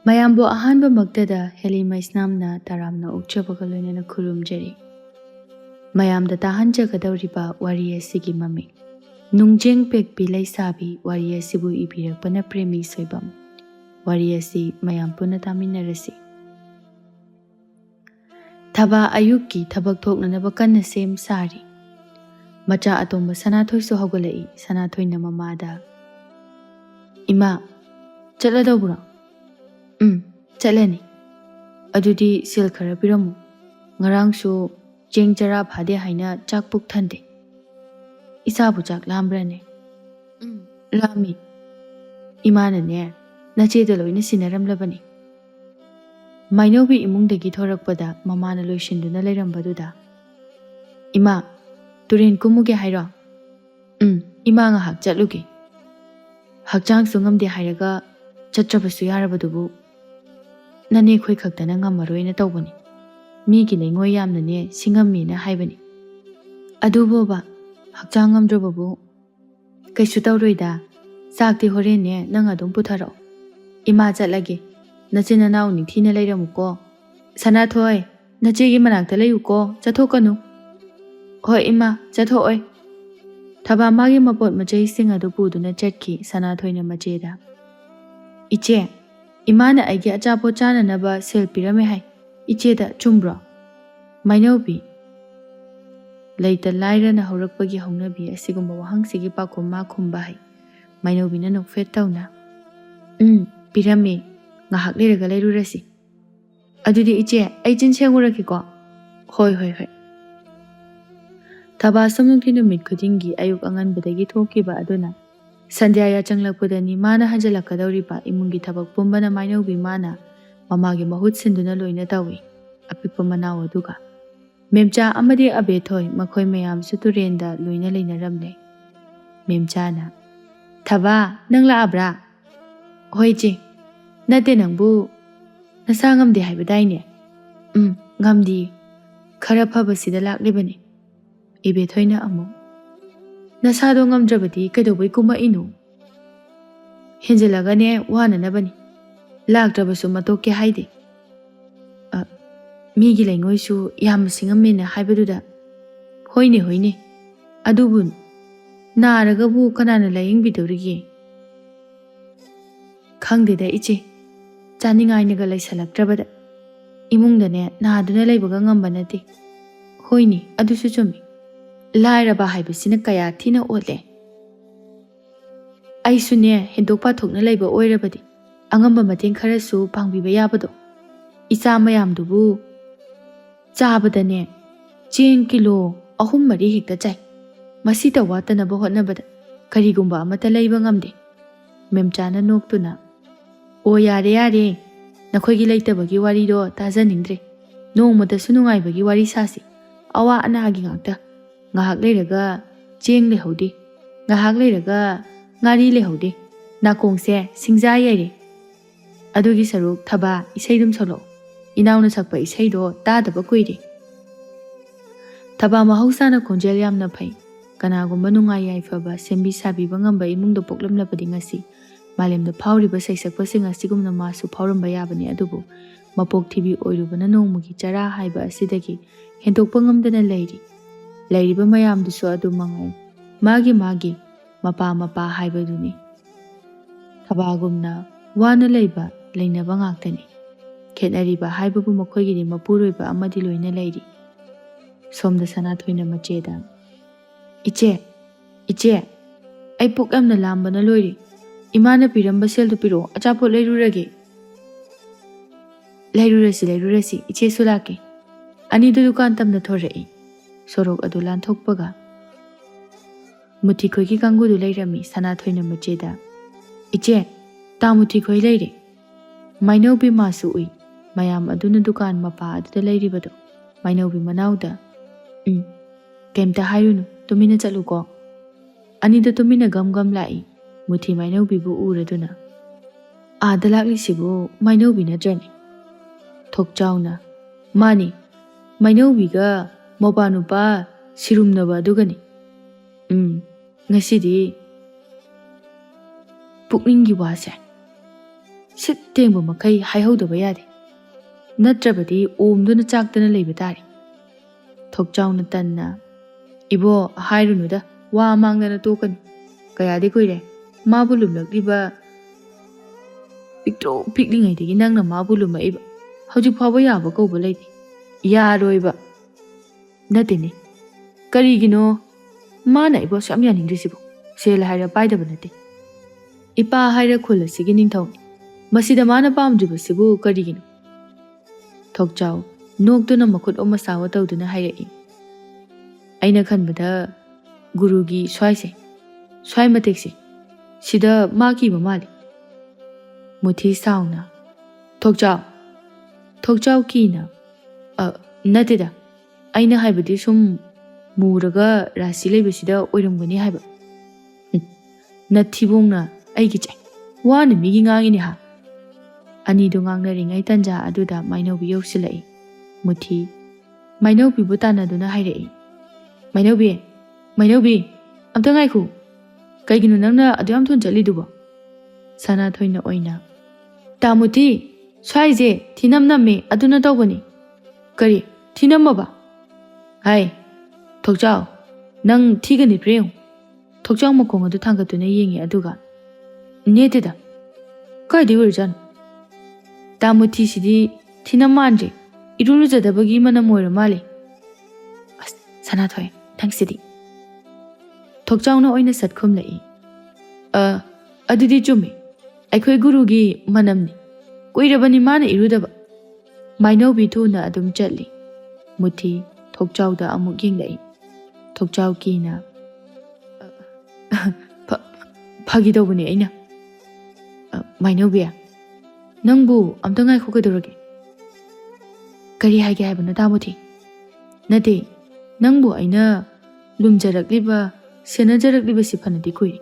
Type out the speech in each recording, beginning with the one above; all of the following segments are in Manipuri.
ꯃꯌꯥꯝꯕꯨ ꯑꯍꯥꯟꯕꯃꯛꯇꯗ ꯍꯦꯂꯤ ꯃꯩꯁꯅꯥꯝꯅ ꯇꯔꯥꯝꯅ ꯑꯣꯛꯆꯕꯒ ꯂꯣꯏꯅꯅ ꯈꯨꯔꯨꯝꯖꯔꯤ꯫ ꯃꯌꯥꯝꯗ ꯇꯥꯍꯟꯖꯒꯗꯧꯔꯤꯕ ꯋꯥꯔꯤ ꯑꯁꯤꯒꯤ ꯃꯃꯤꯡ ꯅꯨꯡꯖꯦꯡ ꯄꯦꯛꯄꯤ ꯂꯩꯁꯥꯕꯤ ꯋꯥꯔꯤ ꯑꯁꯤꯕꯨ ꯏꯕꯤꯔꯛꯄꯅ ꯄ꯭ꯔꯦꯃꯤ ꯁꯣꯏꯕꯝ꯫ ꯋꯥꯔꯤ ꯑꯁꯤ ꯃꯌꯥꯝ ꯄꯨꯟꯅ ꯇꯥꯃꯤꯟꯅꯔꯁꯤ꯫ ꯊꯕꯥ ꯑꯌꯨꯛꯀꯤ ꯊꯕꯛ ꯊꯣꯛꯅꯅꯕ ꯀꯟꯅ ꯁꯦꯝ ꯁꯥꯔꯤ꯫ ꯃꯆꯥ ꯑꯇꯣꯝꯕ ꯁꯅꯥꯊꯣꯏꯁꯨ ꯍꯧꯒꯠꯂꯛꯏ꯫ ꯁꯅꯥꯊꯣꯏꯅ ꯃꯃꯥꯗ "ꯏꯃꯥ, ꯆꯠꯂꯗꯧꯕ꯭ꯔꯣ?" "ꯆꯠꯂꯅꯤ꯫ ꯑꯗꯨꯗꯤ ꯁꯦꯜ ꯈꯔ ꯄꯤꯔꯝꯃꯨ. ꯉꯔꯥꯡꯁꯨ ꯆꯦꯡ ꯆꯔꯥ ꯐꯥꯗꯦ ꯍꯥꯏꯅ ꯆꯥꯛ ꯄꯨꯛ ꯊꯟꯗꯦ." "ꯏꯆꯥꯕꯨ ꯆꯥꯛ ꯂꯥꯝꯕ꯭ꯔꯅꯦ?" "ꯂꯥꯝꯃꯤ. ꯏꯃꯥꯅꯅꯦ ꯅꯆꯦꯗ ꯂꯣꯏꯅ ꯁꯤꯟꯅꯔꯝꯂꯕꯅꯤ." ꯃꯥꯏꯅꯧꯕꯤ ꯏꯃꯨꯡꯗꯒꯤ ꯊꯣꯔꯛꯄꯗ ꯃꯃꯥꯅ ꯂꯣꯏꯁꯤꯟꯗꯨꯅ ꯂꯩꯔꯝꯕꯗꯨꯗ "ꯏꯃꯥ, ꯇꯨꯔꯦꯟ ꯀꯨꯝꯃꯨꯒꯦ ꯍꯥꯏꯔꯣ?" "ꯏꯃꯥ ꯉꯥꯏꯍꯥꯛ ꯆꯠꯂꯨꯒꯦ." "ꯍꯛꯆꯥꯡꯁꯨ ꯉꯝꯗꯦ ꯍꯥꯏꯔꯒ ꯆꯠꯇ꯭ꯔꯕꯁꯨ ꯌꯥꯔꯕꯗꯨꯕꯨ." "ꯅꯅꯦꯈꯣꯏ ꯈꯛꯇꯅ ꯉꯝꯃꯔꯣꯏꯅ ꯇꯧꯕꯅꯤ. ꯃꯤꯒꯤ ꯂꯩꯉꯣꯏ ꯌꯥꯝꯅꯅꯦ ꯁꯤꯡꯉꯝꯃꯦꯅ ꯍꯥꯏꯕꯅꯤ." "ꯑꯗꯨꯕꯣꯕ ꯍꯛꯆꯥꯡ ꯉꯝꯗ꯭ꯔꯕꯕꯨ ꯀꯩꯁꯨ ꯇꯧꯔꯣꯏꯗ. ꯆꯥꯛꯇꯤ ꯍꯣꯔꯦꯟꯅꯦ ꯅꯪ ꯑꯗꯨꯝ ꯄꯨꯊꯔꯛꯑꯣ. ꯏꯃꯥ ꯆꯠꯂꯒꯦ. ꯅꯆꯤꯟ ꯅꯅꯥꯎ ꯅꯤꯡꯊꯤꯅ ꯂꯩꯔꯝꯃꯨꯀꯣ." "ꯁꯅꯥꯊꯣꯏ, ꯅꯆꯦꯒꯤ ꯃꯅꯥꯛꯇ ꯂꯩꯌꯨꯀꯣ. ꯆꯠꯊꯣꯛꯀꯅꯨ." "ꯍꯣꯏ ꯏꯃꯥ, ꯆꯠꯊꯣꯛꯑꯣꯏ." ꯊꯕꯥ ꯃꯥꯒꯤ ꯃꯄꯣꯠ ꯃꯆꯩꯁꯤꯡ ꯑꯗꯨ ꯄꯨꯗꯨꯅ ꯆꯠꯈꯤ꯫ ꯁꯅꯥꯊꯣꯏꯅ ꯃꯆꯦꯗ "ꯏꯆꯦ, ꯏꯃꯥꯅ ꯑꯩꯒꯤ ꯑꯆꯥꯄꯣꯠ ꯆꯥꯅꯅꯕ ꯁꯦꯜ ꯄꯤꯔꯝꯃꯦ ꯍꯥꯏ. ꯏꯆꯦꯗ ꯆꯨꯝꯕ꯭ꯔꯣ?" "ꯃꯥꯏꯅꯧꯕꯤ, ꯂꯩꯇ ꯂꯥꯏꯔꯅ ꯍꯧꯔꯛꯄꯒꯤ ꯍꯧꯅꯕꯤ ꯑꯁꯤꯒꯨꯝꯕ ꯋꯥꯍꯪꯁꯤꯒꯤ ꯄꯥꯎꯈꯨꯝ ꯃꯥ ꯈꯨꯝꯕ ꯍꯩ." ꯃꯥꯏꯅꯧꯕꯤꯅ ꯅꯣꯛꯐꯦꯠ ꯇꯧꯅ "ꯄꯤꯔꯝꯃꯦ. ꯉꯥꯏꯍꯥꯛ ꯂꯩꯔꯒ ꯂꯩꯔꯨꯔꯁꯤ." "ꯑꯗꯨꯗꯤ ꯏꯆꯦ, ꯑꯩ ꯆꯤꯟ ꯁꯦꯡꯉꯨꯔꯒꯦꯀꯣ." "ꯍꯣꯏ." ꯊꯕꯥ ꯁꯨꯝꯅꯨꯡꯒꯤ ꯅꯨꯃꯤꯠ ꯈꯨꯗꯤꯡꯒꯤ ꯑꯌꯨꯛ ꯑꯉꯟꯕꯗꯒꯤ ꯊꯣꯛꯈꯤꯕ ꯑꯗꯨꯅ ꯁꯟꯙ꯭ꯌꯥ ꯌꯥꯆꯪꯂꯛꯄꯗꯅꯤ ꯃꯥꯅ ꯍꯟꯖꯤꯜꯂꯛꯀꯗꯧꯔꯤꯕ꯫ ꯏꯃꯨꯡꯒꯤ ꯊꯕꯛ ꯄꯨꯝꯕꯅ ꯃꯥꯏꯅꯧꯕꯤ ꯃꯥꯅ ꯃꯃꯥꯒꯤ ꯃꯍꯨꯠ ꯁꯤꯟꯗꯨꯅ ꯂꯣꯏꯅ ꯇꯧꯏ꯫ ꯑꯄꯤꯛꯄ ꯃꯅꯥꯎ ꯑꯗꯨꯒ ꯃꯦꯝꯆꯥ ꯑꯃꯗꯤ ꯑꯕꯦꯊꯣꯏ ꯃꯈꯣꯏ ꯃꯌꯥꯝꯁꯨ ꯇꯨꯔꯦꯟꯗ ꯂꯣꯏꯅ ꯂꯩꯅꯔꯝꯂꯦ꯫ ꯃꯦꯝꯆꯥꯅ "ꯊꯕꯥ, ꯅꯪ ꯂꯥꯛꯑꯕ꯭ꯔꯥ?" "ꯍꯣꯏ ꯆꯦ." "ꯅꯠꯇꯦ, ꯅꯪꯕꯨ ꯅꯁꯥ ꯉꯝꯗꯦ ꯍꯥꯏꯕꯗꯥꯏꯅꯦ?" "ꯉꯝꯗꯤꯌꯦ. ꯈꯔ ꯐꯕꯁꯤꯗ ꯂꯥꯛꯂꯤꯕꯅꯤ." ꯏꯕꯦꯊꯣꯏꯅ ꯑꯃꯨꯛ "ꯅꯁꯥꯗꯣ ꯉꯝꯗ꯭ꯔꯕꯗꯤ ꯀꯩꯗꯧꯕꯩ ꯀꯨꯝꯃꯛꯏꯅꯣ?" "ꯍꯦꯟꯖꯤꯜꯂꯒꯅꯦ ꯋꯥꯅꯅꯕꯅꯤ. ꯂꯥꯛꯇ꯭ꯔꯕꯁꯨ ꯃꯇꯣꯛꯀꯦ ꯍꯥꯏꯗꯦ." "ꯃꯤꯒꯤ ꯂꯩꯉꯣꯏꯁꯨ ꯌꯥꯝꯅ ꯁꯤꯡꯉꯝꯃꯦꯅ ꯍꯥꯏꯕꯗꯨꯗ." "ꯍꯣꯏꯅꯦ. ꯑꯗꯨꯕꯨ ꯅꯥꯔꯒꯕꯨ ꯀꯅꯥꯅ ꯂꯥꯌꯦꯡꯕꯤꯗꯧꯔꯤꯒꯦ?" "ꯈꯪꯗꯦꯗ ꯏꯆꯦ. ꯆꯥꯅꯤꯡꯉꯥꯏꯅꯒ ꯂꯩꯁꯜꯂꯛꯇ꯭ꯔꯕꯗ ꯏꯃꯨꯡꯗꯅꯦ ꯅꯥꯗꯨꯅ ꯂꯩꯕꯒ ꯉꯝꯕ ꯅꯠꯇꯦ." "ꯍꯣꯏꯅꯦ, ꯑꯗꯨꯁꯨ ꯆꯨꯝꯃꯤ. ꯂꯥꯏꯔꯕ ꯍꯥꯏꯕꯁꯤꯅ ꯀꯌꯥ ꯊꯤꯅ ꯑꯣꯠꯂꯦ꯫ ꯑꯩꯁꯨꯅꯦ ꯍꯦꯟꯗꯣꯛ ꯄꯥꯊꯣꯛꯅ ꯂꯩꯕ ꯑꯣꯏꯔꯕꯗꯤ ꯑꯉꯝꯕ ꯃꯇꯦꯡ ꯈꯔꯁꯨ ꯄꯥꯡꯕꯤꯕ ꯌꯥꯕꯗꯣ꯫ ꯏꯆꯥ ꯃꯌꯥꯝꯗꯨꯕꯨ ꯆꯥꯕꯗꯅꯦ ꯆꯦꯡ ꯀꯤꯂꯣ 3-4 ꯍꯦꯛꯇ ꯆꯥꯏ. ꯃꯁꯤꯇ ꯋꯥꯠꯇꯅꯕ ꯍꯣꯠꯅꯕꯗ ꯀꯔꯤꯒꯨꯝꯕ ꯑꯃꯠꯇ ꯂꯩꯕ ꯉꯝꯗꯦ." ꯃꯦꯝꯆꯥꯅ ꯅꯣꯛꯇꯨꯅ "ꯑꯣ ꯌꯥꯔꯦ. ꯅꯈꯣꯏꯒꯤ ꯂꯩꯇꯕꯒꯤ ꯋꯥꯔꯤꯗꯣ ꯇꯥꯖꯅꯤꯡꯗ꯭ꯔꯦ. ꯅꯣꯡꯃꯇꯁꯨ ꯅꯨꯡꯉꯥꯏꯕꯒꯤ ꯋꯥꯔꯤ ꯁꯥꯁꯤ. ꯑꯋꯥ ꯑꯅꯥꯒꯤ ꯉꯥꯛꯇ. ꯉꯥꯏꯍꯥꯛ ꯂꯩꯔꯒ ꯆꯦꯡ ꯂꯩꯍꯧꯗꯦ. ꯉꯥꯏꯍꯥꯛ ꯂꯩꯔꯒ ꯉꯥꯔꯤ ꯂꯩꯍꯧꯗꯦ. ꯅꯥꯀꯣꯡꯁꯦ ꯁꯤꯡꯖꯥ ꯌꯩꯔꯦ. ꯑꯗꯨꯒꯤ ꯁꯔꯨꯛ ꯊꯕꯥ, ꯏꯁꯩꯗꯨꯝ ꯁꯛꯂꯛꯑꯣ. ꯏꯅꯥꯎꯅ ꯁꯛꯄ ꯏꯁꯩꯗꯣ ꯇꯥꯗꯕ ꯀꯨꯏꯔꯦ." ꯊꯕꯥ ꯃꯍꯧꯁꯥꯅ ꯈꯣꯟꯖꯦꯜ ꯌꯥꯝꯅ ꯐꯩ꯫ ꯀꯅꯥꯒꯨꯝꯕ ꯅꯨꯡꯉꯥꯏ ꯌꯥꯏꯐꯕ ꯁꯦꯝꯕꯤ ꯁꯥꯕꯤꯕ ꯉꯝꯕ ꯏꯃꯨꯡꯗ ꯄꯣꯛꯂꯝꯂꯕꯗꯤ ꯉꯁꯤ ꯃꯥꯂꯦꯝꯗ ꯐꯥꯎꯔꯤꯕ ꯁꯩꯁꯛꯄꯁꯤꯡ ꯑꯁꯤꯒꯨꯝꯅ ꯃꯥꯁꯨ ꯐꯥꯎꯔꯝꯕ ꯌꯥꯕꯅꯤ꯫ ꯑꯗꯨꯕꯨ ꯃꯄꯣꯛ ꯊꯤꯕꯤ ꯑꯣꯏꯔꯨꯕꯅ ꯅꯣꯡꯃꯒꯤ ꯆꯔꯥ ꯍꯥꯏꯕ ꯑꯁꯤꯗꯒꯤ ꯍꯦꯟꯗꯣꯛꯄ ꯉꯝꯗꯅ ꯂꯩꯔꯤ꯫ ꯂꯩꯔꯤꯕ ꯃꯌꯥꯝꯗꯨꯁꯨ ꯑꯗꯨꯃꯉꯥꯏ ꯃꯥꯒꯤ ꯃꯄꯥ ꯍꯥꯏꯕꯗꯨꯅꯤ꯫ ꯊꯕꯥꯒꯨꯝꯅ ꯋꯥꯅ ꯂꯩꯅꯕ ꯉꯥꯛꯇꯅꯤ꯫ ꯈꯦꯠꯅꯔꯤꯕ ꯍꯥꯏꯕꯕꯨ ꯃꯈꯣꯏꯒꯤꯗꯤ ꯃꯄꯨꯔꯣꯏꯕ ꯑꯃꯗꯤ ꯂꯣꯏꯅ ꯂꯩꯔꯤ꯫ ꯁꯣꯝꯗ ꯁꯅꯥꯊꯣꯏꯅ ꯃꯆꯦꯗ "ꯏꯆꯦ, ꯑꯩ ꯄꯨꯛ ꯌꯥꯝꯅ ꯂꯥꯝꯕꯅ ꯂꯣꯏꯔꯦ. ꯏꯃꯥꯅ ꯄꯤꯔꯝꯕ ꯁꯦꯜꯗꯨ ꯄꯤꯔꯛꯑꯣ. ꯑꯆꯥꯄꯣꯠ ꯂꯩꯔꯨꯔꯒꯦ." ꯂꯩꯔꯨꯔꯁꯤ. ꯏꯆꯦꯁꯨ ꯂꯥꯛꯀꯦ." ꯑꯅꯤꯗꯨ ꯗꯨꯀꯥꯟ ꯇꯝꯅ ꯊꯣꯔꯛꯏ꯫ ꯁꯣꯔꯣꯛ ꯑꯗꯨ ꯂꯥꯟꯊꯣꯛꯄꯒ ꯃꯨꯊꯤꯈꯣꯏꯒꯤ ꯀꯥꯡꯕꯨꯗꯨ ꯂꯩꯔꯝꯃꯤ꯫ ꯁꯅꯥꯊꯣꯏꯅ ꯃꯆꯦꯗ "ꯏꯆꯦ, ꯇꯥ ꯃꯨꯊꯤꯈꯣꯏ ꯂꯩꯔꯦ." ꯃꯥꯏꯅꯧꯕꯤ ꯃꯥꯁꯨ ꯎꯏ ꯃꯌꯥꯝ ꯑꯗꯨꯅ ꯗꯨꯀꯥꯟ ꯃꯄꯥ ꯑꯗꯨꯗ ꯂꯩꯔꯤꯕꯗꯣ꯫ ꯃꯥꯏꯅꯧꯕꯤ ꯃꯅꯥꯎꯗ "ꯀꯩꯝꯇ ꯍꯥꯏꯔꯨꯅꯨ. ꯇꯨꯃꯤꯟꯅ ꯆꯠꯂꯨꯀꯣ." ꯑꯅꯤꯗꯨ ꯇꯨꯃꯤꯟꯅ ꯒꯝ ꯂꯥꯛꯏ꯫ ꯃꯨꯊꯤ ꯃꯥꯏꯅꯧꯕꯤꯕꯨ ꯎꯔꯗꯨꯅ "ꯑꯥꯗ ꯂꯥꯛꯂꯤꯁꯤꯕꯨ ꯃꯥꯏꯅꯧꯕꯤ ꯅꯠꯇ꯭ꯔꯅꯦ?" ꯊꯣꯛꯆꯥꯎꯅ "ꯃꯥꯅꯤ. ꯃꯥꯏꯅꯧꯕꯤꯒ ꯃꯧꯄꯥꯅꯨꯄꯥ ꯁꯤꯔꯨꯝꯅꯕ ꯑꯗꯨꯒꯅꯤ. ꯉꯁꯤꯗꯤ ꯄꯨꯛꯅꯤꯡꯒꯤ ꯋꯥꯁꯦ ꯁꯤꯠ ꯇꯦꯡꯕ ꯃꯈꯩ ꯍꯥꯏꯍꯧꯗꯕ ꯌꯥꯗꯦ, ꯅꯠꯇ꯭ꯔꯕꯗꯤ ꯑꯣꯝꯗꯨꯅ ꯆꯥꯛꯇꯅ ꯂꯩꯕ ꯇꯥꯔꯦ꯫ ꯊꯣꯛꯆꯥꯎꯅ ꯇꯟꯅ, "ꯏꯕꯣ ꯍꯥꯏꯔꯨꯅꯨꯗ, ꯋꯥ ꯃꯥꯡꯗꯅ ꯇꯣꯛꯀꯅꯤ꯫ ꯀꯌꯥꯗꯤ ꯀꯨꯏꯔꯦ ꯃꯥꯕꯨ ꯂꯨꯝꯂꯛꯂꯤꯕ, ꯄꯤꯛꯇ꯭ꯔꯨ ꯄꯤꯛꯂꯤꯉꯩꯗꯒꯤ ꯅꯪꯅ ꯃꯥꯕꯨ ꯂꯨꯝꯃꯛꯏꯕ, ꯍꯧꯖꯤꯛ ꯐꯥꯎꯕ ꯌꯥꯕ ꯀꯧꯕ ꯂꯩꯇꯦ꯫ ꯌꯥꯔꯣꯏꯕ." "ꯅꯠꯇꯦꯅꯦ, ꯀꯔꯤꯒꯤꯅꯣ ꯃꯥꯅ ꯑꯩꯕꯨ ꯑꯁꯨꯛ ꯌꯥꯝ ꯌꯥꯅꯤꯡꯗ꯭ꯔꯤꯁꯤꯕꯨ? ꯁꯦꯜ ꯍꯥꯏꯔ ꯄꯥꯏꯗꯕ ꯅꯠꯇꯦ, ꯏꯄꯥ ꯍꯥꯏꯔ ꯈꯨꯜ ꯑꯁꯤꯒꯤ ꯅꯤꯡꯊꯧꯅꯤ, ꯃꯁꯤꯗ ꯃꯥꯅ ꯄꯥꯝꯗ꯭ꯔꯤꯕꯁꯤꯕꯨ ꯀꯔꯤꯒꯤꯅꯣ?" ꯊꯣꯛꯆꯥꯎ ꯅꯣꯛꯇꯨꯅ ꯃꯈꯨꯠ ꯑꯣꯝ ꯃꯁꯥꯋ ꯇꯧꯗꯨꯅ ꯍꯥꯏꯔꯛꯏ, "ꯑꯩꯅ ꯈꯟꯕꯗ ꯒꯨꯔꯨꯒꯤ ꯁ꯭ꯋꯥꯏ ꯃꯇꯦꯛꯁꯦ, ꯁꯤꯗ ꯃꯥ ꯀꯤꯕ ꯃꯥꯜꯂꯤ." ꯃꯨꯊꯤ ꯁꯥꯎꯅ, "ꯊꯣꯛꯆꯥꯎ ꯀꯤꯅ, ꯅꯠꯇꯦꯗ, ꯑꯩꯅ ꯍꯥꯏꯕꯗꯤ ꯁꯨꯝ ꯃꯨꯔꯒ ꯔꯥꯁꯤ ꯂꯩꯕꯁꯤꯗ ꯑꯣꯏꯔꯝꯒꯅꯤ ꯍꯥꯏꯕ." "ꯅꯊꯤꯕꯣꯡꯅ ꯑꯩꯒꯤ ꯆꯩ, ꯋꯥꯅ ꯃꯤꯒꯤ ꯉꯥꯡꯉꯤꯅꯦ ꯍꯥ?" ꯑꯅꯤꯗꯨ ꯉꯥꯡꯅꯔꯤꯉꯩ ꯇꯟꯖꯥ ꯑꯗꯨꯗ ꯃꯥꯏꯅꯧꯕꯤ ꯌꯧꯁꯤꯜꯂꯛꯏ꯫ ꯃꯨꯊꯤ ꯃꯥꯏꯅꯧꯕꯤꯕꯨ ꯇꯥꯟꯅꯗꯨꯅ ꯍꯥꯏꯔꯛꯏ, "ꯃꯥꯏꯅꯧꯕꯤ, ꯑꯝꯇ ꯉꯥꯏꯈꯣ, ꯀꯩꯒꯤꯅꯣ ꯅꯪꯅ ꯑꯗꯨ ꯌꯥꯝ ꯊꯨꯅ ꯆꯠꯂꯤꯗꯨꯕꯣ?" ꯁꯅꯥꯊꯣꯏꯅ ꯑꯣꯏꯅ, "ꯇꯥ ꯃꯨꯊꯤ, ꯁ꯭ꯋꯥꯏꯁꯦ ꯊꯤꯅꯝ ꯅꯝꯃꯦ ꯑꯗꯨꯅ ꯇꯧꯕꯅꯤ." "ꯀꯔꯤ ꯊꯤꯅꯝꯃꯕ? ꯍꯥꯏ ꯊꯣꯛꯆꯥꯎ, ꯅꯪ ꯊꯤꯒ ꯅꯤꯠꯄ꯭ꯔꯥ ꯌꯦꯡꯉꯨ." ꯊꯣꯛꯆꯥꯎ ꯃꯈꯣꯡ ꯑꯗꯨ ꯊꯥꯡꯒꯠꯇꯨꯅ ꯌꯦꯡꯉꯤ, ꯑꯗꯨꯒ, "ꯅꯦꯠꯇꯦꯗ, ꯀꯥꯏꯗꯩ ꯑꯣꯏꯔꯖꯥꯠꯅꯣ? ꯇꯥ ꯃꯨꯊꯤꯁꯤꯗꯤ ꯊꯤꯅꯝ ꯃꯥꯟꯗ꯭ꯔꯦ, ꯏꯔꯨ ꯂꯨꯖꯗꯕꯒꯤ ꯃꯅꯝ ꯑꯣꯏꯔ ꯃꯥꯜꯂꯦ." "ꯑꯁ ꯁꯅꯥꯊꯣꯏ, ꯅꯪꯁꯤꯗꯤ." ꯊꯣꯛꯆꯥꯎꯅ ꯑꯣꯏꯅ ꯁꯠ ꯈꯨꯝꯂꯛꯏ, "ꯑꯗꯨꯗꯤ ꯆꯨꯝꯃꯤ, ꯑꯩꯈꯣꯏ ꯒꯨꯔꯨꯒꯤ ꯃꯅꯝꯅꯤ, ꯀꯨꯏꯔꯕꯅꯤ ꯃꯥꯅ ꯏꯔꯨꯗꯕ." ꯃꯥꯏꯅꯧꯕꯤ ꯊꯨꯅ ꯑꯗꯨꯝ ꯆꯠꯂꯤ꯫ ꯃꯨꯊꯤ ꯊꯣꯛꯆꯥꯎꯗ ꯑꯃꯨꯛ ꯌꯦꯡꯂꯛꯏ꯫ ꯊꯣꯛꯆꯥꯎ ꯀꯤꯅ, "ꯐꯥꯒꯤ ꯇꯧꯕꯅꯦ ꯑꯩꯅ." "ꯃꯥꯏꯅꯧꯕꯤ, ꯅꯪꯕꯨ ꯑꯝꯇ ꯉꯥꯏꯈꯣ, ꯀꯩꯗꯧꯔꯒꯦ?" "ꯀꯔꯤ ꯍꯥꯏꯒꯦ ꯍꯥꯏꯕꯅꯣ ꯇꯥ ꯃꯨꯊꯤ?" "ꯅꯠꯇꯦ, ꯅꯪꯕꯨ ꯑꯩꯅ ꯂꯨꯝꯖꯔꯛꯂꯤꯕ, ꯁꯦꯟꯅꯖꯔꯛꯂꯤꯕꯁꯤ ꯐꯅꯗꯤ ꯀꯨꯏꯔꯦ.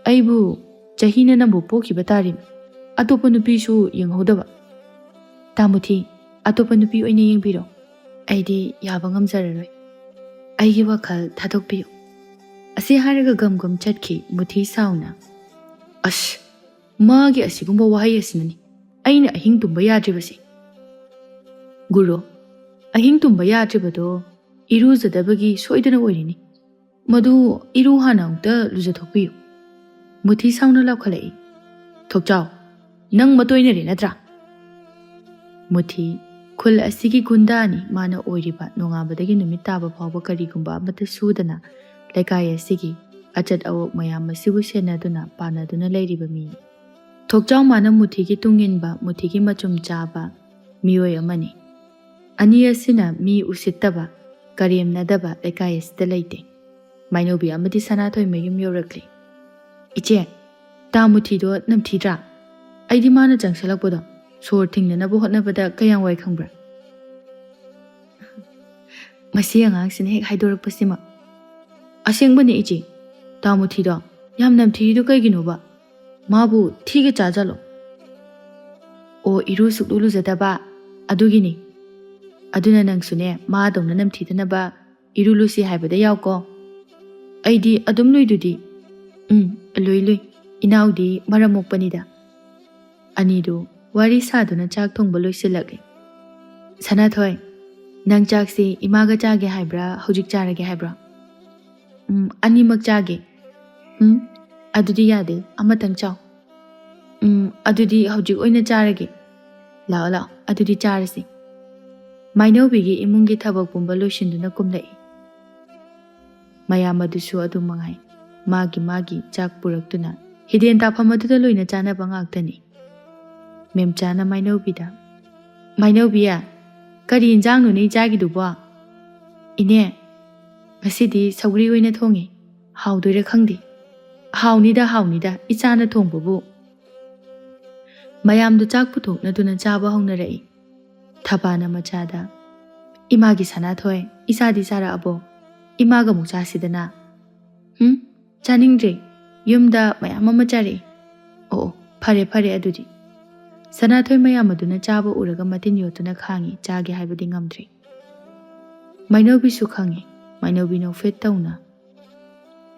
ꯑꯩꯕꯨ ꯆꯍꯤꯅ ꯅꯪꯕꯨ ꯄꯣꯛꯈꯤꯕ ꯇꯥꯔꯤꯃꯤ, ꯑꯇꯣꯞꯄ ꯅꯨꯄꯤꯁꯨ ꯌꯦꯡꯍꯧꯗꯕ. ꯇꯥ ꯃꯨꯊꯤ, ꯑꯇꯣꯞꯄ ꯅꯨꯄꯤ ꯑꯣꯏꯅ ꯌꯦꯡꯕꯤꯔꯣ, ꯑꯩꯗꯤ ꯌꯥꯕ ꯉꯝꯖꯔꯔꯣꯏ. ꯑꯩꯒꯤ ꯋꯥꯈꯜ ꯊꯥꯗꯣꯛꯄꯤꯌꯨ." ꯑꯁꯤ ꯍꯥꯏꯔꯒ ꯒꯝ ꯒꯝ ꯆꯠꯈꯤ ꯃꯨꯊꯤ ꯁꯥꯎꯅ꯫ "ꯑꯁ, ꯃꯥꯒꯤ ꯑꯁꯤꯒꯨꯝꯕ ꯋꯥꯍꯩ ꯑꯁꯤꯅꯅꯤ ꯑꯩꯅ ꯑꯍꯤꯡ ꯇꯨꯝꯕ ꯌꯥꯗ꯭ꯔꯤꯕꯁꯦ." "ꯒꯨꯔꯨ, ꯑꯍꯤꯡ ꯇꯨꯝꯕ ꯌꯥꯗ꯭ꯔꯤꯕꯗꯣ ꯏꯔꯨꯖꯗꯕꯒꯤ ꯁꯣꯏꯗꯅ ꯑꯣꯏꯔꯤꯅꯤ. ꯃꯗꯨ ꯏꯔꯨ ꯍꯥꯟꯅ ꯑꯃꯨꯛꯇ ꯂꯨꯖꯊꯣꯛꯄꯤꯌꯨ." ꯃꯨꯊꯤ ꯁꯥꯎꯅ ꯂꯥꯎꯈꯠꯂꯛꯏ, "ꯊꯣꯛꯆꯥꯎ, ꯅꯪ ꯃꯇꯣꯏꯅꯔꯦ ꯅꯠꯇ꯭ꯔꯥ?" ꯃꯨꯊꯤ ꯈꯨꯜ ꯑꯁꯤꯒꯤ ꯒꯨꯟꯗꯥꯅꯤ ꯃꯥꯅ ꯑꯣꯏꯔꯤꯕ, ꯅꯣꯡꯉꯥꯟꯕꯗꯒꯤ ꯅꯨꯃꯤꯠ ꯇꯥꯕ ꯐꯥꯎꯕ ꯀꯔꯤꯒꯨꯝꯕ ꯑꯃꯠꯇ ꯁꯨꯗꯅ ꯂꯩꯀꯥꯏ ꯑꯁꯤꯒꯤ ꯑꯆꯠ ꯑꯋꯣꯛ ꯃꯌꯥꯝ ꯑꯁꯤꯕꯨ ꯁꯦꯟꯅꯗꯨꯅ ꯄꯥꯟꯅꯗꯨꯅ ꯂꯩꯔꯤꯕ ꯃꯤꯅꯤ꯫ ꯊꯣꯛꯆꯥꯎ ꯃꯥꯅ ꯃꯨꯊꯤꯒꯤ ꯇꯨꯡꯏꯟꯕ, ꯃꯨꯊꯤꯒꯤ ꯃꯆꯨꯝ ꯆꯥꯕ ꯃꯤꯑꯣꯏ ꯑꯃꯅꯤ꯫ ꯑꯅꯤ ꯑꯁꯤꯅ ꯃꯤ ꯎꯁꯤꯠꯇꯕ, ꯀꯔꯦꯝꯅꯗꯕ ꯂꯩꯀꯥꯏ ꯑꯁꯤꯗ ꯂꯩꯇꯦ꯫ ꯃꯥꯏꯅꯧꯕꯤ ꯑꯃꯗꯤ ꯁꯅꯥꯊꯣꯏ ꯃꯌꯨꯝ ꯌꯧꯔꯛꯂꯤ꯫ "ꯏꯆꯦ, ꯇꯥ ꯃꯨꯊꯤꯗꯣ ꯅꯝꯊꯤꯗ꯭ꯔꯥ? ꯑꯩꯗꯤ ꯃꯥꯅ ꯆꯪꯁꯜꯂꯛꯄꯗꯣ ꯁꯣꯔ ꯊꯤꯡꯅꯅꯕ ꯍꯣꯠꯅꯕꯗ ꯀꯌꯥꯝ ꯋꯥꯏ ꯈꯪꯕ꯭ꯔꯥ? ꯃꯁꯤ ꯑꯉꯥꯡꯁꯤꯅ ꯍꯦꯛ ꯍꯥꯏꯗꯣꯔꯛꯄꯁꯤꯃꯛ." "ꯑꯁꯦꯡꯕꯅꯦ ꯏꯆꯦ, ꯇꯥ ꯃꯨꯊꯤꯗꯣ ꯌꯥꯝ ꯅꯝꯊꯤꯔꯤꯗꯣ ꯀꯩꯒꯤꯅꯣꯕ? ꯃꯥꯕꯨ ꯊꯤꯒ ꯆꯥꯖꯠꯂꯣ?" "ꯑꯣ, ꯏꯔꯨ ꯁꯨꯛꯂꯨ ꯂꯨꯖꯗꯕ, ꯑꯗꯨꯒꯤꯅꯤ. ꯑꯗꯨꯅ ꯅꯪꯁꯨꯅꯦ ꯃꯥꯗꯧꯅ ꯅꯝꯊꯤꯗꯅꯕ ꯏꯔꯨ ꯂꯨꯁꯤ ꯍꯥꯏꯕꯗ ꯌꯥꯎꯀꯣ." "ꯑꯩꯗꯤ ꯑꯗꯨꯝ ꯂꯨꯏꯗꯨꯗꯤ." "ꯂꯨꯏ, ꯏꯅꯥꯎꯗꯤ ꯃꯔꯝ ꯃꯣꯛꯄꯅꯤꯗ." ꯑꯅꯤꯗꯨ ꯋꯥꯔꯤ ꯁꯥꯗꯨꯅ ꯆꯥꯛ ꯊꯣꯡꯕ ꯂꯣꯏꯁꯤꯜꯂꯛꯂꯤ꯫ "ꯁꯅꯥꯊꯣꯏ, ꯅꯪ ꯆꯥꯛꯁꯤ ꯏꯃꯥꯒ ꯆꯥꯒꯦ ꯍꯥꯏꯕ꯭ꯔꯥ, ꯍꯧꯖꯤꯛ ꯆꯥꯔꯒꯦ ꯍꯥꯏꯕ꯭ꯔꯥ?" "ꯑꯅꯤꯃꯛ ꯆꯥꯒꯦ." "ꯑꯗꯨꯗꯤ ꯌꯥꯗꯦ, ꯑꯃꯇꯪ ꯆꯥꯎ." "ꯑꯗꯨꯗꯤ ꯍꯧꯖꯤꯛ ꯑꯣꯏꯅ ꯆꯥꯔꯒꯦ." "ꯂꯥꯛꯑꯣ, ꯑꯗꯨꯗꯤ ꯆꯥꯔꯁꯤ." ꯃꯥꯏꯅꯧꯕꯤꯒꯤ ꯏꯃꯨꯡꯒꯤ ꯊꯕꯛ ꯄꯨꯝꯕ ꯂꯣꯏꯁꯤꯟꯗꯨꯅ ꯀꯨꯝꯂꯛꯏ꯫ ꯃꯌꯥꯝ ꯑꯗꯨꯁꯨ ꯑꯗꯨꯝ ꯃꯉꯥꯏ, ꯃꯥꯒꯤ ꯆꯥꯛ ꯄꯨꯔꯛꯇꯨꯅ ꯍꯤꯗꯦꯟ ꯇꯥꯐꯝ ꯑꯗꯨꯗ ꯂꯣꯏꯅ ꯆꯥꯅꯕ ꯉꯥꯛꯇꯅꯤ꯫ ꯃꯦꯝꯆꯥꯅ ꯃꯥꯏꯅꯧꯕꯤꯗ, "ꯃꯥꯏꯅꯧꯕꯤ, ꯀꯔꯤ ꯏꯟꯖꯥꯡꯅꯣꯅꯦ ꯏꯆꯥꯒꯤꯗꯨꯕꯣ?" "ꯏꯅꯦ, ꯉꯁꯤꯗꯤ ꯁꯧꯒ꯭ꯔꯤ ꯑꯣꯏꯅ ꯊꯣꯡꯉꯦ, ꯍꯥꯎꯗꯣꯏꯔꯥ ꯈꯪꯗꯦ." ꯍꯥꯎꯅꯤꯗ, ꯏꯆꯥꯅ ꯊꯣꯡꯕꯕꯨ." ꯃꯌꯥꯝꯗꯨ ꯆꯥꯛ ꯄꯨꯊꯣꯛꯅꯗꯨꯅ ꯆꯥꯕ ꯍꯧꯅꯔꯛꯏ꯫ ꯊꯕꯥꯅ ꯃꯆꯥꯗ, "ꯏꯃꯥꯒꯤ ꯁꯅꯥꯊꯣꯏ, ꯏꯆꯥꯗꯤ ꯆꯥꯔꯛꯑꯕꯣ? ꯏꯃꯥꯒ ꯑꯃꯨꯛ ꯆꯥꯁꯤꯗꯅ." "ꯆꯥꯅꯤꯡꯗ꯭ꯔꯦ, ꯌꯨꯝꯗ ꯃꯌꯥꯝ ꯑꯃ ꯆꯥꯔꯛꯏ." "ꯑꯣ, ꯐꯔꯦ ꯑꯗꯨꯗꯤ." ꯁꯅꯥꯊꯣꯏ ꯃꯌꯥꯝ ꯑꯗꯨꯅ ꯆꯥꯕ ꯎꯔꯒ ꯃꯇꯤꯟ ꯌꯣꯠꯇꯨꯅ ꯈꯥꯡꯉꯤ, ꯆꯥꯒꯦ ꯍꯥꯏꯕꯗꯤ ꯉꯝꯗ꯭ꯔꯦ꯫ ꯃꯥꯏꯅꯧꯕꯤꯁꯨ ꯈꯪꯉꯤ, ꯃꯥꯏꯅꯧꯕꯤ ꯅꯣꯛꯐꯦꯠ ꯇꯧꯅ,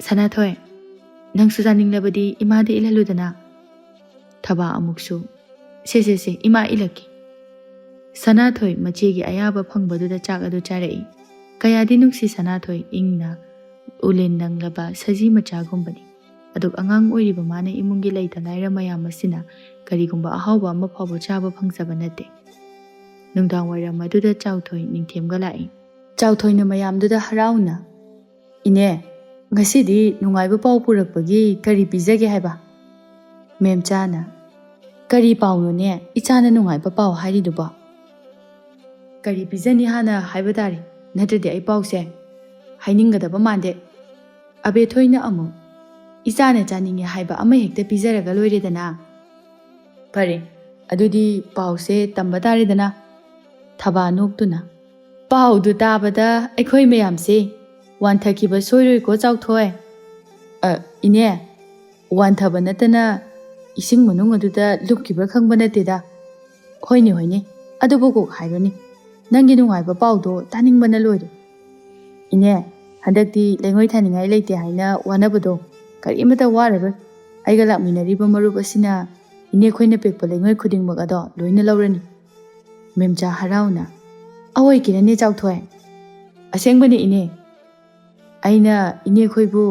"ꯁꯅꯥꯊꯣꯏ, ꯅꯪꯁꯨ ꯆꯥꯅꯤꯡꯂꯕꯗꯤ ꯏꯃꯥꯗ ꯏꯜꯍꯜꯂꯨꯗꯅ." ꯊꯕꯥ ꯑꯃꯨꯛꯁꯨ ꯁꯦ ꯏꯃꯥ ꯏꯜꯂꯛꯀꯦ꯫ ꯁꯅꯥꯊꯣꯏ ꯃꯆꯦꯒꯤ ꯑꯌꯥꯕ ꯐꯪꯕꯗꯨꯗ ꯆꯥꯛ ꯑꯗꯨ ꯆꯥꯔꯛꯏ꯫ ꯀꯌꯥꯗꯤ ꯅꯨꯡꯁꯤ ꯁꯅꯥꯊꯣꯏ ꯏꯪꯅ ꯎꯂꯦꯟ ꯅꯪꯂꯕ ꯁꯖꯤ ꯃꯆꯥꯒꯨꯝꯕꯅꯤ꯫ ꯑꯗꯨꯒ ꯑꯉꯥꯡ ꯑꯣꯏꯔꯤꯕ ꯃꯥꯅ ꯏꯃꯨꯡꯒꯤ ꯂꯩꯇ ꯂꯥꯏꯔ ꯃꯌꯥꯝ ꯑꯁꯤꯅ ꯀꯔꯤꯒꯨꯝꯕ ꯑꯍꯥꯎꯕ ꯑꯃ ꯐꯥꯎꯕ ꯆꯥꯕ ꯐꯪꯖꯕ ꯅꯠꯇꯦ꯫ ꯅꯨꯡꯗꯥꯡ ꯋꯥꯏꯔꯝ ꯑꯗꯨꯗ ꯆꯥꯎꯊꯣꯏ ꯅꯤꯡꯊꯦꯝꯒ ꯂꯥꯛꯏ꯫ ꯆꯥꯎꯊꯣꯏꯅ ꯃꯌꯥꯝꯗꯨꯗ ꯍꯔꯥꯎꯅ "ꯏꯅꯦ, ꯉꯁꯤꯗꯤ ꯅꯨꯡꯉꯥꯏꯕ ꯄꯥꯎ ꯄꯨꯔꯛꯄꯒꯤ ꯀꯔꯤ ꯄꯤꯖꯒꯦ ꯍꯥꯏꯕ?" ꯃꯦꯝꯆꯥꯅ "ꯀꯔꯤ ꯄꯥꯎꯅꯣꯅꯦ ꯏꯆꯥꯅ ꯅꯨꯡꯉꯥꯏꯕ ꯄꯥꯎ ꯍꯥꯏꯔꯤꯗꯨꯕꯣ?" "ꯀꯔꯤ ꯄꯤꯖꯅꯤ ꯍꯥꯟꯅ ꯍꯥꯏꯕ ꯇꯥꯔꯦ, ꯅꯠꯇ꯭ꯔꯗꯤ ꯑꯩ ꯄꯥꯎꯁꯦ ꯍꯥꯏꯅꯤꯡꯒꯗꯕ ꯃꯥꯟꯗꯦ." ꯑꯕꯦꯊꯣꯏꯅ ꯑꯃꯨꯛ "ꯏꯆꯥꯅ ꯆꯥꯅꯤꯡꯉꯦ ꯍꯥꯏꯕ ꯑꯃ ꯍꯦꯛꯇ ꯄꯤꯖꯔꯒ ꯂꯣꯏꯔꯦꯗꯅ." "ꯐꯔꯦ, ꯑꯗꯨꯗꯤ ꯄꯥꯎꯁꯦ ꯇꯝꯕ ꯇꯥꯔꯦꯗꯅ." ꯊꯕꯥ ꯅꯣꯛꯇꯨꯅ "ꯄꯥꯎꯗꯨ ꯇꯥꯕꯗ ꯑꯩꯈꯣꯏ ꯃꯌꯥꯝꯁꯦ ꯋꯥꯟꯊꯈꯤꯕ ꯁꯣꯏꯔꯣꯏꯀꯣ ꯆꯥꯎꯊꯣꯏ." "ꯏꯅꯦ, ꯋꯥꯟꯊꯕ ꯅꯠꯇꯅ ꯏꯁꯤꯡ ꯃꯅꯨꯡ ꯑꯗꯨꯗ ꯂꯨꯞꯈꯤꯕ꯭ꯔꯥ ꯈꯪꯕ ꯅꯠꯇꯦꯗ." "ꯍꯣꯏꯅꯦ, ꯑꯗꯨꯕꯨ ꯀꯣꯛ ꯍꯥꯏꯔꯣꯅꯤ, ꯅꯪꯒꯤ ꯅꯨꯡꯉꯥꯏꯕ ꯄꯥꯎꯗꯣ ꯇꯥꯅꯤꯡꯕꯅ ꯂꯣꯏꯔꯦ." "ꯏꯅꯦ, ꯍꯟꯗꯛꯇꯤ ꯂꯩꯉꯣꯏ ꯊꯥꯅꯤꯡꯉꯥꯏ ꯂꯩꯇꯦ ꯍꯥꯏꯅ ꯋꯥꯅꯕꯗꯣ ꯀꯔꯤꯃꯇ ꯋꯥꯔꯔꯣꯏ꯫ ꯑꯩꯒ ꯂꯥꯛꯃꯤꯟꯅꯔꯤꯕ ꯃꯔꯨꯞ ꯑꯁꯤꯅ ꯏꯅꯦꯈꯣꯏꯅ ꯄꯦꯛꯄ ꯂꯩꯉꯣꯏ ꯈꯨꯗꯤꯡꯃꯛ ꯑꯗꯣ ꯂꯣꯏꯅ ꯂꯧꯔꯅꯤ." ꯃꯦꯝꯆꯥ ꯍꯔꯥꯎꯅ "ꯑꯋꯣꯏꯀꯤꯔꯅꯦ ꯆꯥꯎꯊꯣꯏ?" "ꯑꯁꯦꯡꯕꯅꯦ ꯏꯅꯦ, ꯑꯩꯅ ꯏꯅꯦꯈꯣꯏꯕꯨ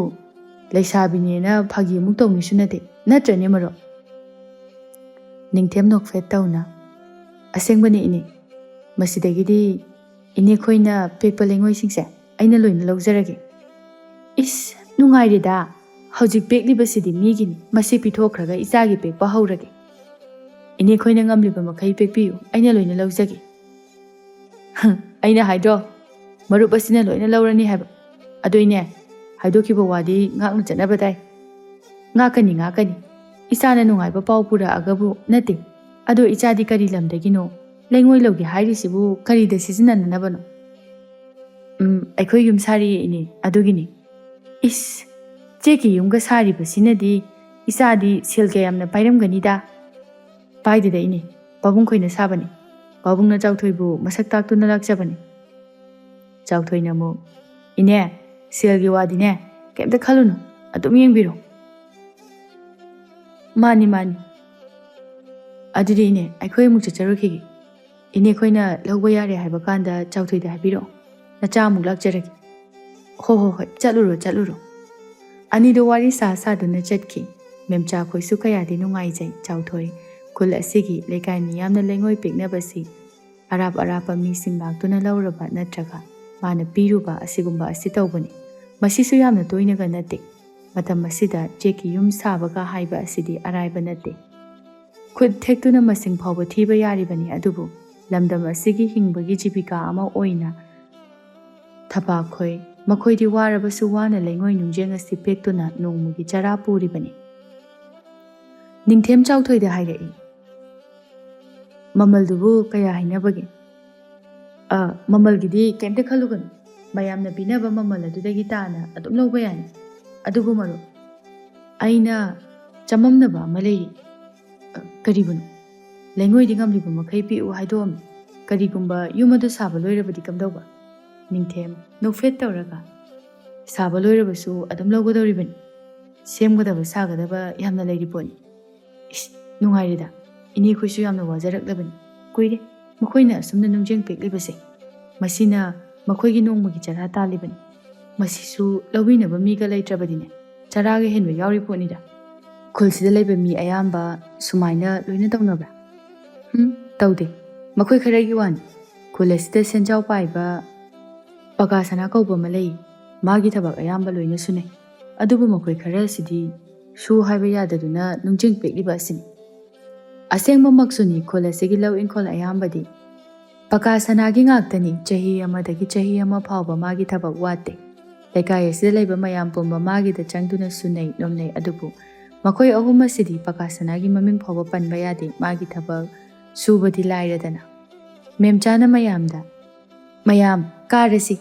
ꯂꯩꯁꯥꯕꯤꯅꯦꯅ ꯐꯥꯒꯤ ꯑꯃꯨꯛ ꯇꯧꯅꯤꯁꯨ ꯅꯠꯇꯦ, ꯅꯠꯇ꯭ꯔꯅꯦ ꯃꯔꯨꯞ?" ꯅꯤꯡꯊꯦꯝ ꯅꯣꯛꯐꯦꯠ ꯇꯧꯅ "ꯑꯁꯦꯡꯕꯅꯦ ꯏꯅꯦ, ꯃꯁꯤꯗꯒꯤꯗꯤ ꯏꯅꯦꯈꯣꯏꯅ ꯄꯦꯛꯄ ꯂꯩꯉꯣꯏꯁꯤꯡꯁꯦ ꯑꯩꯅ ꯂꯣꯏꯅ ꯂꯧꯖꯔꯒꯦ." "ꯏꯁ, ꯅꯨꯡꯉꯥꯏꯔꯦꯗ, ꯍꯧꯖꯤꯛ ꯄꯦꯛꯂꯤꯕꯁꯤꯗꯤ ꯃꯤꯒꯤꯅꯤ, ꯃꯁꯤ ꯄꯤꯊꯣꯛꯈ꯭ꯔꯒ ꯏꯆꯥꯒꯤ ꯄꯦꯛꯄ ꯍꯧꯔꯒꯦ." "ꯏꯅꯦꯈꯣꯏꯅ ꯉꯝꯂꯤꯕ ꯃꯈꯩ ꯄꯦꯛꯄꯤꯌꯨ, ꯑꯩꯅ ꯂꯣꯏꯅ ꯂꯧꯖꯒꯦ." "ꯑꯩꯅ ꯍꯥꯏꯗ꯭ꯔꯣ, ꯃꯔꯨꯞ ꯑꯁꯤꯅ ꯂꯣꯏꯅ ꯂꯧꯔꯅꯤ ꯍꯥꯏꯕ꯫ ꯑꯗꯣ ꯏꯅꯦ, ꯍꯥꯏꯗꯣꯛꯈꯤꯕ ꯋꯥꯗꯤ ꯉꯥꯛꯅ ꯆꯠꯅꯕ ꯇꯥꯏ." "ꯉꯥꯛꯀꯅꯤ, ꯏꯆꯥꯅ ꯅꯨꯡꯉꯥꯏꯕ ꯄꯥꯎ ꯄꯨꯔꯛꯑꯒꯕꯨ ꯅꯠꯇꯦ, ꯑꯗꯣ ꯏꯆꯥꯗꯤ ꯀꯔꯤ ꯂꯝꯗꯒꯤꯅꯣ? ꯂꯩꯉꯣꯏ ꯂꯧꯒꯦ ꯍꯥꯏꯔꯤꯁꯤꯕꯨ ꯀꯔꯤꯗ ꯁꯤꯖꯤꯟꯅꯅꯕꯅꯣ?" "ꯑꯩꯈꯣꯏ ꯌꯨꯝ ꯁꯥꯔꯤꯌꯦ ꯏꯅꯦ, ꯑꯗꯨꯒꯤꯅꯤ." "ꯏꯁ, ꯆꯦꯛꯀꯤ ꯌꯨꯝꯒ ꯁꯥꯔꯤꯕꯁꯤꯅꯗꯤ ꯏꯆꯥꯗꯤ ꯁꯦꯜ ꯀꯌꯥꯝꯅ ꯄꯥꯏꯔꯝꯒꯅꯤꯗ." "ꯄꯥꯏꯗꯦꯗ ꯏꯅꯦ, ꯄꯥꯕꯨꯡ ꯈꯣꯏꯅ ꯁꯥꯕꯅꯤ, ꯄꯥꯕꯨꯡꯅ ꯆꯥꯎꯊꯣꯏꯕꯨ ꯃꯁꯛ ꯇꯥꯛꯇꯨꯅ ꯂꯥꯛꯆꯕꯅꯤ." ꯆꯥꯎꯊꯣꯏꯅ ꯑꯃꯨꯛ "ꯏꯅꯦ, ꯁꯦꯜꯒꯤ ꯋꯥꯗꯤꯅꯦ ꯀꯩꯝꯇ ꯈꯜꯂꯨꯅꯨ, ꯑꯗꯨꯝ ꯌꯦꯡꯕꯤꯔꯣ." "ꯃꯥꯅꯤ, ꯑꯗꯨꯗꯤ ꯏꯅꯦ ꯑꯩꯈꯣꯏ ꯑꯃꯨꯛ ꯆꯠꯆꯔꯨꯈꯤꯒꯦ꯫ ꯏꯅꯦꯈꯣꯏꯅ ꯂꯧꯕ ꯌꯥꯔꯦ ꯍꯥꯏꯕ ꯀꯥꯟꯗ ꯆꯥꯎꯊꯣꯏꯗ ꯍꯥꯏꯕꯤꯔꯛꯑꯣ, ꯅꯆꯥ ꯑꯃꯨꯛ ꯂꯥꯛꯆꯔꯒꯦ." ꯍꯣꯏ, ꯆꯠꯂꯨꯔꯣ." ꯑꯅꯤꯗꯨ ꯋꯥꯔꯤ ꯁꯥꯗꯨꯅ ꯆꯠꯈꯤ꯫ ꯃꯦꯝꯆꯥꯈꯣꯏꯁꯨ ꯀꯌꯥꯗꯤ ꯅꯨꯡꯉꯥꯏꯖꯩ꯫ ꯆꯥꯎꯊꯣꯏ ꯈꯨꯜ ꯑꯁꯤꯒꯤ ꯂꯩꯀꯥꯏ ꯃꯤꯌꯥꯝꯅ ꯂꯩꯉꯣꯏ ꯄꯦꯛꯅꯕꯁꯤ ꯑꯔꯥꯞ ꯑꯔꯥꯞꯄ ꯃꯤꯁꯤꯡ ꯂꯥꯛꯇꯨꯅ ꯂꯧꯔꯕ ꯅꯠꯇ꯭ꯔꯒ ꯃꯥꯅ ꯄꯤꯔꯨꯕ ꯑꯁꯤꯒꯨꯝꯕ ꯑꯁꯤ ꯇꯧꯕꯅꯤ꯫ ꯃꯁꯤꯁꯨ ꯌꯥꯝꯅ ꯇꯣꯏꯅꯒ ꯅꯠꯇꯦ꯫ ꯃꯇꯝ ꯑꯁꯤꯗ ꯆꯦꯛꯀꯤ ꯌꯨꯝ ꯁꯥꯕꯒ ꯍꯥꯏꯕ ꯑꯁꯤꯗꯤ ꯑꯔꯥꯏꯕ ꯅꯠꯇꯦ꯫ ꯈꯨꯠ ꯊꯦꯛꯇꯨꯅ ꯃꯁꯤꯡ ꯐꯥꯎꯕ ꯊꯤꯕ ꯌꯥꯔꯤꯕꯅꯤ꯫ ꯑꯗꯨꯕꯨ ꯂꯝꯗꯝ ꯑꯁꯤꯒꯤ ꯍꯤꯡꯕꯒꯤ ꯖꯤꯕꯤꯀꯥ ꯑꯃ ꯑꯣꯏꯅ ꯊꯕꯥꯈꯣꯏ ꯃꯈꯣꯏꯗꯤ ꯋꯥꯔꯕꯁꯨ ꯋꯥꯅ ꯂꯩꯉꯣꯏ ꯅꯨꯡꯖꯦꯡ ꯑꯁꯤ ꯄꯦꯛꯇꯨꯅ ꯅꯣꯡꯃꯒꯤ ꯆꯔꯥ ꯄꯨꯔꯤꯕꯅꯤ꯫ ꯅꯤꯡꯊꯦꯝ ꯆꯥꯎꯊꯣꯏꯗ ꯍꯥꯏꯔꯛꯏ꯫ "ꯃꯃꯜꯗꯨꯕꯨ ꯀꯌా ꯍꯥꯏꯅꯕꯒꯦ?" "ꯃꯃꯜꯒꯤꯗꯤ ꯀꯩꯝꯇ ꯈꯜꯂꯨꯒꯅꯨ, ꯃꯌꯥꯝꯅ ꯄꯤꯅꯕ ꯃꯃꯜ ꯑꯗꯨꯗꯒꯤ ꯇꯥꯅ ꯑꯗꯨꯝ ꯂꯧꯕ ꯌꯥꯅꯤ꯫ ꯑꯗꯨꯕꯨ ꯃꯔꯨꯞ, ꯑꯩꯅ ꯆꯃꯝꯅꯕ ꯑꯃ ꯂꯩꯔꯤ." "ꯀꯔꯤꯕꯨꯅꯣ?" "ꯂꯩꯉꯣꯏꯗꯤ ꯉꯝꯂꯤꯕ ꯃꯈꯩ ꯄꯦꯛꯎ ꯍꯥꯏꯗꯣꯛꯑꯝꯃꯤ, ꯀꯔꯤꯒꯨꯝꯕ ꯌꯨꯝ ꯑꯗꯨ ꯁꯥꯕ ꯂꯣꯏꯔꯕꯗꯤ ꯀꯝꯗꯧꯕ?" ꯅꯤꯡꯊꯦꯝ ꯅꯣꯛꯐꯦꯠ ꯇꯧꯔꯒ "ꯁꯥꯕ ꯂꯣꯏꯔꯕꯁꯨ ꯑꯗꯨꯝ ꯂꯧꯒꯗꯧꯔꯤꯕꯅꯤ, ꯁꯦꯝꯒꯗꯕ ꯁꯥꯒꯗꯕ ꯌꯥꯝꯅ ꯂꯩꯔꯤ ꯄꯣꯠꯅꯤ." "ꯏꯁ, ꯅꯨꯡꯉꯥꯏꯔꯦꯗ, ꯏꯅꯦꯈꯣꯏꯁꯨ ꯌꯥꯝꯅ ꯋꯥꯖꯔꯛꯂꯕꯅꯤ, ꯀꯨꯏꯔꯦ ꯃꯈꯣꯏꯅ ꯑꯁꯨꯝꯅ ꯅꯨꯡꯖꯦꯡ ꯄꯦꯛꯂꯤꯕꯁꯦ, ꯃꯁꯤꯅ ꯃꯈꯣꯏꯒꯤ ꯅꯣꯡꯃꯒꯤ ꯆꯔꯥ ꯇꯥꯜꯂꯤꯕꯅꯤ꯫ ꯃꯁꯤꯁꯨ ꯂꯧꯕꯤꯅꯕ ꯃꯤꯒ ꯂꯩꯇ꯭ꯔꯕꯗꯤꯅꯦ ꯆꯔꯥꯒ ꯍꯦꯟꯕ ꯌꯥꯎꯔꯤ ꯄꯣꯠꯅꯤꯗ." "ꯈꯨꯜꯁꯤꯗ ꯂꯩꯕ ꯃꯤ ꯑꯌꯥꯝꯕ ꯁꯨꯃꯥꯏꯅ ꯂꯣꯏꯅ ꯇꯧꯅꯕ꯭ꯔꯥ?" "ꯇꯧꯗꯦ, ꯃꯈꯣꯏ ꯈꯔꯒꯤ ꯋꯥꯅꯤ꯫ ꯈꯨꯜ ꯑꯁꯤꯗ ꯁꯦꯟꯖꯥꯎ ꯄꯥꯏꯕ ꯄꯀꯥ ꯁꯅꯥ ꯀꯧꯕ ꯑꯃ ꯂꯩ, ꯃꯥꯒꯤ ꯊꯕꯛ ꯑꯌꯥꯝꯕ ꯂꯣꯏꯅ ꯁꯨꯅꯩ꯫ ꯑꯗꯨꯕꯨ ꯃꯈꯣꯏ ꯈꯔ ꯑꯁꯤꯗꯤ ꯁꯨ ꯍꯥꯏꯕ ꯌꯥꯗꯗꯨꯅ ꯅꯨꯡꯖꯦꯡ ꯄꯦꯛꯂꯤꯕ ꯑꯁꯤꯅꯤ꯫ ꯑꯁꯦꯡꯕꯃꯛꯁꯨꯅꯤ, ꯈꯨꯜ ꯑꯁꯤꯒꯤ ꯂꯧ ꯏꯪꯈꯣꯜ ꯑꯌꯥꯝꯕꯗꯤ ꯄꯀꯥ ꯁꯅꯥꯒꯤ ꯉꯥꯛꯇꯅꯤ꯫ ꯆꯍꯤ ꯑꯃꯗꯒꯤ ꯆꯍꯤ ꯑꯃ ꯐꯥꯎꯕ ꯃꯥꯒꯤ ꯊꯕꯛ ꯋꯥꯠꯇꯦ꯫ ꯂꯩꯀꯥꯏ ꯑꯁꯤꯗ ꯂꯩꯕ ꯃꯌꯥꯝ ꯄꯨꯝꯕ ꯃꯥꯒꯤꯗ ꯆꯪꯗꯨꯅ ꯁꯨꯅꯩ ꯅꯣꯝꯅꯩ꯫ ꯑꯗꯨꯕꯨ ꯃꯈꯣꯏ ꯑꯍꯨꯝ ꯑꯁꯤꯗꯤ ꯄꯀꯥ ꯁꯅꯥꯒꯤ ꯃꯃꯤꯡ ꯐꯥꯎꯕ ꯄꯟꯕ ꯌꯥꯗꯦ, ꯃꯥꯒꯤ ꯊꯕꯛ ꯁꯨꯕꯗꯤ ꯂꯥꯏꯔꯗꯅ." ꯃꯦꯝꯆꯥꯅ "ꯃꯌꯥꯝ ꯀꯥꯔꯁꯤ,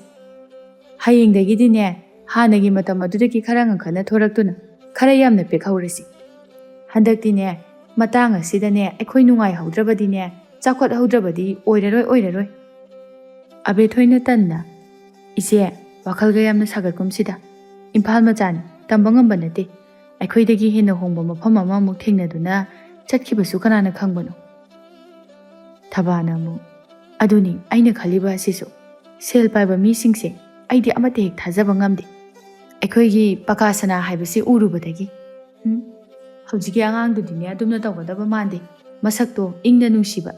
ꯍꯌꯦꯡꯗꯒꯤꯗꯤꯅꯦ ꯍꯥꯟꯅꯒꯤ ꯃꯇꯝ ꯑꯗꯨꯗꯒꯤ ꯈꯔ ꯉꯟꯈꯠꯅ ꯊꯣꯔꯛꯇꯨꯅ ꯈꯔ ꯌꯥꯝꯅ ꯄꯦꯛꯍꯧꯔꯁꯤ꯫ ꯍꯟꯗꯛꯇꯤꯅꯦ ꯃꯇꯥꯡ ꯑꯁꯤꯗꯅꯦ ꯑꯩꯈꯣꯏ ꯅꯨꯡꯉꯥꯏꯍꯧꯗ꯭ꯔꯕꯗꯤꯅꯦ ꯆꯥꯎꯈꯠꯍꯧꯗ꯭ꯔꯕꯗꯤ ꯑꯣꯏꯔꯔꯣꯏ." ꯑꯕꯦꯊꯣꯏꯅ ꯇꯟꯅ "ꯏꯆꯦ, ꯋꯥꯈꯜꯒ ꯌꯥꯝꯅ ꯁꯥꯒꯠꯀꯨꯝꯁꯤꯗ, ꯏꯝꯐꯥꯜ ꯃꯆꯥꯅꯤ, ꯇꯝꯕ ꯉꯝꯕ ꯅꯠꯇꯦ꯫ ꯑꯩꯈꯣꯏꯗꯒꯤ ꯍꯦꯟꯅ ꯍꯣꯡꯕ ꯃꯐꯝ ꯑꯃꯃꯨꯛ ꯊꯦꯡꯅꯗꯨꯅ ꯆꯠꯈꯤꯕꯁꯨ ꯀꯅꯥꯅ ꯈꯪꯕꯅꯣ? ꯊꯕꯥꯅ ꯑꯃꯨꯛ ꯑꯗꯨꯅꯤ ꯑꯩꯅ ꯈꯜꯂꯤꯕ ꯑꯁꯤꯁꯨ ꯁꯦꯜ ꯄꯥꯏꯕ ꯃꯤꯁꯤꯡꯁꯦ ꯑꯩꯗꯤ ꯑꯃꯠꯇ ꯍꯦꯛ ꯊꯥꯖꯕ ꯉꯝꯗꯦ ꯑꯩꯈꯣꯏꯒꯤ ꯄꯀꯥ ꯁꯅꯥ ꯍꯥꯏꯕꯁꯤ ꯎꯔꯨꯕꯗꯒꯤ ꯍꯧꯖꯤꯛꯀꯤ ꯑꯉꯥꯡꯗꯨꯗꯤꯅꯦ ꯑꯗꯨꯝꯅ ꯇꯧꯒꯗꯕ ꯃꯥꯟꯗꯦ ꯃꯁꯛꯇꯣ ꯏꯪꯅ ꯅꯨꯡꯁꯤꯕ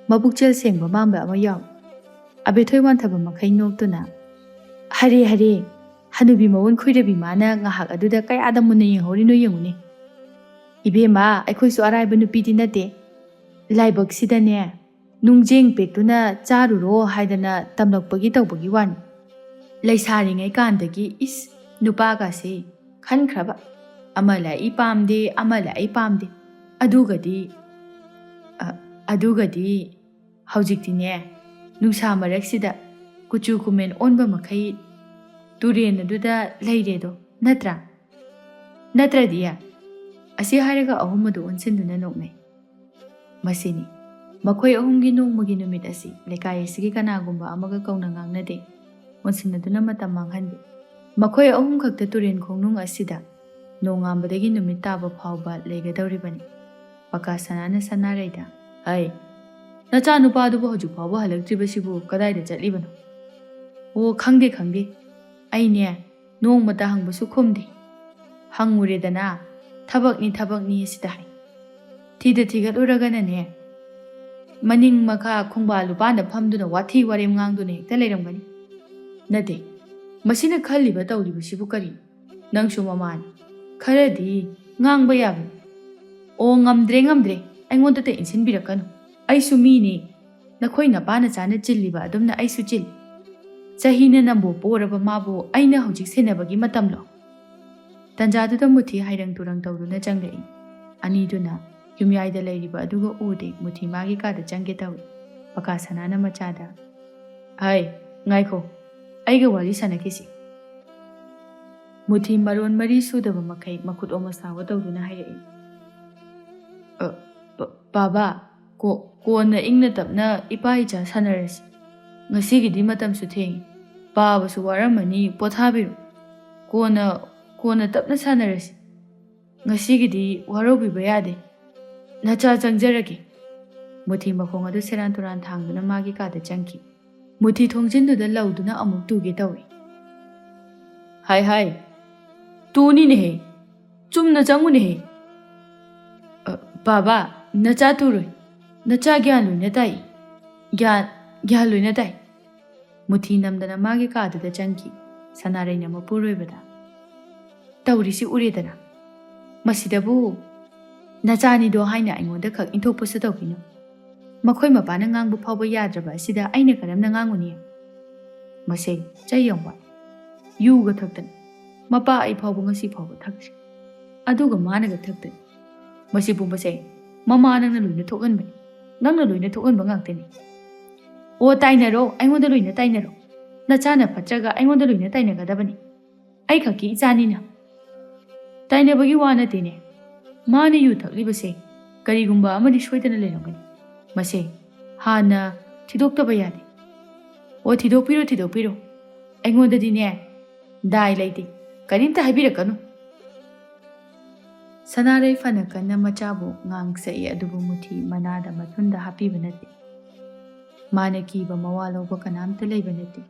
ꯃꯕꯨꯛꯆꯦꯜ ꯁꯦꯡꯕ ꯃꯥꯟꯕ ꯑꯃ ꯌꯥꯎꯏ ꯑꯕꯦꯊꯣꯏ ꯋꯥꯟꯊꯕ ꯃꯈꯩ ꯅꯣꯛꯇꯨꯅ ꯍꯔꯦ ꯍꯔꯦ ꯍꯅꯨꯕꯤ ꯃꯋꯨꯟ ꯈꯨꯏꯔꯕꯤ ꯃꯥꯅ ꯉꯥꯏꯍꯥꯛ ꯑꯗꯨꯗ ꯀꯌꯥꯗ ꯃꯨꯟꯅ ꯌꯦꯡꯍꯧꯔꯤꯅꯣ ꯌꯦꯡꯉꯨꯅꯦ ꯏꯕꯦꯝꯃ ꯑꯩꯈꯣꯏꯁꯨ ꯑꯔꯥꯏꯕ ꯅꯨꯄꯤꯗꯤ ꯅꯠꯇꯦ ꯂꯥꯏꯕꯛꯁꯤꯗꯅꯦ ꯅꯨꯡꯖꯦꯡ ꯄꯦꯛꯇꯨꯅ ꯆꯥꯔꯨꯔꯣ ꯍꯥꯏꯗꯅ ꯇꯝꯂꯛꯄꯒꯤ ꯇꯧꯕꯒꯤ ꯋꯥꯅꯤ ꯂꯩꯁꯥꯔꯤꯉꯩ ꯀꯥꯟꯗꯒꯤ ꯏꯁ ꯅꯨꯄꯥꯒꯁꯦ ꯈꯟꯈ꯭ꯔꯕ ꯑꯃ ꯂꯥꯛꯏ ꯄꯥꯝꯗꯦ ꯑꯃ ꯂꯥꯛꯏ ꯄꯥꯝꯗꯦ ꯑꯗꯨꯒꯗꯤ ꯍꯧꯖꯤꯛꯇꯤꯅꯦ ꯅꯨꯡꯁꯥ ꯃꯔꯛꯁꯤꯗ ꯀꯨꯆꯨ ꯀꯨꯃꯦꯟ ꯑꯣꯟꯕ ꯃꯈꯩ ꯇꯨꯔꯦꯟ ꯑꯗꯨꯗ ꯂꯩꯔꯦꯗꯣ ꯅꯠꯇ꯭ꯔꯗꯤ ꯑꯁꯤ ꯍꯥꯏꯔꯒ ꯑꯍꯨꯝ ꯑꯗꯨ ꯑꯣꯟꯁꯤꯟꯗꯨꯅ ꯅꯣꯛꯅꯩ ꯃꯁꯤꯅꯤ ꯃꯈꯣꯏ ꯑꯍꯨꯝꯒꯤ ꯅꯣꯡꯃꯒꯤ ꯅꯨꯃꯤꯠ ꯑꯁꯤ ꯂꯩꯀꯥꯏ ꯑꯁꯤꯒꯤ ꯀꯅꯥꯒꯨꯝꯕ ꯑꯃꯒ ꯀꯧꯅ ꯉꯥꯡꯅꯗꯦ ꯑꯣꯟꯁꯤꯟꯅꯗꯨꯅ ꯃꯇꯝ ꯃꯥꯡꯍꯟꯗꯦ ꯃꯈꯣꯏ ꯑꯍꯨꯝ ꯈꯛꯇ ꯇꯨꯔꯦꯟ ꯈꯣꯡꯅꯨꯡ ꯑꯁꯤꯗ ꯅꯣꯡꯉꯥꯟꯕꯗꯒꯤ ꯅꯨꯃꯤꯠ ꯇꯥꯕ ꯐꯥꯎꯕ ꯂꯩꯒꯗꯧꯔꯤꯕꯅꯤ ꯄꯀꯥ ꯁꯅꯥꯅ ꯁꯅꯥꯔꯩꯗ ꯍꯩ ꯅꯆꯥ ꯅꯨꯄꯥꯗꯨꯕꯨ ꯍꯧꯖꯤꯛ ꯐꯥꯎꯕ ꯍꯜꯂꯛꯇ꯭ꯔꯤꯕꯁꯤꯕꯨ ꯀꯗꯥꯏꯗ ꯆꯠꯂꯤꯕꯅꯣ ꯑꯣ ꯈꯪꯗꯦ ꯑꯩꯅꯦ ꯅꯣꯡꯃꯇ ꯍꯪꯕꯁꯨ ꯈꯨꯝꯗꯦ ꯍꯪꯉꯨꯔꯦꯗꯅ ꯊꯕꯛꯅꯤ ꯑꯁꯤꯗ ꯍꯥꯏ ꯊꯤꯒꯠꯂꯨꯔꯒꯅꯅꯦ ꯃꯅꯤꯡ ꯃꯈꯥ ꯈꯣꯡꯕꯥꯜ ꯂꯨꯄꯥꯟꯗ ꯐꯝꯗꯨꯅ ꯋꯥꯊꯤ ꯋꯥꯔꯦꯝ ꯉꯥꯡꯗꯨꯅ ꯍꯦꯛꯇ ꯂꯩꯔꯝꯒꯅꯤ ꯅꯠꯇꯦ ꯃꯁꯤꯅ ꯈꯜꯂꯤꯕ ꯇꯧꯔꯤꯕꯁꯤꯕꯨ ꯀꯔꯤ ꯅꯪꯁꯨ ꯃꯃꯥꯅꯤ ꯈꯔꯗꯤ ꯉꯥꯡꯕ ꯌꯥꯕꯅꯤ ꯑꯣ ꯉꯝꯗ꯭ꯔꯦ ꯑꯩꯉꯣꯟꯗꯇ ꯏꯟꯁꯤꯟꯕꯤꯔꯛꯀꯅꯨ ꯑꯩꯁꯨ ꯃꯤꯅꯤ ꯅꯈꯣꯏ ꯅꯄꯥꯅ ꯆꯥꯅ ꯆꯤꯜꯂꯤꯕ ꯑꯗꯨꯝꯅ ꯑꯩꯁꯨ ꯆꯤꯜꯂꯤ ꯆꯍꯤꯅ ꯅꯝꯕꯣ ꯄꯣꯔꯕ ꯃꯥꯕꯨ ꯑꯩꯅ ꯍꯧꯖꯤꯛ ꯁꯦꯟꯅꯕꯒꯤ ꯃꯇꯝꯂꯣ ꯇꯟꯖꯥꯗꯨꯗ ꯃꯨꯊꯤ ꯍꯩꯔꯪ ꯇꯨꯔꯪ ꯇꯧꯗꯨꯅ ꯆꯪꯂꯛꯏ ꯑꯅꯤꯗꯨꯅ ꯌꯨꯝꯌꯥꯏꯗ ꯂꯩꯔꯤꯕ ꯑꯗꯨꯒ ꯎꯗꯦ ꯃꯨꯊꯤ ꯃꯥꯒꯤ ꯀꯥꯗ ꯆꯪꯒꯦ ꯇꯧꯏ ꯄꯀꯥ ꯁꯅꯥꯅ ꯃꯆꯥꯗ ꯍꯩ ꯉꯥꯏꯈꯣ ꯑꯩꯒ ꯋꯥꯔꯤ ꯁꯥꯟꯅꯈꯤꯁꯤ ꯃꯨꯊꯤ ꯃꯔꯣꯟ ꯃꯔꯤ ꯁꯨꯗꯕ ꯃꯈꯩ ꯃꯈꯨꯠ ꯑꯣꯃ ꯁꯥꯎꯕ ꯇꯧꯗꯨꯅ ꯍꯥꯏꯔꯛꯏ ꯕꯥꯕꯥ ꯀꯣꯟꯅ ꯏꯪꯅ ꯇꯞꯅ ꯏꯄꯥ ꯏꯆꯥ ꯁꯥꯟꯅꯔꯁꯤ ꯉꯁꯤꯒꯤꯗꯤ ꯃꯇꯝꯁꯨ ꯊꯦꯡꯉꯤ ꯄꯥꯕꯁꯨ ꯋꯥꯔꯝꯃꯅꯤ ꯄꯣꯊꯥꯕꯤꯔꯣ ꯀꯣꯟꯅ ꯇꯞꯅ ꯁꯥꯟꯅꯔꯁꯤ ꯉꯁꯤꯒꯤꯗꯤ ꯋꯥꯔꯧꯕꯤꯕ ꯌꯥꯗꯦ ꯅꯆꯥ ꯆꯪꯖꯔꯒꯦ ꯃꯨꯊꯤ ꯃꯈꯣꯡ ꯑꯗꯨ ꯁꯦꯔꯥꯟ ꯇꯨꯔꯥꯟ ꯊꯥꯡꯗꯨꯅ ꯃꯥꯒꯤ ꯀꯥꯗ ꯆꯪꯈꯤ ꯃꯨꯊꯤ ꯊꯣꯡꯖꯤꯟꯗꯨꯗ ꯂꯧꯗꯨꯅ ꯑꯃꯨꯛ ꯇꯨꯒꯦ ꯇꯧꯏ ꯍꯥꯏ ꯇꯨꯅꯤꯅꯦꯍꯦ ꯆꯨꯝꯅ ꯆꯪꯉꯨꯅꯦꯍꯦ ꯕꯥꯕꯥ ꯅꯆꯥ ꯇꯨꯔꯣꯏ ꯅꯆꯥ ꯒ꯭ꯌꯥꯟ ꯂꯣꯏꯅ ꯇꯥꯏ ꯒ꯭ꯌꯥꯟ ꯂꯣꯏꯅ ꯇꯥꯏ ꯃꯨꯊꯤ ꯅꯝꯗꯅ ꯃꯥꯒꯤ ꯀꯥꯗꯨꯗ ꯆꯪꯈꯤ ꯁꯅꯥꯔꯩꯅ ꯃꯄꯨꯔꯣꯏꯕꯗ ꯇꯧꯔꯤꯁꯤ ꯎꯔꯦꯗꯅ ꯃꯁꯤꯗꯕꯨ ꯅꯆꯥꯅꯤꯗꯣ ꯍꯥꯏꯅ ꯑꯩꯉꯣꯟꯗ ꯈꯛ ꯏꯟꯊꯣꯛꯄꯁꯨ ꯇꯧꯈꯤꯅꯨ ꯃꯈꯣꯏ ꯃꯄꯥꯅ ꯉꯥꯡꯕ ꯐꯥꯎꯕ ꯌꯥꯗ꯭ꯔꯕ ꯑꯁꯤꯗ ꯑꯩꯅ ꯀꯔꯝꯅ ꯉꯥꯡꯉꯨꯅꯤ ꯃꯁꯦ ꯆꯩ ꯌꯥꯝ ꯋꯥꯏ ꯌꯨꯒ ꯊꯛꯇꯅ ꯃꯄꯥ ꯑꯩ ꯐꯥꯎꯕ ꯉꯁꯤ ꯐꯥꯎꯕ ꯊꯛꯇ꯭ꯔꯤ ꯑꯗꯨꯒ ꯃꯥꯅꯒ ꯊꯛꯇꯅꯤ ꯃꯁꯤ ꯄꯨꯝꯕꯁꯦ ꯃꯃꯥ ꯅꯪꯅ ꯂꯣꯏꯅ ꯊꯣꯛꯍꯟꯕꯅꯤ ꯅꯪꯅ ꯂꯣꯏꯅ ꯊꯣꯛꯍꯟꯕ ꯉꯥꯛꯇꯅꯤ ꯑꯣ ꯇꯥꯏꯅꯔꯣ ꯑꯩꯉꯣꯟꯗ ꯂꯣꯏꯅ ꯇꯥꯏꯅꯔꯣ ꯅꯆꯥꯅ ꯐꯠꯇ꯭ꯔꯒ ꯑꯩꯉꯣꯟꯗ ꯂꯣꯏꯅ ꯇꯥꯏꯅꯒꯗꯕꯅꯤ ꯑꯩ ꯈꯛꯀꯤ ꯏꯆꯥꯅꯤꯅ ꯇꯥꯏꯅꯕꯒꯤ ꯋꯥ ꯅꯠꯇꯦꯅꯦ ꯃꯥꯅ ꯌꯨ ꯊꯛꯂꯤꯕꯁꯦ ꯀꯔꯤꯒꯨꯝꯕ ꯑꯃꯗꯤ ꯁꯣꯏꯗꯅ ꯂꯩꯔꯝꯒꯅꯤ ꯃꯁꯦ ꯍꯥꯟꯅ ꯊꯤꯗꯣꯛꯇꯕ ꯌꯥꯗꯦ ꯑꯣ ꯊꯤꯗꯣꯛꯄꯤꯔꯣ ꯑꯩꯉꯣꯟꯗꯗꯤꯅꯦ ꯗꯥꯏ ꯂꯩꯇꯦ ꯀꯔꯤꯝꯇ ꯍꯥꯏꯕꯤꯔꯛꯀꯅꯨ ꯁꯅꯥꯔꯩ ꯐꯅ ꯀꯟꯅ ꯃꯆꯥꯕꯨ ꯉꯥꯡꯁꯛꯏ ꯑꯗꯨꯕꯨ ꯃꯨꯊꯤ ꯃꯅꯥꯗ ꯃꯊꯨꯟꯗ ꯍꯥꯞꯄꯤꯕ ꯅꯠꯇꯦ ꯃꯥꯅ ꯀꯤꯕ ꯃꯋꯥ ꯂꯧꯕ ꯀꯅꯥꯝꯇ ꯂꯩꯕ ꯅꯠꯇꯦ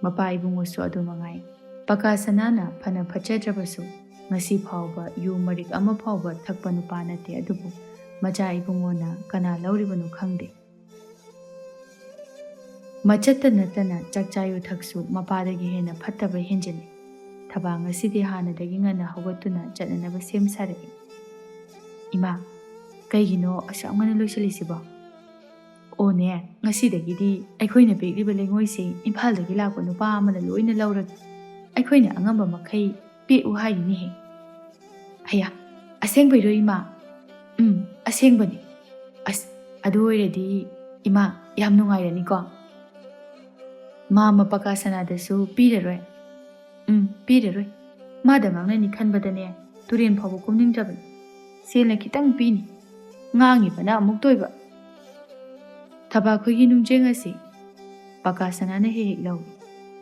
ꯃꯄꯥ ꯏꯕꯨꯡꯉꯣꯁꯨ ꯑꯗꯨ ꯃꯉꯥꯏ ꯄꯀꯥ ꯁꯅꯥꯅ ꯐꯅ ꯐꯠꯆꯗ꯭ꯔꯕꯁꯨ ꯉꯁꯤ ꯐꯥꯎꯕ ꯌꯨ ꯃꯔꯤꯛ ꯑꯃ ꯐꯥꯎꯕ ꯊꯛꯄ ꯅꯨꯄꯥ ꯅꯠꯇꯦ ꯑꯗꯨꯕꯨ ꯃꯆꯥ ꯏꯕꯨꯡꯉꯣꯅ ꯀꯅꯥ ꯂꯧꯔꯤꯕꯅꯣ ꯈꯪꯗꯦ ꯃꯆꯠꯇ ꯅꯠꯇꯅ ꯆꯥꯛꯆꯥ ꯌꯨꯊꯛꯁꯨ ꯃꯄꯥꯗꯒꯤ ꯍꯦꯟꯅ ꯐꯠꯇꯕ ꯍꯦꯟꯖꯤꯜꯂꯤ ꯊꯕꯥꯡ ꯑꯁꯤꯗꯤ ꯍꯥꯟꯅꯗꯒꯤ ꯉꯟꯅ ꯍꯧꯒꯠꯇꯨꯅ ꯆꯠꯅꯅꯕ ꯁꯦꯝ ꯁꯥꯔꯛꯏ ꯏꯃꯥ ꯀꯩꯒꯤꯅೋ ꯑꯁꯨꯛ ꯉꯟꯅ ꯂꯣꯏꯁꯤꯜꯂꯤꯁꯤꯕꯣ ꯑꯣꯅꯦ ꯉꯁꯤꯗꯒꯤꯗꯤ ꯑꯩꯈꯣꯏꯅ ꯄꯦꯛꯂꯤꯕ ꯂꯩꯉꯣꯏꯁꯦ ꯏꯝꯐꯥꯜꯗꯒꯤ ꯂꯥꯛꯄ ꯅꯨꯄꯥ ꯑꯃꯅ ꯂꯣꯏꯅ ꯂꯧꯔꯒꯦ ꯑꯩꯈꯣꯏꯅ ꯑꯉꯝꯕ ꯃꯈꯩ ꯄꯦꯛꯎ ꯍꯥꯏꯔꯤꯅꯦꯍꯦ ꯑꯌꯥ ꯑꯁꯦꯡꯕꯩꯔꯣ ꯏꯃꯥ ꯑꯁꯦꯡꯕꯅꯤ ꯑꯁ ꯑꯗꯨ ꯑꯣꯏꯔꯗꯤ ꯏꯃꯥ ꯌꯥꯝ ꯅꯨꯡꯉꯥꯏꯔꯅꯤꯀோ ꯃꯥꯃ ꯄꯀꯥ ꯁꯅꯥꯗꯁꯨ ꯄꯤꯔꯔꯣꯏ ꯄꯤꯔꯔꯣꯏ ꯃꯥꯗ ꯉꯥꯡꯅꯅꯤ ꯈꯟꯕꯗꯅꯦ ꯇꯨꯔꯦꯟ ꯐꯥꯎꯕ ꯀꯨꯝꯅꯤꯡꯗ꯭ꯔꯕꯅꯤ ꯁꯦꯜꯅ ꯈꯤꯇꯪ ꯄꯤꯅꯤ ꯉꯥꯡꯉꯤꯕꯅ ꯑꯃꯨꯛ ꯇꯣꯏꯕ ꯊꯕꯥꯈꯣꯏꯒꯤ ꯅꯨꯡꯖꯦꯡ ꯑꯁꯤ ꯄꯀꯥ ꯁꯅꯥꯅ ꯍꯦꯛ ꯂꯧꯏ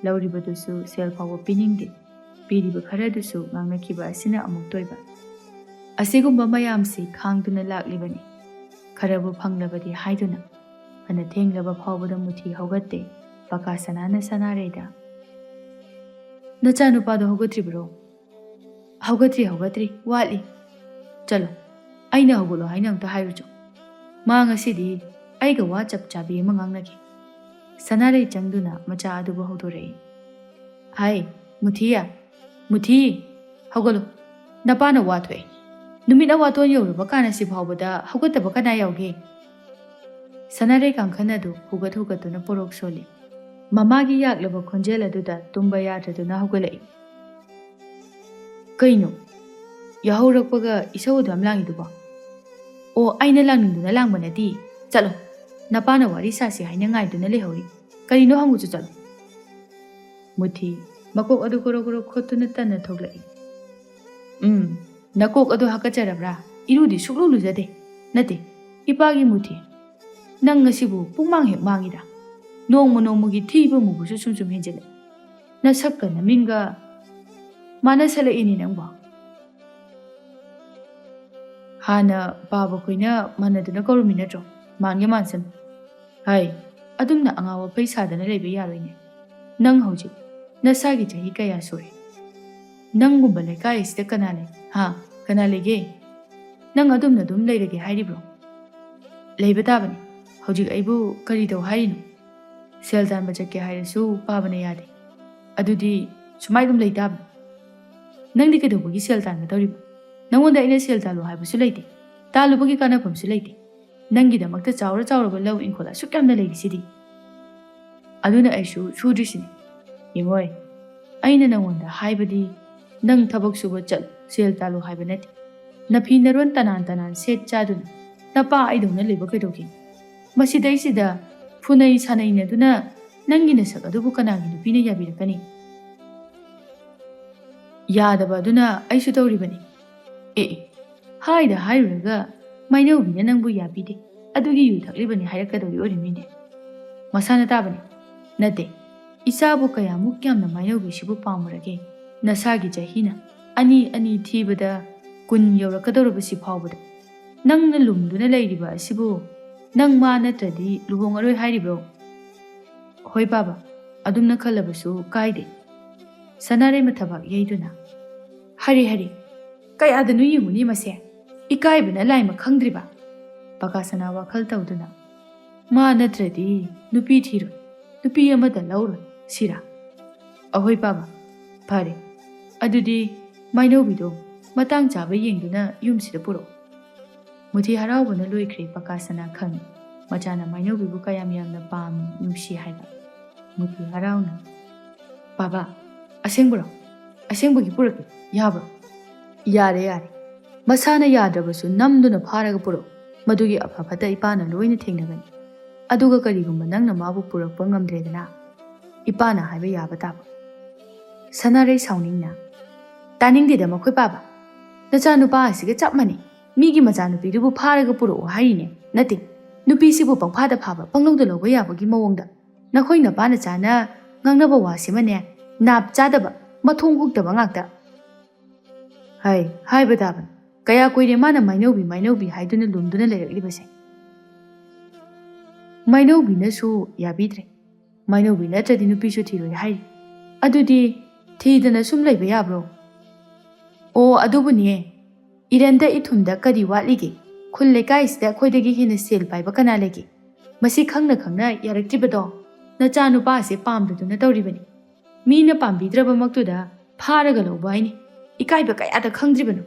ꯂꯧꯔꯤꯕꯗꯨꯁꯨ ꯁꯦꯜ ꯐꯥꯎꯕ ꯄꯤꯅꯤꯡꯗꯦ ꯄꯤꯔꯤꯕ ꯈꯔꯗꯨꯁꯨ ꯉꯥꯡꯅꯈꯤꯕ ꯑꯁꯤꯅ ꯑꯃꯨꯛ ꯇꯣꯏꯕ ꯑꯁꯤꯒꯨꯝꯕ ꯃꯌꯥꯝꯁꯤ ꯈꯥꯡꯗꯨꯅ ꯂꯥꯛꯂꯤꯕꯅꯤ꯫ ꯈꯔꯕꯨ ꯐꯪꯂꯕꯗꯤ ꯍꯥꯏꯗꯨꯅ ꯐꯅ ꯊꯦꯡꯂꯕ ꯐꯥꯎꯕꯗ ꯃꯨꯊꯤ ꯍꯧꯒꯠꯇꯦ꯫ ꯄꯀꯥꯁꯅꯥꯅ ꯁꯅꯥꯔꯩꯗ "ꯅꯆꯥꯅꯨꯄꯥꯗꯣ ꯍꯧꯒꯠꯇ꯭ꯔꯤꯕ꯭ꯔꯣ?" "ꯍꯧꯒꯠꯇ꯭ꯔꯤ, ꯋꯥꯠꯂꯤ꯫ ꯆꯠꯂꯣ, ꯑꯩꯅ ꯍꯧꯒꯠꯂꯣ ꯍꯥꯏꯅ ꯑꯝꯇ ꯍꯥꯏꯔꯨꯆꯣ꯫ ꯃꯥ ꯉꯁꯤꯗꯤ ꯑꯩꯒ ꯋꯥ ꯆꯞ ꯆꯥꯕꯤ ꯑꯃ ꯉꯥꯡꯅꯈꯤ." ꯁꯅꯥꯔꯩ ꯆꯪꯗꯨꯅ ꯃꯆꯥ ꯑꯗꯨꯕꯨ ꯍꯧꯗꯣꯔꯛꯏ꯫ "ꯍꯥꯏ ꯃꯨꯊꯤꯌꯥ, ꯃꯨꯊꯤ, ꯍꯧꯒꯠꯂꯣ, ꯅꯄꯥꯅ ꯋꯥꯊꯣꯛꯑꯦ꯫ ꯅꯨꯃꯤꯠ ꯑꯋꯥꯇꯣꯟ ꯌꯧꯔꯕ ꯀꯥꯟꯅꯁꯤ ꯐꯥꯎꯕꯗ ꯍꯧꯒꯠꯇꯕ ꯀꯅꯥ ꯌꯥꯎꯒꯦ?" ꯁꯅꯥꯔꯩ ꯀꯥꯡꯈꯟ ꯑꯗꯨ ꯍꯨꯒꯠ ꯍꯨꯒꯠꯇꯨꯅ ꯄꯣꯔꯣꯛ ꯁꯣꯜꯂꯤ꯫ ꯃꯃꯥꯒꯤ ꯌꯥꯛꯂꯕ ꯈꯣꯟꯖꯦꯜ ꯑꯗꯨꯗ ꯇꯨꯝꯕ ꯌꯥꯗ꯭ꯔꯗꯨꯅ ꯍꯧꯒꯠꯂꯛꯏ꯫ "ꯀꯩꯅꯣ ꯌꯥꯍꯧꯔꯛꯄꯒ ꯏꯁꯧ ꯑꯗꯨ ꯌꯥꯝ ꯂꯥꯡꯉꯤꯗꯨꯕꯣ?" "ꯑꯣ, ꯑꯩꯅ ꯂꯥꯡꯅꯤꯡꯗꯨꯅ ꯂꯥꯡꯕ ꯅꯠꯇꯦ꯫ ꯆꯠꯂꯣ, ꯅꯄꯥꯅ ꯋꯥꯔꯤ ꯁꯥꯁꯤ ꯍꯥꯏꯅ ꯉꯥꯏꯗꯨꯅ ꯂꯩꯍꯧꯔꯤ꯫ ꯀꯔꯤꯅꯣ ꯍꯪꯉꯨꯆꯣ, ꯆꯠꯂꯣ." ꯃꯨꯊꯤ ꯃꯀꯣꯛ ꯑꯗꯨ ꯒꯣꯔꯣ ꯒꯣꯔꯣ ꯈꯣꯠꯇꯨꯅ ꯇꯟꯅ ꯊꯣꯛꯂꯛꯏ꯫ "ꯅꯀꯣꯛ ꯑꯗꯨ ꯍꯥꯀꯠꯆꯔꯕ꯭ꯔꯥ? ꯏꯔꯨꯗꯤ ꯁꯨꯛꯂꯨ ꯂꯨꯖꯗꯦ꯫ ꯅꯠꯇꯦ, ꯏꯄꯥꯒꯤ ꯃꯨꯊꯤ, ꯅꯪ ꯉꯁꯤꯕꯨ ꯄꯨꯡꯃꯥꯡ ꯍꯦꯛ ꯃꯥꯡꯉꯤꯗ꯫ ꯅꯣꯡꯃ ꯅꯣꯡꯃꯒꯤ ꯊꯤꯕ ꯃꯨꯕꯁꯨ ꯁꯨꯝ ꯍꯦꯟꯖꯤꯜꯂꯦ꯫ ꯅꯁꯛꯀ ꯅꯃꯤꯡꯒ ꯃꯥꯟꯅꯁꯜꯂꯛꯏꯅꯤ ꯅꯪꯕꯣ꯫ ꯍꯥꯟꯅ ꯄꯥꯕ ꯈꯣꯏꯅ ꯃꯥꯟꯅꯗꯨꯅ ꯀꯧꯔꯝꯃꯤ ꯅꯠꯇ꯭ꯔꯣ? ꯃꯥꯟꯒꯦ ꯃꯥꯟꯁꯅꯨ꯫ ꯍꯥꯏ, ꯑꯗꯨꯝꯅ ꯑꯉꯥꯎ ꯑꯐꯩ ꯁꯥꯗꯅ ꯂꯩꯕ ꯌꯥꯔꯣꯏꯅꯦ꯫ ꯅꯪ ꯍꯧꯖꯤꯛ ꯅꯁꯥꯒꯤ ꯆꯍꯤ ꯀꯌꯥ ꯁꯨꯔꯦ? ꯅꯪꯒꯨꯝꯕ ꯂꯩꯀꯥꯏ ꯑꯁꯤꯗ ꯀꯅꯥ ꯂꯩ? ꯀꯅꯥ ꯂꯩꯒꯦ? ꯅꯪ ꯑꯗꯨꯝꯅ ꯑꯗꯨꯝ ꯂꯩꯔꯒꯦ ꯍꯥꯏꯔꯤꯕ꯭ꯔꯣ? ꯂꯩꯕ ꯇꯥꯕꯅꯤ꯫ ꯍꯧꯖꯤꯛ ꯑꯩꯕꯨ ꯀꯔꯤ ꯇꯧ ꯍꯥꯏꯔꯤꯅꯣ? ꯁꯦꯜ ꯇꯥꯟꯕ ꯆꯠꯀꯦ ꯍꯥꯏꯔꯁꯨ ꯄꯥꯕꯅ ꯌꯥꯗꯦ꯫ ꯑꯗꯨꯗꯤ ꯁꯨꯃꯥꯏ ꯑꯗꯨꯝ ꯂꯩ ꯇꯥꯕꯅꯤ꯫ ꯅꯪꯗꯤ ꯀꯩꯗꯧꯕꯒꯤ ꯁꯦꯜ ꯇꯥꯟꯒꯗꯧꯔꯤꯕ? ꯅꯪꯉꯣꯟꯗ ꯑꯩꯅ ꯁꯦꯜ ꯇꯥꯜꯂꯣ ꯍꯥꯏꯕꯁꯨ ꯂꯩꯇꯦ꯫ ꯇꯥꯜꯂꯨꯕꯒꯤ ꯀꯥꯟꯅꯐꯝꯁꯨ ꯂꯩꯇꯦ꯫ ꯅꯪꯒꯤꯗꯃꯛꯇ ꯆꯥꯎꯔ ꯆꯥꯎꯔꯕ ꯂꯧ ꯏꯪꯈꯣꯜ ꯑꯁꯨꯛ ꯌꯥꯝꯅ ꯂꯩꯔꯤꯁꯤꯗꯤ꯫ ꯑꯗꯨꯅ ꯑꯩꯁꯨ ꯁꯨꯗ꯭ꯔꯤꯁꯤꯅꯤ꯫ ꯏꯃꯣꯏ, ꯑꯩꯅ ꯅꯪꯉꯣꯟꯗ ꯍꯥꯏꯕꯗꯤ ꯅꯪ ꯊꯕꯛ ꯁꯨꯕ ꯆꯠꯂꯨ, ꯁꯦꯜ ꯇꯥꯜꯂꯨ ꯍꯥꯏꯕ ꯅꯠꯇꯦ꯫ ꯅꯐꯤ ꯅꯔꯣꯟ ꯇꯅꯥꯟ ꯇꯅꯥꯟ ꯁꯦꯠ ꯆꯥꯗꯨꯅ ꯅꯄꯥ ꯑꯩꯗꯧꯅ ꯂꯩꯕ ꯀꯩꯗꯧꯒꯦ? ꯃꯁꯤꯗꯩꯁꯤꯗ ꯐꯨꯅꯩ ꯁꯥꯅꯩꯅꯗꯨꯅ ꯅꯪꯒꯤ ꯅꯁꯛ ꯑꯗꯨꯕꯨ ꯀꯅꯥꯒꯤ ꯅꯨꯄꯤꯅ ꯌꯥꯕꯤꯔꯛꯀꯅꯤ? ꯌꯥꯗꯕ ꯑꯗꯨꯅ ꯑꯩꯁꯨ ꯇꯧꯔꯤꯕꯅꯤ꯫ ꯍꯥꯏꯗ ꯍꯥꯏꯔꯨꯔꯒ ꯃꯥꯏꯅꯧꯕꯤꯅ ꯅꯪꯕꯨ ꯌꯥꯕꯤꯗꯦ, ꯑꯗꯨꯒꯤ ꯌꯨ ꯊꯛꯂꯤꯕꯅꯤ ꯍꯥꯏꯔꯛꯀꯗꯧꯔꯤ ꯑꯣꯏꯔꯤꯃꯤꯅꯦ꯫ ꯃꯁꯥꯅ ꯇꯥꯕꯅꯤ꯫ ꯅꯠꯇꯦ, ꯏꯆꯥꯕꯨ ꯀꯌꯥꯃꯨꯛ ꯌꯥꯝꯅ ꯃꯥꯏꯅꯧꯕꯤꯁꯤꯕꯨ ꯄꯥꯝꯃꯨꯔꯒꯦ? ꯅꯁꯥꯒꯤ ꯆꯍꯤꯅ ꯑꯅꯤ ꯑꯅꯤ ꯊꯤꯕꯗ 10 ꯌꯧꯔꯛꯀꯗꯧꯔꯕꯁꯤ ꯐꯥꯎꯕꯗ ꯅꯪꯅ ꯂꯨꯝꯗꯨꯅ ꯂꯩꯔꯤꯕ ꯑꯁꯤꯕꯨ ꯅꯪ ꯃꯥ ꯅꯠꯇ꯭ꯔꯗꯤ ꯂꯨꯍꯣꯡꯉꯔꯣꯏ ꯍꯥꯏꯔꯤꯕ꯭ꯔꯣ? ꯍꯣꯏ ꯕꯥꯕꯥ, ꯑꯗꯨꯝꯅ ꯈꯜꯂꯕꯁꯨ ꯀꯥꯏꯗꯦ꯫ ꯁꯅꯥꯔꯩ ꯃꯊꯕꯥꯛ ꯌꯩꯗꯨꯅ ꯍꯔꯤ, ꯀꯌꯥꯗꯅꯣ ꯌꯦꯡꯉꯨꯅꯤ ꯃꯁꯦ, ꯏꯀꯥꯏꯕꯅ ꯂꯥꯏꯃ ꯈꯪꯗ꯭ꯔꯤꯕ? ꯄꯀꯥꯁꯅꯥ ꯋꯥꯈꯜ ꯇꯧꯗꯨꯅ ꯃꯥ ꯅꯠꯇ꯭ꯔꯗꯤ ꯅꯨꯄꯤ ꯊꯤꯔꯣꯏ, ꯅꯨꯄꯤ ꯑꯃꯗ ꯂꯧꯔꯣꯏ ꯁꯤꯔꯥ? ꯑꯍꯣꯏ ꯕꯥꯕꯥ, ꯐꯔꯦ, ꯑꯗꯨꯗꯤ ꯃꯥꯏꯅꯧꯕꯤꯗꯣ ꯃꯇꯥꯡ ꯆꯥꯕ ꯌꯦꯡꯗꯨꯅ ꯌꯨꯝꯁꯤꯗ ꯄꯨꯔꯛꯑꯣ꯫ ꯃꯨꯊꯤ ꯍꯔꯥꯎꯕꯅ ꯂꯣꯏꯈ꯭ꯔꯦ꯫ ꯄꯀꯥꯁꯅꯥ ꯈꯪꯏ ꯃꯆꯥꯅ ꯃꯥꯏꯅꯧꯕꯤꯕꯨ ꯀꯌꯥꯝ ꯌꯥꯝꯅ ꯅꯨꯡꯁꯤ ꯍꯥꯏꯕ꯫ ꯃꯨꯊꯤ ꯍꯔꯥꯎꯅ "ꯕꯥꯕꯥ, ꯑꯁꯦꯡꯕꯔꯣ? ꯑꯁꯦꯡꯕꯒꯤ ꯄꯨꯔꯛꯀꯦ, ꯌꯥꯕ꯭ꯔꯣ?" "ꯌꯥꯔꯦ, ꯃꯁꯥꯅ ꯌꯥꯗ꯭ꯔꯕꯁꯨ ꯅꯝꯗꯨꯅ ꯐꯥꯔꯒ ꯄꯨꯔꯛꯑꯣ꯫ ꯃꯗꯨꯒꯤ ꯑꯐ ꯐꯠꯇ ꯏꯄꯥꯅ ꯂꯣꯏꯅ ꯊꯦꯡꯅꯒꯅꯤ꯫ ꯑꯗꯨꯒ ꯀꯔꯤꯒꯨꯝꯕ ꯅꯪꯅ ꯃꯥꯕꯨ ꯄꯨꯔꯛꯄ ꯉꯝꯗ꯭ꯔꯦꯗꯅ, ꯏꯄꯥꯅ ꯍꯥꯏꯕ ꯌꯥꯕ ꯇꯥꯕ." ꯁꯅꯥꯔꯩ ꯁꯥꯎꯅꯤꯡꯅ "ꯇꯥꯅꯤꯡꯗꯦꯗ ꯃꯈꯣꯏ ꯕꯥꯕꯥ, ꯅꯆꯥꯅꯨꯄꯥ ꯑꯁꯤꯒ ꯆꯞ ꯃꯥꯟꯅꯩ꯫ ꯃꯤꯒꯤ ꯃꯆꯥꯅꯨꯄꯤꯗꯨꯕꯨ ꯐꯥꯔꯒ ꯄꯨꯔꯛꯑꯣ ꯍꯥꯏꯔꯤꯅꯦ, ꯅꯠꯇꯦ ꯅꯨꯄꯤꯁꯤꯕꯨ ꯄꯪꯐꯥꯗ ꯐꯥꯕ, ꯄꯪꯂꯧꯗ ꯂꯧꯕ ꯌꯥꯕꯒꯤ ꯃꯑꯣꯡꯗ ꯅꯈꯣꯏ ꯅꯄꯥꯅ ꯆꯥꯅ ꯉꯥꯡꯅꯕ ꯋꯥꯁꯤꯃꯅꯦ, ꯅꯥꯞ ꯆꯥꯗꯕ, ꯃꯊꯣꯡ ꯍꯨꯛꯇꯕ ꯉꯥꯛꯇ." ꯍꯥꯏꯕ ꯇꯥꯕꯅꯤ꯫ ꯀꯌా ꯀꯨꯏꯔꯦ ꯃꯥꯅ ꯃꯥꯏꯅꯧꯕꯤ ꯍꯥꯏꯗꯨꯅ ꯂꯨꯝꯗꯨꯅ ꯂꯩꯔꯛꯂꯤꯕꯁꯦ? ꯃꯥꯏꯅꯧꯕꯤꯅꯁꯨ ꯌꯥꯕꯤꯗ꯭ꯔꯦ꯫ ꯃꯥꯏꯅꯧꯕꯤ ꯅꯠꯇ꯭ꯔꯗꯤ ꯅꯨꯄꯤꯁꯨ ꯊꯤꯔꯣꯏ ꯍꯥꯏꯔꯤ꯫ ꯑꯗꯨꯗꯤ ꯊꯤꯗꯅ ꯁꯨꯝ ꯂꯩꯕ ꯌꯥꯕ꯭ꯔꯣ? ꯑꯣ, ꯑꯗꯨꯕꯨꯅꯦ, ꯏꯔꯟꯗ ꯏꯊꯨꯝꯗ ꯀꯔꯤ ꯋꯥꯠꯂꯤꯒꯦ? ꯈꯨꯜ ꯂꯩꯀꯥꯏꯁꯤꯗ ꯑꯩꯈꯣꯏꯗꯒꯤ ꯍꯦꯟꯅ ꯁꯦꯜ ꯄꯥꯏꯕ ꯀꯅꯥ ꯂꯩꯒꯦ? ꯃꯁꯤ ꯈꯪꯅ ꯈꯪꯅ ꯌꯥꯔꯛꯇ꯭ꯔꯤꯕꯗꯣ ꯅꯆꯥꯅꯨꯄꯥ ꯑꯁꯤ ꯄꯥꯝꯗꯗꯨꯅ ꯇꯧꯔꯤꯕꯅꯤ꯫ ꯃꯤꯅ ꯄꯥꯝꯕꯤꯗ꯭ꯔꯕꯃꯛꯇꯨꯗ ꯐꯥꯔꯒ ꯂꯧꯕ ꯍꯥꯏꯅꯤ꯫ ꯏꯀꯥꯏꯕ ꯀꯌꯥꯗ ꯈꯪꯗ꯭ꯔꯤꯕꯅꯣ?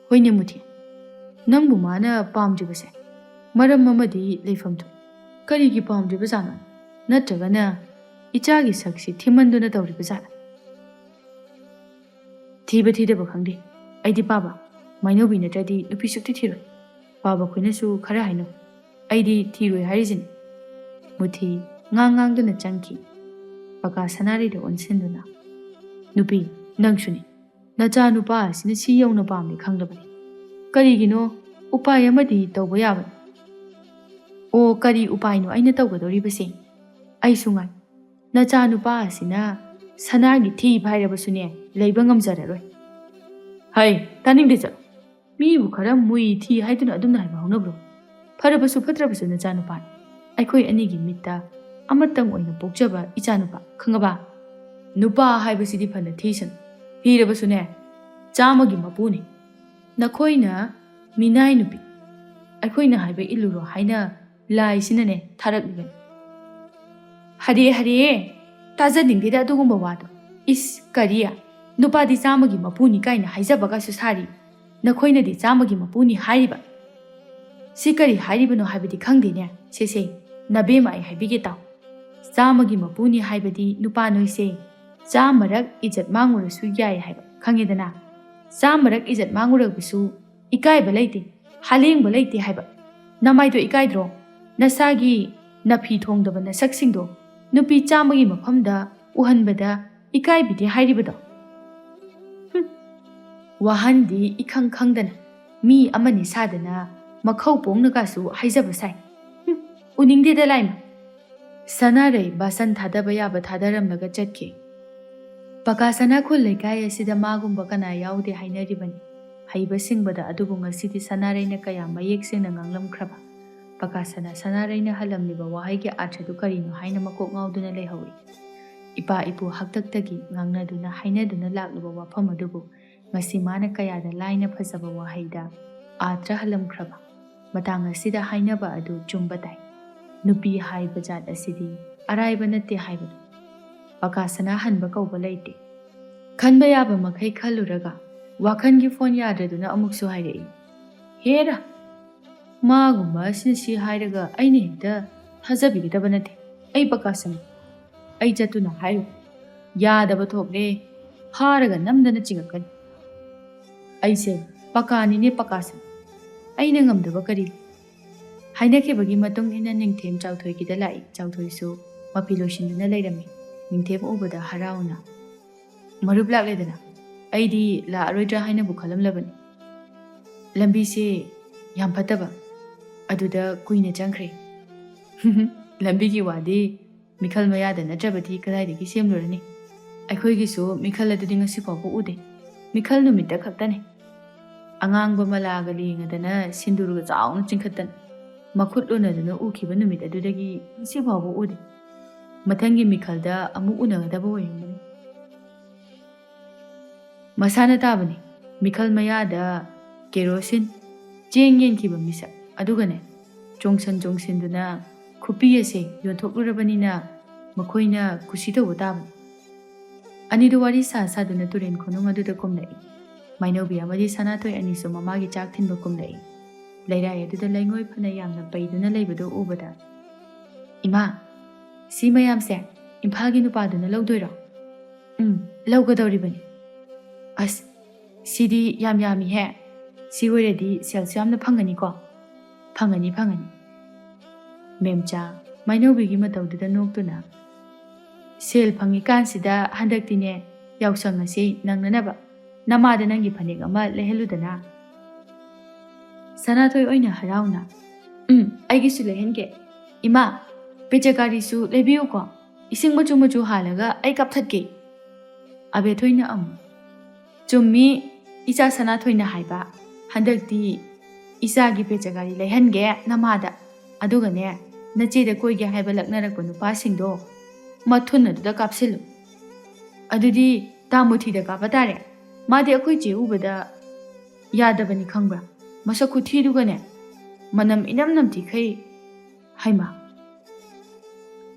ꯍꯣꯏꯅꯦ ꯃꯨꯊꯤ, ꯅꯪꯕꯨ ꯃꯥꯅ ꯄꯥꯝꯗ꯭ꯔꯤꯕꯁꯦ ꯃꯔꯝ ꯑꯃꯗꯤ ꯂꯩꯐꯝ ꯊꯣꯛꯏ꯫ ꯀꯔꯤꯒꯤ ꯄꯥꯝꯗ꯭ꯔꯤꯕꯖꯥꯠꯅꯣ? ꯅꯠꯇ꯭ꯔꯒꯅ ꯏꯆꯥꯒꯤ ꯁꯛꯁꯤ ꯊꯤꯃꯟꯗꯨꯅ ꯇꯧꯔꯤꯕꯖꯥꯠꯂ? ꯊꯤꯕ ꯊꯤꯗꯕ ꯈꯪꯗꯦ, ꯑꯩꯗꯤ ꯄꯥꯕ ꯃꯥꯏꯅꯧꯕꯤ ꯅꯠꯇ꯭ꯔꯗꯤ ꯅꯨꯄꯤ ꯁꯨꯛꯊꯤ ꯊꯤꯔꯣꯏ꯫ ꯄꯥꯕ ꯈꯣꯏꯅꯁꯨ ꯈꯔ ꯍꯥꯏꯅꯧ, ꯑꯩꯗꯤ ꯊꯤꯔꯣꯏ ꯍꯥꯏꯔꯤꯁꯤꯅꯤ꯫ ꯃꯨꯊꯤ ꯉꯥꯡꯗꯨꯅ ꯆꯪꯈꯤ꯫ ꯄꯀꯥ ꯁꯅꯥꯔꯩꯗ ꯑꯣꯟꯁꯤꯟꯗꯨꯅ "ꯅꯨꯄꯤ, ꯅꯪꯁꯨꯅꯤ, ꯅꯆꯥ ꯅꯨꯄꯥ ꯑꯁꯤꯅ ꯁꯤ ꯌꯧꯅ ꯄꯥꯝꯗꯦ ꯈꯪꯂꯕꯅꯤ꯫ ꯀꯔꯤꯒꯤꯅꯣ, ꯎꯄꯥꯏ ꯑꯃꯗꯤ ꯇꯧꯕ ꯌꯥꯕꯅꯤ." "ꯑꯣ, ꯀꯔꯤ ꯎꯄꯥꯏꯅꯣ ꯑꯩꯅ ꯇꯧꯒꯗꯧꯔꯤꯕꯁꯦ? ꯑꯩꯁꯨ ꯉꯥꯏ, ꯅꯆꯥ ꯅꯨꯄꯥ ꯑꯁꯤꯅ ꯁꯅꯥꯒꯤ ꯊꯤ ꯐꯥꯏꯔꯕꯁꯨꯅꯦ ꯂꯩꯕ ꯉꯝꯖꯔꯔꯣꯏ." ꯇꯥꯅꯤꯡꯗꯦ, ꯆꯠꯂꯣ, ꯃꯤꯕꯨ ꯈꯔ ꯃꯨꯏ ꯊꯤ ꯍꯥꯏꯗꯨꯅ ꯑꯗꯨꯝꯅ ꯍꯥꯏꯕ ꯍꯧꯅꯕ꯭ꯔꯣ? ꯐꯔꯕꯁꯨ ꯐꯠꯇ꯭ꯔꯕꯁꯨ ꯅꯆꯥꯅꯨꯄꯥꯅꯤ. ꯑꯩꯈꯣꯏ ꯑꯅꯤꯒꯤ ꯃꯤꯠꯇ ꯑꯃꯇꯪ ꯑꯣꯏꯅ ꯄꯣꯛꯆꯕ ꯏꯆꯥꯅꯨꯄꯥ, ꯈꯪꯉꯕ? ꯅꯨꯄꯥ ꯍꯥꯏꯕꯁꯤꯗꯤ ꯐꯅ ꯊꯤꯁꯅꯨ. ꯊꯤꯔꯕꯁꯨꯅꯦ, ꯆꯥꯝꯃꯒꯤ ꯃꯄꯨꯅꯤ. ꯅꯈꯣꯏꯅ ꯃꯤꯅꯥꯏ ꯅꯨꯄꯤ, ꯑꯩꯈꯣꯏꯅ ꯍꯥꯏꯕ ꯏꯜꯂꯨꯔꯣ ꯍꯥꯏꯅ ꯂꯥꯏꯁꯤꯅꯅꯦ ꯊꯥꯔꯛꯂꯤꯕꯅꯤ. ꯍꯔꯦ ꯍꯔꯦ, ꯇꯥꯖꯅꯤꯡꯗꯦꯗ ꯑꯗꯨꯒꯨꯝꯕ ꯋꯥꯗꯣ. ꯏꯁ ꯀꯔꯤ? ꯅꯨꯄꯥꯗꯤ ꯆꯥꯝꯃꯒꯤ ꯃꯄꯨꯅꯤ ꯀꯥꯏꯅ ꯍꯥꯏꯖꯕꯒꯁꯨ ꯁꯥꯔꯤ. ꯅꯈꯣꯏꯅꯗꯤ ꯆꯥꯝꯃꯒꯤ ꯃꯄꯨꯅꯤ ꯍꯥꯏꯔꯤꯕ. ꯁꯤ ꯀꯔꯤ ꯍꯥꯏꯔꯤꯕꯅꯣ ꯍꯥꯏꯕꯗꯤ ꯈꯪꯗꯦꯅꯦ. ꯁꯦ ꯅꯕꯦꯝꯃ ꯑꯩ ꯍꯥꯏꯕꯤꯒꯦ ꯇꯥꯎ. ꯆꯥꯝꯃꯒꯤ ꯃꯄꯨꯅꯤ ꯍꯥꯏꯕꯗꯤ ꯅꯨꯄꯥ ꯅꯣꯏꯁꯦ ꯆꯥꯝꯃꯔꯛ ꯏꯖꯠ ꯃꯥꯡꯉꯨꯔꯁꯨ ꯌꯥꯏ ꯍꯥꯏꯕ, ꯈꯪꯉꯦꯗꯅ? ꯆꯥꯝꯃꯔꯛ ꯏꯖꯠ ꯃꯥꯡꯉꯨꯔꯕꯁꯨ ꯏꯀꯥꯏꯕ ꯂꯩꯇꯦ, ꯍꯥꯂꯦꯡꯕ ꯂꯩꯇꯦ ꯍꯥꯏꯕ. ꯅꯃꯥꯏꯗꯣ ꯏꯀꯥꯏꯗ꯭ꯔꯣ? ꯅꯁꯥꯒꯤ ꯅꯐꯤ ꯊꯣꯡꯗꯕ ꯅꯁꯛꯁꯤꯡꯗꯣ ꯅꯨꯄꯤ ꯆꯥꯝꯃꯒꯤ ꯃꯐꯝꯗ ꯎꯍꯟꯕꯗ ꯏꯀꯥꯏꯕꯤꯗꯦ ꯍꯥꯏꯔꯤꯕꯗꯣ. ꯋꯥꯍꯟꯗꯤ ꯏꯈꯪ ꯈꯪꯗꯅ ꯃꯤ ꯑꯃꯅꯤ ꯁꯥꯗꯅ ꯃꯈꯧ ꯄꯣꯡꯅꯒꯁꯨ ꯍꯥꯏꯖꯕ ꯁꯥꯏ. ꯎꯅꯤꯡꯗꯦꯗ ꯂꯥꯏꯃ. ꯁꯅꯥꯔꯩ ꯕꯥꯁꯟ ꯊꯥꯗꯕ ꯌꯥꯕ ꯊꯥꯗꯔꯝꯂꯒ ꯆꯠꯈꯤ. ꯄꯀꯥ ꯁꯅꯥꯈꯣꯜ ꯂꯩꯀꯥꯏ ꯑꯁꯤꯗ ꯃꯥꯒꯨꯝꯕ ꯀꯅꯥ ꯌꯥꯎꯗꯦ ꯍꯥꯏꯅꯔꯤꯕꯅꯤ. ꯍꯩꯕ ꯁꯤꯡꯕꯗ ꯑꯗꯨꯕꯨ ꯉꯁꯤꯗꯤ ꯁꯅꯥꯔꯩꯅ ꯀꯌꯥ ꯃꯌꯦꯛ ꯁꯦꯡꯅ ꯉꯥꯡꯂꯝꯈ꯭ꯔꯕ. ꯄꯀꯥ ꯁꯅꯥꯔꯩꯅ ꯍꯜꯂꯝꯂꯤꯕ ꯋꯥꯍꯩꯒꯤ ꯑꯥꯔꯊꯗꯨ ꯀꯔꯤꯅꯣ ꯍꯥꯏꯅ ꯃꯀꯣꯛ ꯉꯥꯎꯗꯨꯅ ꯂꯩꯍꯧꯏ. ꯏꯄꯥ ꯏꯄꯨ ꯍꯥꯛꯇꯛꯇꯒꯤ ꯉꯥꯡꯅꯗꯨꯅ ꯍꯥꯏꯅꯗꯨꯅ ꯂꯥꯛꯂꯨꯕ ꯋꯥꯐꯝ ꯑꯗꯨꯕꯨ ꯉꯁꯤ ꯃꯥꯅ ꯀꯌꯥꯗ ꯂꯥꯏꯅ ꯐꯖꯕ ꯋꯥꯍꯩꯗ ꯑꯥꯔꯊ ꯍꯜꯂꯝꯈ꯭ꯔꯕ. ꯃꯇꯥꯡ ꯑꯁꯤꯗ ꯍꯥꯏꯅꯕ ꯑꯗꯨ ꯆꯨꯝꯕ ꯇꯥꯏ. ꯅꯨꯄꯤ ꯍꯥꯏꯕ ꯖꯥꯠ ꯑꯁꯤꯗꯤ ꯑꯔꯥꯏꯕ ꯅꯠꯇꯦ ꯍꯥꯏꯕꯗꯨ. ꯄꯀꯥ ꯁꯅꯥ ꯍꯟꯕ ꯀꯧꯕ ꯂꯩꯇꯦ. ꯈꯟꯕ ꯌꯥꯕ ꯃꯈꯩ ꯈꯜꯂꯨꯔꯒ ꯋꯥꯈꯟꯒꯤ ꯐꯣꯟ ꯌꯥꯗ꯭ꯔꯗꯨꯅ ꯑꯃꯨꯛꯁꯨ ꯍꯥꯏꯔꯛꯏ. ꯍꯦꯔꯥ, ꯃꯥꯒꯨꯝꯕ ꯑꯁꯤꯅ ꯁꯤ ꯍꯥꯏꯔꯒ ꯑꯩꯅ ꯍꯦꯛꯇ ꯊꯥꯖꯕꯤꯒꯗꯕ ꯅꯠꯇꯦ. ꯑꯩ ꯄꯀꯥ ꯁꯅꯥ, ꯑꯩ ꯆꯠꯇꯨꯅ ꯍꯥꯏꯔꯨ. ꯌꯥꯗꯕ ꯊꯣꯛꯂꯦ, ꯐꯥꯔꯒ ꯅꯝꯗꯅ ꯆꯤꯡꯉꯛꯀꯅꯤ. ꯑꯩꯁꯦ ꯄꯀꯥꯅꯤꯅꯦ ꯄꯀꯥ ꯁꯅꯥ, ꯑꯩꯅ ꯉꯝꯗꯕ ꯀꯔꯤ ꯂꯩ? ꯍꯥꯏꯅꯈꯤꯕꯒꯤ ꯃꯇꯨꯡ ꯏꯟꯅ ꯅꯤꯡꯊꯦꯝ ꯆꯥꯎꯊꯣꯏꯒꯤꯗ ꯂꯥꯛꯏ. ꯆꯥꯎꯊꯣꯏꯁꯨ ꯃꯄꯤ ꯂꯣꯏꯁꯤꯟꯗꯨꯅ ꯂꯩꯔꯝꯃꯤ. ꯅꯤꯡꯊꯦꯝ ꯎꯕꯗ ꯍꯔꯥꯎꯅ, ꯃꯔꯨꯞ ꯂꯥꯛꯂꯦꯗꯅ. ꯑꯩꯗꯤ ꯂꯥꯛꯑꯔꯣꯏꯗ꯭ꯔꯥ ꯍꯥꯏꯅꯕꯨ ꯈꯜꯂꯝꯂꯕꯅꯤ. ꯂꯝꯕꯤꯁꯦ ꯌꯥꯝ ꯐꯠꯇꯕ, ꯑꯗꯨꯗ ꯀꯨꯏꯅ ꯆꯪꯈ꯭ꯔꯦ. ꯂꯝꯕꯤꯒꯤ ꯋꯥꯗꯤ ꯃꯤꯈꯜ ꯃꯌꯥꯗ ꯅꯠꯇ꯭ꯔꯕꯗꯤ ꯀꯗꯥꯏꯗꯒꯤ ꯁꯦꯝꯂꯨꯔꯅꯤ? ꯑꯩꯈꯣꯏꯒꯤꯁꯨ ꯃꯤꯈꯜ ꯑꯗꯨꯗꯤ ꯉꯁꯤ ꯐꯥꯎꯕ ꯎꯗꯦ. ꯃꯤꯈꯜ ꯅꯨꯃꯤꯠꯇ ꯈꯛꯇꯅꯤ. ꯑꯉꯥꯡꯕ ꯃꯂꯥꯒ ꯂꯦꯡꯉꯗꯅ ꯁꯤꯟꯗꯨꯔꯒ ꯆꯥꯎꯅ ꯆꯤꯡꯈꯠꯇꯅ ꯃꯈꯨꯠ ꯎꯅꯗꯨꯅ ꯎꯈꯤꯕ ꯅꯨꯃꯤꯠ ꯑꯗꯨꯗꯒꯤ ꯉꯁꯤ ꯐꯥꯎꯕ ꯎꯗꯦ. ꯃꯊꯪꯒꯤ ꯃꯤꯈꯜꯗ ꯑꯃꯨꯛ ꯎꯅꯒꯗꯕ ꯑꯣꯏꯔꯝꯒꯅꯤ. ꯃꯁꯥꯅ ꯇꯥꯕꯅꯤ. ꯃꯤꯈꯜ ꯃꯌꯥꯗ ꯀꯦꯔꯣꯁꯤꯟ, ꯆꯦꯡ ꯌꯦꯟꯈꯤꯕ ꯃꯤꯁꯛ, ꯑꯗꯨꯒꯅꯦ ꯆꯣꯡꯁꯤꯟꯗꯨꯅ ꯈꯨꯄꯤ ꯑꯁꯦ ꯌꯣꯟꯊꯣꯛꯂꯨꯔꯕꯅꯤꯅ ꯃꯈꯣꯏꯅ ꯀꯨꯁꯤ ꯇꯧꯕ ꯇꯥꯕꯅꯤ. ꯑꯅꯤꯗꯨ ꯋꯥꯔꯤ ꯁꯥꯗꯨꯅ ꯇꯨꯔꯦꯟ ꯈꯣꯅꯨꯡ ꯑꯗꯨꯗ ꯀꯨꯝꯂꯛꯏ. ꯃꯥꯏꯅꯧꯕꯤ ꯑꯃꯗꯤ ꯁꯅꯥꯊꯣꯏ ꯑꯅꯤꯁꯨ ꯃꯃꯥꯒꯤ ꯆꯥꯛ ꯊꯤꯟꯕ ꯀꯨꯝꯂꯛꯏ. ꯂꯩꯔꯥꯏ ꯑꯗꯨꯗ ꯂꯩꯉꯣꯏ ꯐꯅ ꯌꯥꯝꯅ ꯄꯩꯗꯨꯅ ꯂꯩꯕꯗꯨ ꯎꯕꯗ, ꯏꯃꯥ, ꯁꯤ ꯃꯌꯥꯝꯁꯦ ꯏꯝꯐꯥꯜꯒꯤ ꯅꯨꯄꯥꯗꯨꯅ ꯂꯧꯗꯣꯏꯔꯣ? ꯂꯧꯒꯗꯧꯔꯤꯕꯅꯤ. ꯑꯁ, ꯁꯤꯗꯤ ꯌꯥꯝ ꯌꯥꯝꯃꯤꯍꯦ. ꯁꯤ ꯑꯣꯏꯔꯗꯤ ꯁꯦꯜꯁꯨ ꯌꯥꯝꯅ ꯐꯪꯒꯅꯤꯀꯣ? ꯐꯪꯒꯅꯤ. ꯃꯦꯝꯆꯥ ꯃꯥꯏꯅꯧꯕꯤꯒꯤ ꯃꯇꯧꯗꯨꯗ ꯅꯣꯛꯇꯨꯅ, ꯁꯦꯜ ꯐꯪꯉꯤꯀꯥꯟꯁꯤꯗ ꯍꯟꯗꯛꯇꯤꯅꯦ ꯌꯥꯎꯁꯪ ꯑꯁꯤ ꯅꯪꯅꯅꯕ ꯅꯃꯥꯗ ꯅꯪꯒꯤ ꯐꯅꯦꯛ ꯑꯃ ꯂꯩꯍꯜꯂꯨꯗꯅ. ꯁꯅꯥꯊꯣꯏ ꯑꯣꯏꯅ ꯍꯔꯥꯎꯅ, ꯑꯩꯒꯤꯁꯨ ꯂꯩꯍꯟꯒꯦ. ꯏꯃꯥ, ꯄꯦꯆꯀꯥꯔꯤꯁꯨ ꯂꯩꯕꯤꯌꯨꯀꯣ. ꯏꯁꯤꯡ ꯃꯆꯨ ꯃꯆꯨ ꯍꯥꯜꯂꯒ ꯑꯩ ꯀꯥꯞꯊꯠꯀꯦ. ꯑꯕꯦꯊꯣꯏꯅ ꯑꯃꯨꯛ, ꯆꯨꯝꯃꯤ ꯏꯆꯥ ꯁꯅꯥꯊꯣꯏꯅ ꯍꯥꯏꯕ. ꯍꯟꯗꯛꯇꯤ ꯏꯆꯥꯒꯤ ꯄꯦꯆꯀꯥꯔꯤ ꯂꯩꯍꯟꯒꯦ ꯅꯃꯥꯗ. ꯑꯗꯨꯒꯅꯦ ꯅꯆꯦꯗ ꯀꯣꯏꯒꯦ ꯍꯥꯏꯕ ꯂꯛꯅꯔꯛꯄ ꯅꯨꯄꯥꯁꯤꯡꯗꯣ ꯃꯊꯨꯟ ꯑꯗꯨꯗ ꯀꯥꯞꯁꯤꯜꯂꯨ. ꯑꯗꯨꯗꯤ ꯇꯥꯃꯨꯊꯤꯗ ꯀꯥꯞꯄ ꯇꯥꯔꯦ. ꯃꯥꯗꯤ ꯑꯩꯈꯣꯏ ꯆꯦ ꯎꯕꯗ ꯌꯥꯗꯕꯅꯤ ꯈꯪꯕ꯭ꯔꯥ? ꯃꯁꯛ ꯈꯨꯊꯤꯗꯨꯒꯅꯦ ꯃꯅꯝ ꯏꯅꯝ ꯅꯝꯊꯤꯈꯩ. ꯍꯩꯃꯥ!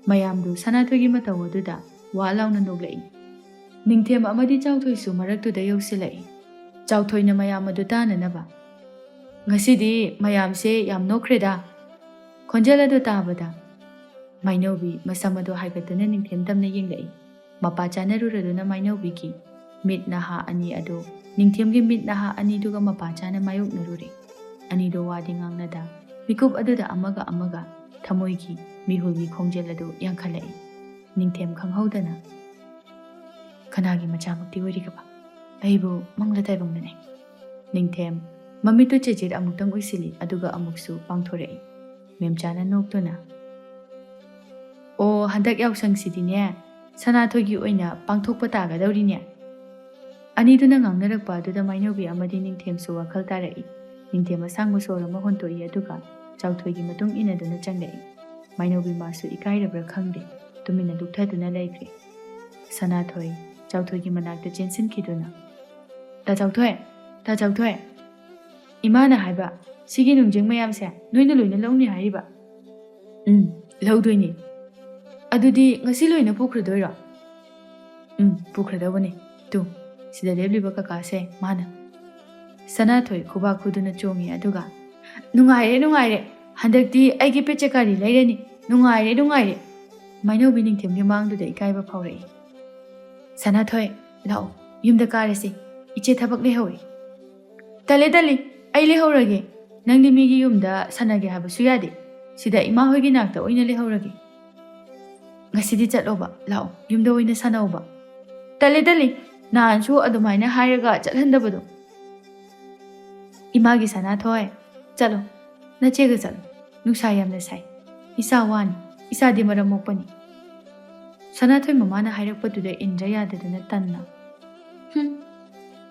ꯃꯌꯥꯝꯗꯨ ꯁꯅꯥꯊꯣꯏꯒꯤ ꯃꯇꯧ ꯑꯗꯨꯗ ꯋꯥ ꯂꯥꯎꯅ ꯅꯣꯛꯂꯛꯏ. ꯅꯤꯡꯊꯦꯝ ꯑꯃꯗꯤ ꯆꯥꯎꯊꯣꯏꯁꯨ ꯃꯔꯛꯇꯨꯗ ꯌꯧꯁꯤꯜꯂꯛꯏ. ꯆꯥꯎꯊꯣꯏꯅ ꯃꯌꯥꯝ ꯑꯗꯨ ꯇꯥꯅꯅꯕ, ꯉꯁꯤꯗꯤ ꯃꯌꯥꯝꯁꯦ ꯌꯥꯝ ꯅꯣꯛꯈ꯭ꯔꯦꯗ. ꯈꯣꯟꯖꯦꯜ ꯑꯗꯨ ꯇꯥꯕꯗ ꯃꯥꯏꯅꯧꯕꯤ ꯃꯁꯝ ꯑꯗꯨ ꯍꯥꯏꯒꯠꯇꯨꯅ ꯅꯤꯡꯊꯦꯝ ꯇꯝꯅ ꯌꯦꯡꯂꯛꯏ. ꯃꯄꯥ ꯆꯥꯅꯔꯨꯔꯗꯨꯅ ꯃꯥꯏꯅꯧꯕꯤꯒꯤ ꯃꯤꯠ ꯅꯍꯥ ꯑꯅꯤ ꯑꯗꯨ ꯅꯤꯡꯊꯦꯝꯒꯤ ꯃꯤꯠ ꯅꯍꯥ ꯑꯅꯤꯗꯨꯒ ꯃꯄꯥ ꯆꯥꯅ ꯃꯥꯌꯣꯛꯅꯔꯨꯔꯦ. ꯑꯅꯤꯗꯨ ꯋꯥꯗꯤ ꯉꯥꯡꯅꯗ ꯃꯤꯀꯨꯞ ꯑꯗꯨꯗ ꯑꯃꯒ ꯊꯃꯣꯏꯒꯤ ꯃꯤꯍꯨꯜꯒꯤ ꯈꯣꯡꯖꯦꯜ ꯑꯗꯨ ꯌꯥꯡꯈꯠꯂꯛꯏ. ꯅꯤꯡꯊꯦꯝ ꯈꯪꯍꯧꯗꯅ, ꯀꯅꯥꯒꯤ ꯃꯆꯥꯃꯛꯇꯤ ꯑꯣꯏꯔꯤꯒꯕ? ꯑꯩꯕꯨ ꯃꯪꯂ ꯇꯥꯏꯕꯪꯅꯅꯦ. ꯅꯤꯡꯊꯦꯝ ꯃꯃꯤꯠꯇꯨ ꯆꯦꯆꯦꯠ ꯑꯃꯨꯛꯇꯪ ꯎꯏꯁꯤꯜꯂꯤ, ꯑꯗꯨꯒ ꯑꯃꯨꯛꯁꯨ ꯄꯥꯡꯊꯣꯔꯛꯏ. ꯃꯦꯝꯆꯥꯅ ꯅꯣꯛꯇꯨꯅ, ꯑꯣ, ꯍꯟꯗꯛ ꯌꯥꯎꯁꯪꯁꯤꯗꯤꯅꯦ ꯁꯅꯥꯊꯣꯏꯒꯤ ꯑꯣꯏꯅ ꯄꯥꯡꯊꯣꯛꯄ ꯇꯥꯒꯗꯧꯔꯤꯅꯦ. ꯑꯅꯤꯗꯨꯅ ꯉꯥꯡꯅꯔꯛꯄ ꯑꯗꯨꯗ ꯃꯥꯏꯅꯧꯕꯤ ꯑꯃꯗꯤ ꯅꯤꯡꯊꯦꯝꯁꯨ ꯋꯥꯈꯜ ꯇꯥꯔꯛꯏ꯫ ꯅꯤꯡꯊꯦꯝ ꯑꯁꯥꯡꯕ ꯁꯣꯔ ꯑꯃ ꯍꯣꯟꯇꯣꯛꯏ ꯑꯗꯨꯒ ꯆꯥꯎꯊꯣꯏꯒꯤ ꯃꯇꯨꯡ ꯏꯟꯅꯗꯨꯅ ꯆꯪꯂꯛꯏ꯫ ꯃꯥꯏꯅꯧꯕꯤ ꯃꯥꯁꯨ ꯏꯀꯥꯏꯔꯕ꯭ꯔꯥ ꯈꯪꯗꯦ, ꯇꯨꯃꯤꯟꯅ ꯂꯨꯞꯊꯗꯨꯅ ꯂꯩꯈ꯭ꯔꯦ꯫ ꯁꯅꯥꯊꯣꯏ ꯆꯥꯎꯊꯣꯏꯒꯤ ꯃꯅꯥꯛꯇ ꯆꯦꯟꯁꯤꯟꯈꯤꯗꯨꯅ, ꯇꯥ ꯆꯥꯎꯊꯣꯏ, ꯇꯥ ꯆꯥꯎꯊꯣꯏ, ꯏꯃꯥꯅ ꯍꯥꯏꯕ ꯁꯤꯒꯤ ꯅꯨꯡꯖꯡ ꯃꯌꯥꯝꯁꯦ ꯅꯣꯏꯅ ꯂꯣꯏꯅ ꯂꯧꯅꯤ ꯍꯥꯏꯔꯤꯕ? ꯂꯧꯗꯣꯏꯅꯤ꯫ ꯑꯗꯨꯗꯤ ꯉꯁꯤ ꯂꯣꯏꯅ ꯄꯨꯈ꯭ꯔꯗꯣꯏꯔꯣ? ꯄꯨꯈ꯭ꯔꯗꯧꯕꯅꯤ꯫ ꯇꯨ, ꯁꯤꯗ ꯂꯦꯞꯂꯤꯕ ꯀꯀꯥꯁꯦ ꯃꯥꯅ꯫ ꯁꯅꯥꯊꯣꯏ ꯈꯨꯕꯥꯛ ꯈꯨꯗꯨꯅ ꯆꯣꯡꯉꯤ ꯑꯗꯨꯒ, ꯅꯨꯡꯉꯥꯏꯔꯦ ꯅꯨꯡꯉꯥꯏꯔꯦ, ꯍꯟꯗꯛꯇꯤ ꯑꯩꯒꯤ ꯄꯦꯆꯀꯥꯔꯤ ꯂꯩꯔꯅꯤ, ꯅꯨꯡꯉꯥꯏꯔꯦ ꯅꯨꯡꯉꯥꯏꯔꯦ꯫ ꯃꯥꯏꯅꯧꯕꯤ ꯅꯤꯡꯊꯦꯝꯒꯤ ꯃꯥꯡꯗꯨꯗ ꯏꯀꯥꯏꯕ ꯐꯥꯎꯔꯛꯏ꯫ ꯁꯅꯥꯊꯣꯏ, ꯂꯥꯛꯑꯣ, ꯌꯨꯝꯗ ꯀꯥꯔꯁꯤ, ꯏꯆꯦ ꯊꯕꯛ ꯂꯩꯍꯧꯏ꯫ ꯇꯜꯂꯤ ꯇꯜꯂꯤ, ꯑꯩ ꯂꯩꯍꯧꯔꯒꯦ꯫ ꯅꯪꯗꯤ ꯃꯤꯒꯤ ꯌꯨꯝꯗ ꯁꯥꯟꯅꯒꯦ ꯍꯥꯏꯕꯁꯨ ꯌꯥꯗꯦ, ꯁꯤꯗ ꯏꯃꯥ ꯍꯣꯏꯒꯤ ꯅꯥꯛꯇ ꯑꯣꯏꯅ ꯂꯩꯍꯧꯔꯒꯦ꯫ ꯉꯁꯤꯗꯤ ꯆꯠꯂꯣꯕ, ꯂꯥꯛꯑꯣ, ꯌꯨꯝꯗ ꯑꯣꯏꯅ ꯁꯥꯟꯅꯧꯕ꯫ ꯇꯜꯂꯤ ꯇꯜꯂꯤ, ꯅꯍꯥꯟꯁꯨ ꯑꯗꯨꯃꯥꯏꯅ ꯍꯥꯏꯔꯒ ꯆꯠꯍꯟꯗꯕꯗꯣ꯫ ꯏꯃꯥꯒꯤ ꯁꯅꯥꯊꯣꯏ, ꯆꯠꯂꯣ, ꯅꯆꯦꯒ ꯆꯠꯂꯣ, ꯅꯨꯡꯁꯥ ꯌꯥꯝꯅ ꯁꯥꯏ, ꯏꯆꯥ ꯋꯥꯅꯤ, ꯏꯆꯥꯗꯤ ꯃꯔꯝ ꯃꯣꯛꯄꯅꯤ꯫ ꯁꯅꯥꯊꯣꯏ ꯃꯃꯥꯅ ꯍꯥꯏꯔꯛꯄꯗꯨꯗ ꯏꯟꯗ꯭ꯔ ꯌꯥꯗꯗꯨꯅ ꯇꯟꯅ,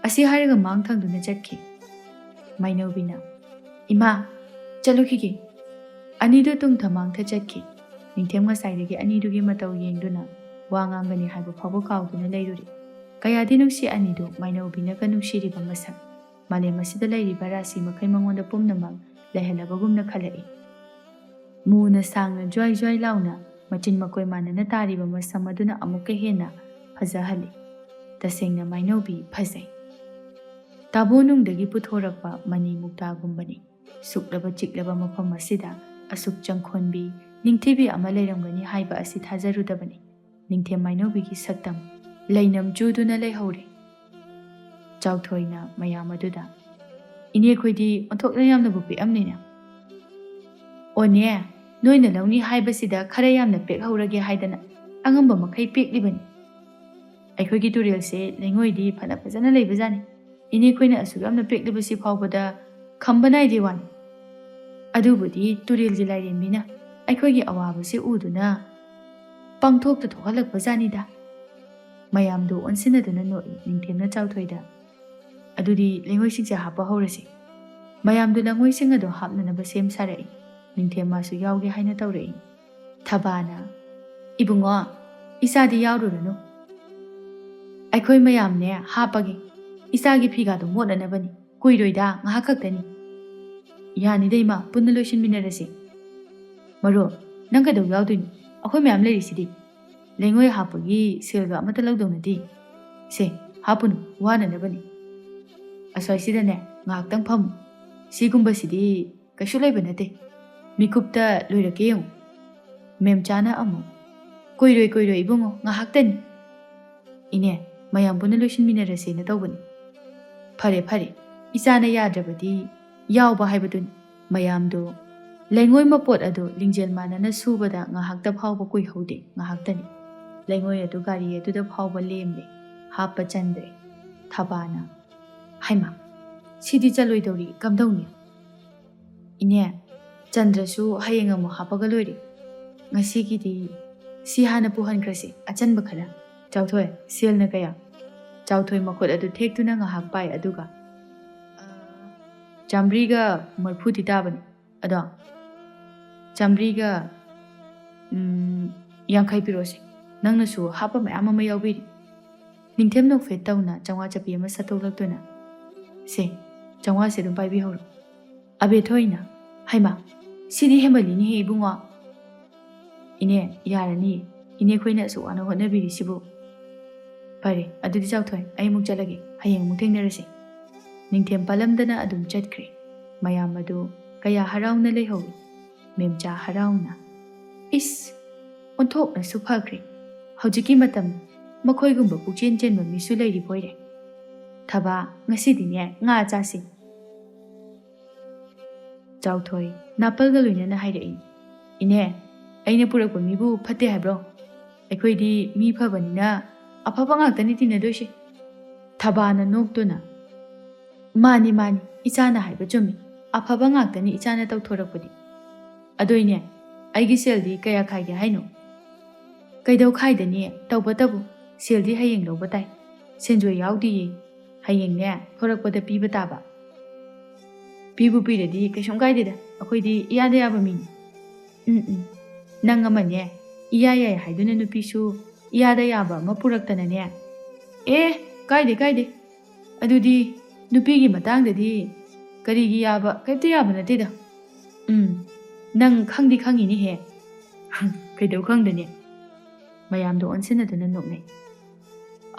ꯑꯁꯤ ꯍꯥꯏꯔꯒ ꯃꯥꯡ ꯊꯪꯗꯨꯅ ꯆꯠꯈꯤ꯫ ꯃꯥꯏꯅꯧꯕꯤꯅ, ꯏꯃꯥ, ꯆꯠꯂꯨꯈꯤꯒꯦ꯫ ꯑꯅꯤꯗꯨ ꯇꯨꯡꯊ ꯃꯥꯡꯊ ꯆꯠꯈꯤ꯫ ꯅꯤꯡꯊꯦꯝ ꯉꯁꯥꯏꯗꯒꯤ ꯑꯅꯤꯗꯨꯒꯤ ꯃꯇꯧ ꯌꯦꯡꯗꯨꯅ ꯋꯥ ꯉꯥꯡꯒꯅꯤ ꯍꯥꯏꯕ ꯐꯥꯎꯕ ꯀꯥꯎꯗꯨꯅ ꯂꯩꯔꯨꯔꯤ꯫ ꯀꯌꯥꯗꯤ ꯅꯨꯡꯁꯤ ꯑꯅꯤꯗꯨ ꯃꯥꯏꯅꯧꯕꯤꯅꯒ ꯅꯨꯡꯁꯤꯔꯤꯕ ꯃꯁꯛ, ꯃꯥꯂꯦꯝ ꯑꯁꯤꯗ ꯂꯩꯔꯤꯕ ꯔꯥꯁꯤ ꯃꯈꯩ ꯃꯉꯣꯟꯗ ꯄꯨꯝꯅꯃꯛ ꯂꯩꯍꯜꯂꯕꯒꯨꯝꯅ ꯈꯜꯂꯛꯏ꯫ ꯃꯨꯅ ꯁꯥꯡꯅ ꯖ꯭ꯋꯥꯏ ꯖ꯭ꯋꯥꯏ ꯂꯥꯎꯅ ꯃꯆꯤꯟ ꯃꯀꯣꯏ ꯃꯥꯟꯅꯅ ꯇꯥꯔꯤꯕ ꯃꯁꯝ ꯑꯗꯨꯅ ꯑꯃꯨꯛꯀ ꯍꯦꯟꯅ ꯐꯖꯍꯜꯂꯤ꯫ ꯇꯁꯦꯡꯅ ꯃꯥꯏꯅꯧꯕꯤ ꯐꯖꯩ꯫ ꯇꯥꯕꯣꯅꯨꯡꯗꯒꯤ ꯄꯨꯊꯣꯔꯛꯄ ꯃꯅꯤ ꯃꯨꯛꯇꯥꯒꯨꯝꯕꯅꯤ꯫ ꯁꯨꯛꯂꯕ ꯆꯤꯛꯂꯕ ꯃꯐꯝ ꯑꯁꯤꯗ ꯑꯁꯨꯛ ꯆꯪꯈꯣꯟꯕꯤ, ꯅꯤꯡꯊꯤꯕꯤ ꯑꯃ ꯂꯩꯔꯝꯒꯅꯤ ꯍꯥꯏꯕ ꯑꯁꯤ ꯊꯥꯖꯔꯨꯗꯕꯅꯤ꯫ ꯅꯤꯡꯊꯦꯝ ꯃꯥꯏꯅꯧꯕꯤꯒꯤ ꯁꯛꯇꯝ ꯂꯩꯅꯝ ꯆꯨꯗꯨꯅ ꯂꯩꯍꯧꯔꯦ꯫ ꯆꯥꯎꯊꯣꯏꯅ ꯃꯌꯥꯝ ꯑꯗꯨꯗ, ꯏꯅꯦꯈꯣꯏꯗꯤ ꯑꯣꯟꯊꯣꯛꯅ ꯌꯥꯝꯅꯕꯨ ꯄꯤꯛꯑꯝꯅꯤꯅ꯫ ꯑꯣꯅꯦ, ꯅꯣꯏꯅ ꯂꯧꯅꯤ ꯍꯥꯏꯕꯁꯤꯗ ꯈꯔ ꯌꯥꯝꯅ ꯄꯦꯛꯍꯧꯔꯒꯦ ꯍꯥꯏꯗꯅ ꯑꯉꯝꯕ ꯃꯈꯩ ꯄꯦꯛꯂꯤꯕꯅꯤ꯫ ꯑꯩꯈꯣꯏꯒꯤ ꯇꯨꯔꯦꯜꯁꯦ ꯂꯩꯉꯣꯏꯗꯤ ꯐꯅ ꯐꯖꯅ ꯂꯩꯕꯖꯥꯠꯅꯤ꯫ ꯏꯅꯦꯈꯣꯏꯅ ꯑꯁꯨꯛ ꯌꯥꯝꯅ ꯄꯦꯛꯂꯤꯕꯁꯤ ꯐꯥꯎꯕꯗ ꯈꯝꯕ ꯅꯥꯏꯗꯦ ꯋꯥꯅꯤ꯫ ꯑꯗꯨꯕꯨꯗꯤ ꯇꯨꯔꯦꯜꯒꯤ ꯂꯥꯏꯔꯦꯝꯕꯤꯅ ꯑꯩꯈꯣꯏꯒꯤ ꯑꯋꯥꯕꯁꯤ ꯎꯗꯨꯅ ꯄꯥꯡꯊꯣꯛꯇ ꯊꯣꯛꯍꯜꯂꯛꯄꯖꯥꯠꯅꯤꯗ꯫ ꯃꯌꯥꯝꯗꯨ ꯑꯣꯟꯁꯤꯟꯅꯗꯨꯅ ꯅꯣꯛꯏ꯫ ꯅꯤꯡꯊꯦꯝꯅ ꯆꯥꯎꯊꯣꯏꯗ, ꯑꯗꯨꯗꯤ ꯂꯩꯉꯣꯏꯁꯤꯡꯁꯦ ꯍꯥꯞꯄ ꯍꯧꯔꯁꯤ꯫ ꯃꯌꯥꯝꯗꯨ ꯂꯩꯉꯣꯏꯁꯤꯡ ꯑꯗꯨ ꯍꯥꯞꯅꯅꯕ ꯁꯦꯝ ꯁꯥꯔꯛꯏ꯫ ꯅꯤꯡꯊꯦꯝ ꯃꯥꯁꯨ ꯌꯥꯎꯒꯦ ꯍꯥꯏꯅ ꯇꯧꯔꯛꯏ꯫ ꯊꯕꯥꯅ, ꯏꯕꯨꯡꯉꯣ, ꯏꯆꯥꯗꯤ ꯌꯥꯎꯔꯨꯔꯅꯨ, ꯑꯩꯈꯣꯏ ꯃꯌꯥꯝꯅꯦ ꯍꯥꯞꯄꯒꯦ, ꯏꯆꯥꯒꯤ ꯐꯤꯒꯥꯗꯣ ꯃꯣꯠꯅꯅꯕꯅꯤ, ꯀꯨꯏꯔꯣꯏꯗ, ꯉꯥꯏꯍꯥꯛ ꯈꯛꯇꯅꯤ꯫ ꯌꯥꯅꯤꯗ ꯏꯃꯥ, ꯄꯨꯟꯅ ꯂꯣꯏꯁꯤꯟꯃꯤꯟꯅꯔꯁꯤ꯫ ꯃꯔꯣ, ꯅꯪ ꯀꯩꯗꯧ ꯌꯥꯎꯗꯣꯏꯅꯣ? ꯑꯩꯈꯣꯏ ꯃꯌꯥꯝ ꯂꯩꯔꯤꯁꯤꯗꯤ꯫ ꯂꯩꯉꯣꯏ ꯍꯥꯞꯄꯒꯤ ꯁꯦꯜꯒ ꯑꯃꯠꯇ ꯂꯧꯗꯧ ꯅꯠꯇꯦ꯫ ꯁꯦ, ꯍꯥꯞꯄꯨꯅꯨ, ꯋꯥꯅꯅꯕꯅꯤ꯫ ꯑꯁ꯭ꯋꯥꯏꯁꯤꯗꯅꯦ ꯉꯥꯏꯍꯥꯛꯇꯪ ꯐꯝꯃꯨ, ꯁꯤꯒꯨꯝꯕꯁꯤꯗꯤ ꯀꯩꯁꯨ ꯂꯩꯕ ꯅꯠꯇꯦ, ꯃꯤꯀꯨꯞꯇ ꯂꯣꯏꯔꯛꯀꯦ ꯌꯦꯡꯉꯨ꯫ ꯃꯦꯝꯆꯥꯅ ꯑꯃꯨꯛ, ꯀꯨꯏꯔꯣꯏ ꯏꯕꯨꯡꯉꯣ, ꯉꯥꯏꯍꯥꯛꯇꯅꯤ꯫ ꯏꯅꯦ, ꯃꯌꯥꯝ ꯄꯨꯟꯅ ꯂꯣꯏꯁꯤꯟꯃꯤꯟꯅꯔꯁꯦꯅ ꯇꯧꯕꯅꯤ꯫ ꯐꯔꯦ ꯐꯔꯦ, ꯏꯆꯥꯅ ꯌꯥꯗ꯭ꯔꯕꯗꯤ ꯌꯥꯎꯕ ꯍꯥꯏꯕꯗꯨꯅꯤ꯫ ꯃꯌꯥꯝꯗꯨ ꯂꯩꯉꯣꯏ ꯃꯄꯣꯠ ꯑꯗꯨ ꯂꯤꯡꯖꯦꯜ ꯃꯥꯟꯅꯅ ꯁꯨꯕꯗ ꯉꯥꯏꯍꯥꯛꯇ ꯐꯥꯎꯕ ꯀꯨꯏꯍꯧꯗꯦ, ꯉꯥꯏꯍꯥꯛꯇꯅꯤ꯫ ꯂꯩꯉꯣꯏ ꯑꯗꯨ ꯒꯥꯔꯤ ꯑꯗꯨꯗ ꯐꯥꯎꯕ ꯂꯦꯝꯂꯦ, ꯍꯥꯞꯄ ꯆꯟꯗ꯭ꯔꯦ꯫ ꯊꯕꯥꯅ, ꯍꯩꯃꯥ, ꯁꯤꯗꯤ ꯆꯜꯂꯣꯏꯗꯧꯔꯤ, ꯀꯝꯗꯧꯅꯤ? ꯏꯅꯦ, ꯆꯟꯗ꯭ꯔꯁꯨ ꯍꯌꯦꯡ ꯑꯃꯨꯛ ꯍꯥꯞꯄꯒ ꯂꯣꯏꯔꯦ꯫ ꯉꯁꯤꯒꯤꯗꯤ ꯁꯤ ꯍꯥꯟꯅ ꯄꯨꯍꯟꯈ꯭ꯔꯁꯤ, ꯑꯆꯟꯕ ꯈꯔ꯫ ꯆꯥꯎꯊꯣꯏ, ꯁꯦꯜꯅ ꯀꯌꯥ? ꯆꯥꯎꯊꯣꯏ ꯃꯈꯨꯠ ꯑꯗꯨ ꯊꯦꯛꯇꯨꯅ ꯉꯥꯏꯍꯥꯛ ꯄꯥꯏ ꯑꯗꯨꯒ, 140ꯗꯤ ꯇꯥꯕꯅꯤ, ꯑꯗꯣ 150 ꯄꯤꯔꯣꯁꯤ, ꯅꯪꯅꯁꯨ ꯍꯥꯞꯄ ꯃꯌꯥꯝ ꯑꯃ ꯌꯥꯎꯕꯤꯔꯤ꯫ ꯅꯤꯡꯊꯦꯝ ꯅꯣꯛꯐꯦꯠ ꯇꯧꯅ 150 ꯆꯞꯄꯤ ꯑꯃ ꯁꯠꯇꯣꯛꯂꯛꯇꯨꯅ, ꯁꯦ, 150ꯁꯦ ꯑꯗꯨꯝ ꯄꯥꯏꯕꯤꯍꯧꯔꯣ꯫ ꯑꯕꯦꯊꯣꯏꯅ, ꯍꯩꯃꯥ, ꯁꯤꯗꯤ ꯍꯦꯃꯜꯂꯤꯅꯦꯍꯦ ꯏꯕꯨꯡꯉꯣ꯫ ꯏꯅꯦ, ꯌꯥꯔꯅꯤ, ꯏꯅꯦꯈꯣꯏꯅ ꯑꯁꯨꯛ ꯋꯥꯅ ꯍꯣꯠꯅꯕꯤꯔꯤꯁꯤꯕꯨ꯫ ꯐꯔꯦ, ꯑꯗꯨꯗꯤ ꯆꯥꯎꯊꯣꯏ, ꯑꯩ ꯑꯃꯨꯛ ꯆꯠꯂꯒꯦ, ꯍꯌꯦꯡ ꯑꯃꯨꯛ ꯊꯦꯡꯅꯔꯁꯤ꯫ ꯅꯤꯡꯊꯦꯝ ꯄꯥꯜꯂꯝꯗꯅ ꯑꯗꯨꯝ ꯆꯠꯈ꯭ꯔꯦ꯫ ꯃꯌꯥꯝ ꯑꯗꯨ ꯀꯌꯥ ꯍꯔꯥꯎꯅ ꯂꯩꯍꯧꯏ꯫ ꯃꯦꯝꯆꯥ ꯍꯔꯥꯎꯅ, ꯏꯁ, ꯑꯣꯟꯊꯣꯛꯅꯁꯨ ꯐꯈ꯭ꯔꯦ, ꯍꯧꯖꯤꯛꯀꯤ ꯃꯇꯝ ꯃꯈꯣꯏꯒꯨꯝꯕ ꯄꯨꯛꯆꯦꯟ ꯆꯦꯟꯕ ꯃꯤꯁꯨ ꯂꯩꯔꯤꯕꯣꯏꯔꯦ꯫ ꯊꯕꯥ, ꯉꯁꯤꯗꯤꯅꯦ ꯉꯥ ꯆꯥꯁꯤ꯫ ꯆꯥꯎꯊꯣꯏ ꯅꯥꯄꯜꯒ ꯂꯣꯏꯅꯅ ꯍꯥꯏꯔꯛꯏ꯫ ꯏꯅꯦ, ꯑꯩꯅ ꯄꯨꯔꯛꯄ ꯃꯤꯕꯨ ꯐꯠꯇꯦ ꯍꯥꯏꯕ꯭ꯔꯣ? ꯑꯩꯈꯣꯏꯗꯤ ꯃꯤ ꯐꯕꯅꯤꯅ ꯑꯐꯕ ꯉꯥꯛꯇꯅꯤ ꯇꯤꯟꯅꯗꯣꯏꯁꯦ꯫ ꯊꯕꯥꯅ ꯅꯣꯛꯇꯨꯅ, ꯃꯥꯅꯤ ꯃꯥꯅꯤ, ꯏꯆꯥꯅ ꯍꯥꯏꯕ ꯆꯨꯝꯃꯤ, ꯑꯐꯕ ꯉꯥꯛꯇꯅꯤ ꯏꯆꯥꯅ ꯇꯧꯊꯣꯔꯛꯄꯗꯤ꯫ ꯑꯗꯨꯏꯅꯦ, ꯑꯩꯒꯤ ꯁꯦꯜꯗꯤ ꯀꯌా ꯈꯥꯏꯒꯦ ꯍꯥꯏꯅꯣ? ꯀꯩꯗꯧ ꯈꯥꯏꯗꯅꯤ, ꯇꯧꯕꯇꯕꯨ ꯁꯦꯜꯗꯤ ꯍꯌꯦꯡ ꯂꯧꯕ ꯇꯥꯏ, ꯁꯦꯟꯖꯣꯏ ꯌꯥꯎꯗꯤꯌꯦ, ꯍꯌꯦꯡꯅꯦ ꯊꯣꯔꯛꯄꯗ ꯄꯤꯕ ꯇꯥꯕ. ꯄꯤꯕꯨ ꯄꯤꯔꯗꯤ ꯀꯩꯁꯨꯝ ꯀꯥꯏꯗꯦꯗ. ꯑꯩꯈꯣꯏꯗꯤ ꯏꯌꯥꯗ ꯌꯥꯕ ꯃꯤꯅꯤ. ꯅꯪ ꯑꯃꯅꯦ ꯏꯌꯥ ꯌꯥꯏ ꯍꯥꯏꯗꯨꯅ ꯅꯨꯄꯤꯁꯨ ꯏꯌꯥꯗ ꯌꯥꯕ ꯑꯃ ꯄꯨꯔꯛꯇꯅꯅꯦ. ꯀꯥꯏꯗꯦ ꯀꯥꯏꯗꯦ. ꯑꯗꯨꯗꯤ ꯅꯨꯄꯤꯒꯤ ꯃꯇꯥꯡꯗꯗꯤ ꯀꯔꯤꯒꯤ ꯌꯥꯕ ꯀꯩꯝꯇ ꯌꯥꯕ ꯅꯠꯇꯦꯗ. ꯅꯪ ꯈꯪꯗꯤ ꯈꯪꯉꯤꯅꯦꯍꯦ. ꯀꯩꯗꯧ ꯈꯪꯗꯅꯦ. ꯃꯌꯥꯝꯗꯣ ꯑꯣꯟꯁꯤꯟꯅꯗꯨꯅ ꯅꯣꯛꯅꯩ.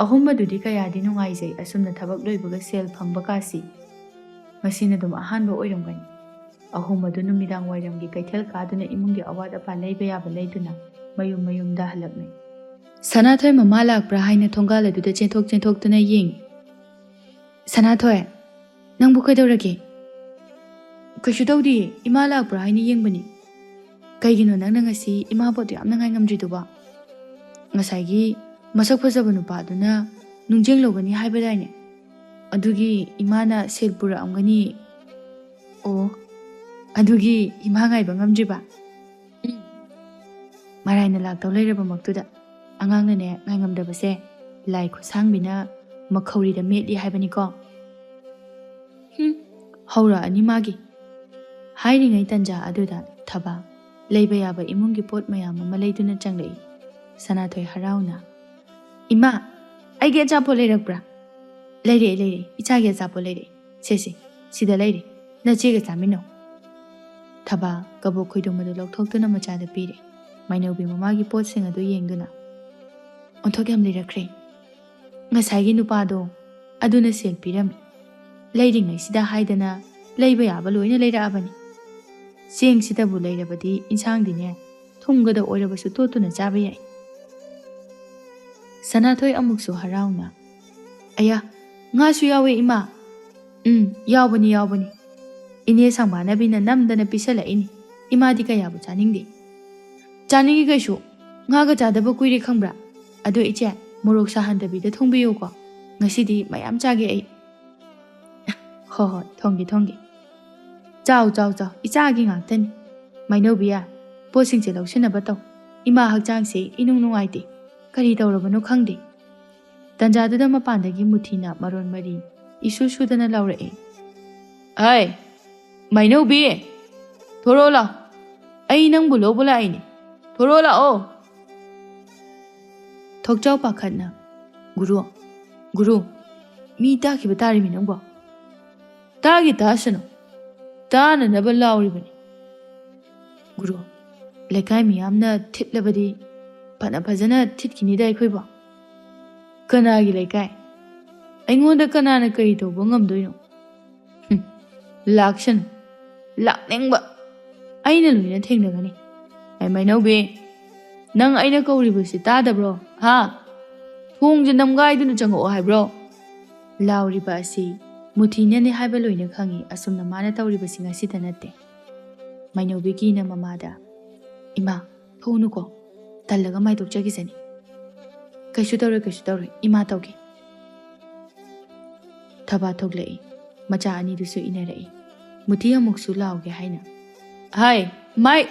ꯑꯍꯨꯝꯕꯗꯨꯗꯤ ꯀꯌꯥꯗꯤ ꯅꯨꯡꯉꯥꯏꯖꯩ ꯑꯁꯨꯝꯅ ꯊꯕꯛ ꯂꯣꯏꯕꯒ ꯁꯦꯜ ꯐꯪꯕ ꯀꯥꯁꯤ. ꯉꯁꯤꯅ ꯑꯗꯨꯝ ꯑꯍꯥꯟꯕ ꯑꯣꯏꯔꯝꯒꯅꯤ. ꯑꯍꯨꯝꯕꯗꯨ ꯅꯨꯃꯤꯗꯥꯡ ꯋꯥꯏꯔꯝꯒꯤ ꯀꯩꯊꯦꯜ ꯀꯥꯗꯨꯅ ꯏꯃꯨꯡꯒꯤ ꯑꯋꯥꯠ ꯑꯄꯥ ꯂꯩꯕ ꯌꯥꯕ ꯂꯩꯗꯨꯅ ꯃꯌꯨꯝ ꯃꯌꯨꯝꯗ ꯍꯜꯂꯛꯅꯩ. ꯁꯅꯥꯊꯣꯏ ꯃꯃꯥ ꯂꯥꯛꯄ꯭ꯔꯥ ꯍꯥꯏꯅ ꯊꯣꯡꯒꯥꯜ ꯑꯗꯨꯗ ꯆꯦꯟꯊꯣꯛꯇꯨꯅ ꯌꯦꯡꯉꯤ. ꯁꯅꯥꯊꯣꯏ, ꯅꯪꯕꯨ ꯀꯩꯗꯧꯔꯒꯦ? ꯀꯩꯁꯨ ꯇꯧꯗꯤꯌꯦ, ꯏꯃꯥ ꯂꯥꯛꯄ꯭ꯔꯥ ꯍꯥꯏꯅ ꯌꯦꯡꯕꯅꯤ. ꯀꯩꯒꯤꯅꯣ ꯅꯪꯅ ꯉꯁꯤ ꯏꯃꯥꯕꯣꯠꯇꯣ ꯌꯥꯝꯅ ꯉꯥꯏ ꯉꯝꯗ꯭ꯔꯤꯗꯨꯕꯣ? ꯉꯁꯥꯏꯒꯤ ꯃꯁꯛ ꯐꯖꯕ ꯅꯨꯄꯥꯗꯨꯅ ꯅꯨꯡꯖꯦꯡ ꯂꯧꯒꯅꯤ ꯍꯥꯏꯕꯗꯥꯏꯅꯦ? ꯑꯗꯨꯒꯤ ꯏꯃꯥꯅ ꯁꯦꯜ ꯄꯨꯔꯛꯑꯝꯒꯅꯤ. ꯑꯣ, ꯑꯗꯨꯒꯤ ꯏꯃꯥ ꯉꯥꯏꯕ ꯉꯝꯗ꯭ꯔꯤꯕ? ꯃꯔꯥꯏꯅ ꯂꯥꯛꯇꯧ ꯂꯩꯔꯕꯃꯛꯇꯨꯗ ꯑꯉꯥꯡꯅꯅꯦ ꯉꯥꯏꯉꯝꯗꯕꯁꯦ ꯂꯥꯏ ꯈꯨꯠꯁꯥꯡꯕꯤꯅ ꯃꯈꯧꯔꯤꯗ ꯃꯦꯠꯂꯤ ꯍꯥꯏꯕꯅꯤꯀꯣ. ꯍꯧꯔꯛꯑꯅꯤ ꯃꯥꯒꯤ. ꯍꯥꯏꯔꯤꯉꯩ ꯇꯟꯖꯥ ꯑꯗꯨꯗ ꯊꯕꯥ ꯂꯩꯕ ꯌꯥꯕ ꯏꯃꯨꯡꯒꯤ ꯄꯣꯠ ꯃꯌꯥꯝ ꯑꯃ ꯂꯩꯗꯨꯅ ꯆꯪꯂꯛꯏ. ꯁꯅꯥꯊꯣꯏ ꯍꯔꯥꯎꯅ, ꯏꯃꯥ, ꯑꯩꯒꯤ ꯑꯆꯥꯄꯣꯠ ꯂꯩꯔꯛꯄ꯭ꯔꯥ? ꯂꯩꯔꯛꯑꯦ, ꯏꯆꯥꯒꯤ ꯑꯆꯥꯄꯣꯠ ꯂꯩꯔꯛꯑꯦ. ꯁꯦ, ꯁꯤꯗ ꯂꯩꯔꯦ. ꯅꯆꯦꯒ ꯆꯥꯃꯤꯟꯅꯧ. ꯊꯕꯥ ꯀꯕꯣꯛ ꯈꯣꯏꯗꯣꯝ ꯑꯗꯨ ꯂꯧꯊꯣꯛꯇꯨꯅ ꯃꯆꯥꯗ ꯄꯤꯔꯦ. ꯃꯩꯅꯧꯕꯤ ꯃꯃꯥꯒꯤ ꯄꯣꯠꯁꯤꯡ ꯑꯗꯨ ꯌꯦꯡꯗꯨꯅ, ꯑꯣꯟꯊꯣꯛ ꯌꯥꯝ ꯂꯩꯔꯛꯈ꯭ꯔꯦ. ꯉꯁꯥꯏꯒꯤ ꯅꯨꯄꯥꯗꯣ ꯑꯗꯨꯅ ꯁꯦꯜ ꯄꯤꯔꯝꯃꯤ. ꯂꯩꯔꯤꯉꯩꯁꯤꯗ ꯍꯥꯏꯗꯅ ꯂꯩꯕ ꯌꯥꯕ ꯂꯣꯏꯅ ꯂꯩꯔꯛꯑꯕꯅꯤ. ꯆꯦꯡꯁꯤꯗꯕꯨ ꯂꯩꯔꯕꯗꯤ ꯏꯟꯁꯥꯡꯗꯤꯅꯦ ꯊꯨꯝꯒꯗ ꯑꯣꯏꯔꯕꯁꯨ ꯇꯣꯠꯇꯨꯅ ꯆꯥꯕ ꯌꯥꯏ. ꯁꯅꯥꯊꯣꯏ ꯑꯃꯨꯛꯁꯨ ꯍꯔꯥꯎꯅ, ꯑꯌꯥ, ꯉꯥꯁꯨ ꯌꯥꯎꯋꯦ ꯏꯃꯥ. ꯌꯥꯎꯕꯅꯤ. ꯏꯅꯦ ꯁꯪꯕꯥꯅꯕꯤꯅ ꯅꯝꯗꯅ ꯄꯤꯁꯜꯂꯛꯏꯅꯤ. ꯏꯃꯥꯗꯤ ꯀꯌꯥꯕꯨ ꯆꯥꯅꯤꯡꯗꯦ. ꯆꯥꯅꯤꯡꯉꯤ ꯀꯩꯁꯨ. ꯉꯥꯒ ꯆꯥꯗꯕ ꯀꯨꯏꯔꯦ ꯈꯪꯕ꯭ꯔꯥ? ꯑꯗꯣ ꯏꯆꯦ, ꯃꯣꯔꯣꯛ ꯁꯥꯍꯟꯗꯕꯤꯗ ꯊꯣꯡꯕꯤꯌꯨꯀꯣ. ꯉꯁꯤꯗꯤ ꯃꯌꯥꯝ ꯆꯥꯒꯦ ꯑꯩ. ꯍꯣꯏ, ꯊꯣꯡꯒꯦ. ꯆꯥꯎ, ꯏꯆꯥꯒꯤ ꯉꯥꯛꯇꯅꯤ. ꯃꯩꯅꯧꯕꯤꯌꯥ, ꯄꯣꯠꯁꯤꯡꯁꯦ ꯂꯧꯁꯤꯟꯅꯕ ꯇꯧ. ꯏꯃꯥ ꯍꯛꯆꯥꯡꯁꯦ ꯏꯅꯨꯡ ꯅꯨꯡꯉꯥꯏꯇꯦ. ꯀꯔꯤ ꯇꯧꯔꯕꯅꯣ ꯈꯪꯗꯦ. ꯇꯟꯖꯥꯗꯨꯗ ꯃꯄꯥꯟꯗꯒꯤ ꯃꯨꯊꯤꯅ ꯃꯔꯣꯟ ꯃꯔꯤ ꯏꯁꯨ ꯁꯨꯗꯅ ꯂꯥꯎꯔꯛꯑꯦ. ꯑꯩ, ꯃꯩꯅꯧꯕꯤ, ꯊꯣꯔꯛꯑꯣ ꯂꯥꯎ. ꯑꯩ ꯅꯪꯕꯨ ꯂꯧꯕ ꯂꯥꯛꯏꯅꯦ. ꯊꯣꯔꯛꯑꯣ ꯂꯥꯛꯑꯣ. ꯊꯣꯛꯆꯥꯎ ꯄꯥꯈꯠꯅ, ꯒꯨꯔꯨ, ꯃꯤ ꯇꯥꯈꯤꯕ ꯇꯥꯔꯤꯃꯤ ꯅꯪꯕꯣ. ꯇꯥꯁꯅꯨ. ꯇꯥꯅꯅꯕ ꯂꯥꯎꯔꯤꯕꯅꯤ. ꯒꯨꯔꯨ, ꯂꯩꯀꯥꯏ ꯃꯤꯌꯥꯝꯅ ꯊꯤꯠꯂꯕꯗꯤ ꯐꯖꯅ ꯊꯤꯠꯈꯤꯅꯤꯗ ꯑꯩꯈꯣꯏꯕꯣ. ꯀꯅꯥꯒꯤ ꯂꯩꯀꯥꯏ? ꯑꯩꯉꯣꯟꯗ ꯀꯅꯥꯅ ꯀꯔꯤ ꯇꯧꯕ ꯉꯝꯗꯣꯏꯅꯣ? ꯂꯥꯛꯁꯅꯨ. ꯂꯥꯛꯅꯤꯡꯕ. ꯑꯩꯅ ꯂꯣꯏꯅ ꯊꯦꯡꯅꯒꯅꯤ. ꯃꯩꯅꯧꯕꯤ, ꯅꯪ ꯑꯩꯅ ꯀꯧꯔꯤꯕꯁꯤ ꯇꯥꯗꯕ꯭ꯔꯣ? ꯊꯣꯡꯁꯦ ꯅꯝꯒꯥꯏꯗꯨꯅ ꯆꯪꯉꯛꯑꯣ ꯍꯥꯏꯕ꯭ꯔꯣ? ꯂꯥꯎꯔꯤꯕ ꯑꯁꯤ ꯃꯨꯊꯤꯅꯅꯦ ꯍꯥꯏꯕ ꯂꯣꯏꯅ ꯈꯪꯉꯤ. ꯑꯁꯨꯝꯅ ꯃꯥꯅ ꯇꯧꯔꯤꯕꯁꯤ ꯉꯁꯤꯗ ꯅꯠꯇꯦ. ꯃꯩꯅꯧꯕꯤꯒꯤꯅ ꯃꯃꯥꯗ, ꯏꯃꯥ, ꯊꯣꯛꯎꯅꯨꯀꯣ. ꯇꯜꯂꯒ ꯃꯥꯏꯗꯣꯛꯆꯈꯤꯁꯅꯤ. ꯀꯩꯁꯨ ꯇꯧꯔꯣꯏ. ꯏꯃꯥ ꯇꯧꯒꯦ. ꯊꯕꯥ ꯊꯣꯛꯂꯛꯏ. ꯃꯆꯥ ꯑꯅꯤꯗꯨꯁꯨ ꯏꯟꯅꯔꯛꯏ. ꯃꯨꯊꯤ ꯑꯃꯨꯛꯁꯨ ꯂꯥꯎꯒꯦ ꯍꯥꯏꯅ. ꯃꯥꯏ!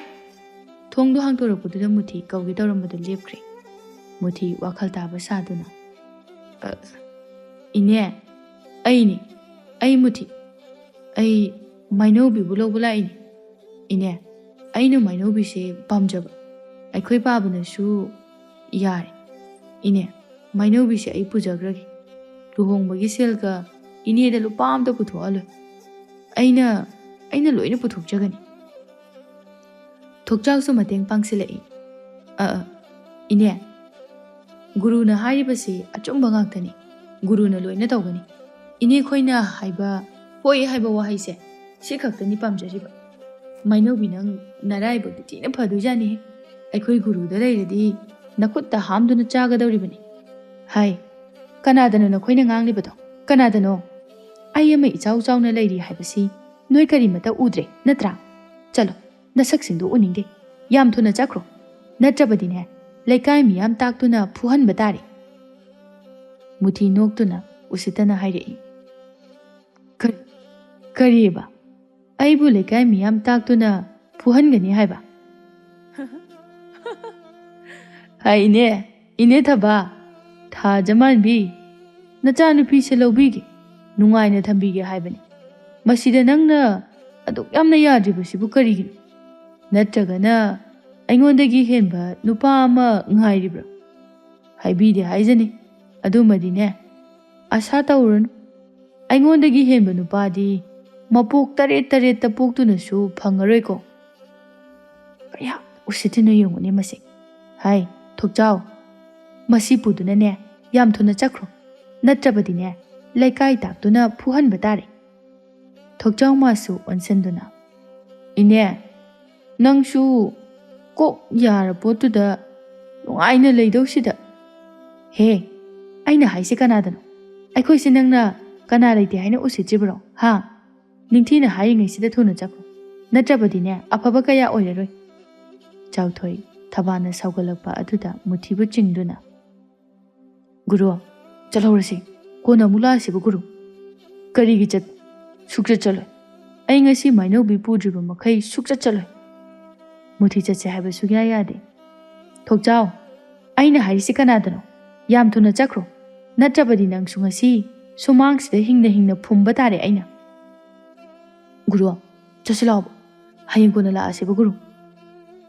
ꯊꯣꯡꯗꯣ ꯍꯥꯡꯇꯣꯔꯛꯄꯗꯨꯗ ꯃꯨꯊꯤ ꯀꯧꯒꯦ ꯇꯧꯔꯝꯕꯗꯨ ꯂꯦꯞꯈ꯭ꯔꯦ. ꯃꯨꯊꯤ ꯋꯥꯈꯜ ꯇꯥꯕ ꯁꯥꯗꯨꯅ, ꯏꯅꯦ, ꯑꯩꯅꯤ. ꯑꯩ ꯃꯨꯊꯤ. ꯑꯩ ꯃꯩꯅꯧꯕꯤꯕꯨ ꯂꯧꯕ ꯂꯥꯛꯏꯅꯤ. ꯏꯅꯦ, ꯑꯩꯅ ꯃꯩꯅꯧꯕꯤꯁꯦ ꯄꯥꯝꯖꯕ. ꯑꯩꯈꯣই ꯄꯥꯕꯅꯁꯨ ꯌꯥꯔꯦ. ꯏꯅꯦ, ꯃꯩꯅꯧꯕꯤꯁꯦ ꯑꯩ ꯄꯨꯖꯈ꯭ꯔꯒꯦ. ꯂꯨꯍꯣꯡꯕꯒꯤ ꯁꯦꯜꯒ ꯏꯅꯦꯗ ꯂꯨꯄꯥ ꯑꯝꯇ ꯄꯨꯊꯣꯛꯍꯜꯂꯣꯏ. ꯑꯩꯅ ꯂꯣꯏꯅ ꯄꯨꯊꯣꯛꯆꯒꯅꯤ. ꯊꯣꯛꯆꯥꯎꯁꯨ ꯃꯇꯦꯡ ꯄꯥꯡꯁꯤꯜꯂꯛꯏ. ꯏꯅꯦ, ꯒꯨꯔꯨꯅ ꯍꯥꯏꯔꯤꯕꯁꯤ ꯑꯆꯨꯝꯕ ꯉꯥꯛꯇꯅꯤ. ꯒꯨꯔꯨꯅ ꯂꯣꯏꯅ ꯇꯧꯒꯅꯤ. ꯏꯅꯦ ꯈꯣꯏꯅ ꯍꯥꯏꯕ ꯍꯣꯏ ꯍꯥꯏꯕ ꯋꯥꯍꯩꯁꯦ ꯁꯤ ꯈꯛꯇꯅꯤ ꯄꯥꯝꯖꯔꯤꯕ. ꯃꯩꯅꯧꯕꯤ, ꯅꯪ ꯅꯔꯥꯏꯕꯛꯇꯤ ꯊꯤꯅ ꯐꯗꯣꯏꯖꯥꯠꯅꯤꯍꯦ. ꯑꯩꯈꯣꯏ ꯒꯨꯔꯨꯗ ꯂꯩꯔꯗꯤ ꯅꯈꯨꯠꯇ ꯍꯥꯝꯗꯨꯅ ꯆꯥꯒꯗꯧꯔꯤꯕꯅꯤ. ꯀꯅꯥꯗꯅꯣ ꯅꯈꯣꯏꯅ ꯉꯥꯡꯂꯤꯕꯗꯣ? ꯀꯅꯥꯗꯅꯣ? ꯑꯩ ꯑꯃ ꯏꯆꯥꯎ ꯆꯥꯎꯅ ꯂꯩꯔꯤ ꯍꯥꯏꯕꯁꯤ ꯅꯣꯏ ꯀꯔꯤꯃꯠꯇ ꯎꯗ꯭ꯔꯦ ꯅꯠꯇ꯭ꯔꯥ? ꯆꯠꯂꯣ, ꯅꯁꯛꯁꯤꯡꯗꯨ ꯎꯅꯤꯡꯗꯦ. ꯌꯥꯝ ꯊꯨꯅ ꯆꯠꯈ꯭ꯔꯣ. ꯅꯠꯇ꯭ꯔꯕꯗꯤꯅꯦ ꯂꯩꯀꯥꯏ ꯃꯤꯌꯥꯝ ꯇꯥꯛꯇꯨꯅ ꯐꯨꯍꯟꯕ ꯇꯥꯔꯦ. ꯃꯨꯊꯤ ꯅꯣꯛꯇꯨꯅ ꯎꯁꯤꯠꯇꯅ ꯍꯥꯏꯔꯛꯏ. ꯀꯔꯤꯕ? ꯑꯩꯕꯨ ꯂꯩꯀꯥꯏ ꯃꯤꯌꯥꯝ ꯇꯥꯛꯇꯨꯅ ꯐꯨꯍꯟꯒꯅꯤ ꯍꯥꯏꯕ? ꯏꯅꯦ ꯊꯕꯥ, ꯊꯥꯖ ꯃꯥꯟꯕꯤ, ꯅꯆꯥꯅꯨꯄꯤꯁꯦ ꯂꯧꯕꯤꯒꯦ. ꯅꯨꯡꯉꯥꯏꯅ ꯊꯝꯕꯤꯒꯦ ꯍꯥꯏꯕꯅꯤ. ꯃꯁꯤꯗ ꯅꯪꯅ ꯑꯗꯨꯛ ꯌꯥꯝꯅ ꯌꯥꯗ꯭ꯔꯤꯕꯁꯤꯕꯨ ꯀꯔꯤꯒꯤꯅꯣ? ꯅꯠꯇ꯭ꯔꯒꯅ ꯑꯩꯉꯣꯟꯗꯒꯤ ꯍꯦꯟꯕ ꯅꯨꯄꯥ ꯑꯃ ꯉꯥꯏꯔꯤꯕ꯭ꯔꯥ? ꯍꯥꯏꯕꯤꯗꯦ ꯍꯥꯏꯖꯅꯤ. ꯑꯗꯨꯃꯗꯤꯅꯦ ꯑꯁꯥ ꯇꯧꯔꯨꯅꯨ. ꯑꯩꯉꯣꯟꯗꯒꯤ ꯍꯦꯟꯕ ꯅꯨꯄꯥꯗꯤ ꯃꯄꯣꯛ 7 ꯄꯣꯛꯇꯨꯅꯁꯨ ꯐꯪꯉꯔꯣꯏꯀꯣ. ꯀꯌꯥ ꯎꯁꯤꯠꯇꯤꯅꯣ ꯌꯦꯡꯉꯨꯅꯦ ꯃꯁꯤ. ꯍꯥꯏ ꯊꯣꯛꯆꯥꯎ, ꯃꯁꯤ ꯄꯨꯗꯨꯅꯅꯦ ꯌꯥꯝ ꯊꯨꯅ ꯆꯠꯈ꯭ꯔꯣ. ꯅꯠꯇ꯭ꯔꯕꯗꯤꯅꯦ ꯂꯩꯀꯥꯏ ꯇꯥꯛꯇꯨꯅ ꯐꯨꯍꯟꯕ ꯇꯥꯔꯦ. ꯊꯣꯛꯆꯥꯎ ꯃꯥꯁꯨ ꯑꯣꯟꯁꯤꯟꯗꯨꯅ, ꯏꯅꯦ ꯅꯪꯁꯨ ꯀꯣꯛ ꯌꯥꯔ ꯄꯣꯠꯇꯨꯗ ꯅꯨꯡꯉꯥꯏꯅ ꯂꯩꯗꯧꯁꯤꯗ. ꯍꯦ, ꯑꯩꯅ ꯍꯥꯏꯁꯤ ꯀꯅꯥꯗꯅꯣ? ꯑꯩꯈꯣꯏꯁꯤ ꯅꯪꯅ ꯀꯅꯥ ꯂꯩꯇꯦ ꯍꯥꯏꯅ ꯎꯁꯤꯠꯇ꯭ꯔꯤꯕ꯭ꯔꯣ? ꯍꯥ? ꯅꯤꯡꯊꯤꯅ ꯍꯥꯏꯔꯤꯉꯩꯁꯤꯗ ꯊꯨꯅ ꯆꯠꯈ꯭ꯔꯣ. ꯅꯠꯇ꯭ꯔꯕꯗꯤꯅꯦ ꯑꯐꯕ ꯀꯌꯥ ꯑꯣꯏꯔꯔꯣꯏ. ꯆꯥꯎꯊꯣꯏ ꯊꯕꯥꯅ ꯁꯥꯎꯒꯠꯂꯛꯄ ꯑꯗꯨꯗ ꯃꯨꯊꯤꯕꯨ ꯆꯤꯡꯗꯨꯅ, ꯒꯨꯔꯨ ꯆꯠꯍꯧꯔꯁꯤ. ꯀꯣꯟꯅ ꯑꯃꯨꯛ ꯂꯥꯛꯑꯁꯤꯕ ꯒꯨꯔꯨ. ꯀꯔꯤꯒꯤ ꯁꯨꯛꯆꯠ ꯆꯠꯂꯣꯏ. ꯑꯩ ꯉꯁꯤ ꯃꯥꯏꯅꯧꯕꯤ ꯄꯨꯗ꯭ꯔꯤꯕ ꯃꯈꯩ ꯁꯨꯛꯆꯠ ꯆꯠꯂꯣꯏ. ꯃꯨꯊꯤ ꯆꯠꯁꯦ ꯍꯥꯏꯕ ꯁꯨꯛꯌꯥ ꯌꯥꯗꯦ. ꯊꯣꯛꯆꯥꯎ, ꯑꯩꯅ ꯍꯥꯏꯔꯤꯁꯤ ꯀꯅꯥꯗꯅꯣ? ꯌꯥꯝ ꯊꯨꯅ ꯆꯠꯈ꯭ꯔꯣ. ꯅꯠꯇ꯭ꯔꯕꯗꯤ ꯅꯪꯁꯨ ꯉꯁꯤ ꯁꯨꯃꯥꯡꯁꯤꯗ ꯍꯤꯡꯅ ꯐꯨꯝꯕ ꯇꯥꯔꯦ ꯑꯩꯅ. ꯒꯨꯔꯨ ꯆꯠꯁꯤ ꯂꯥꯎꯕ. ꯍꯌꯦꯡ ꯀꯣꯟꯅ ꯂꯥꯛꯑꯁꯤꯕ ꯒꯨꯔꯨ.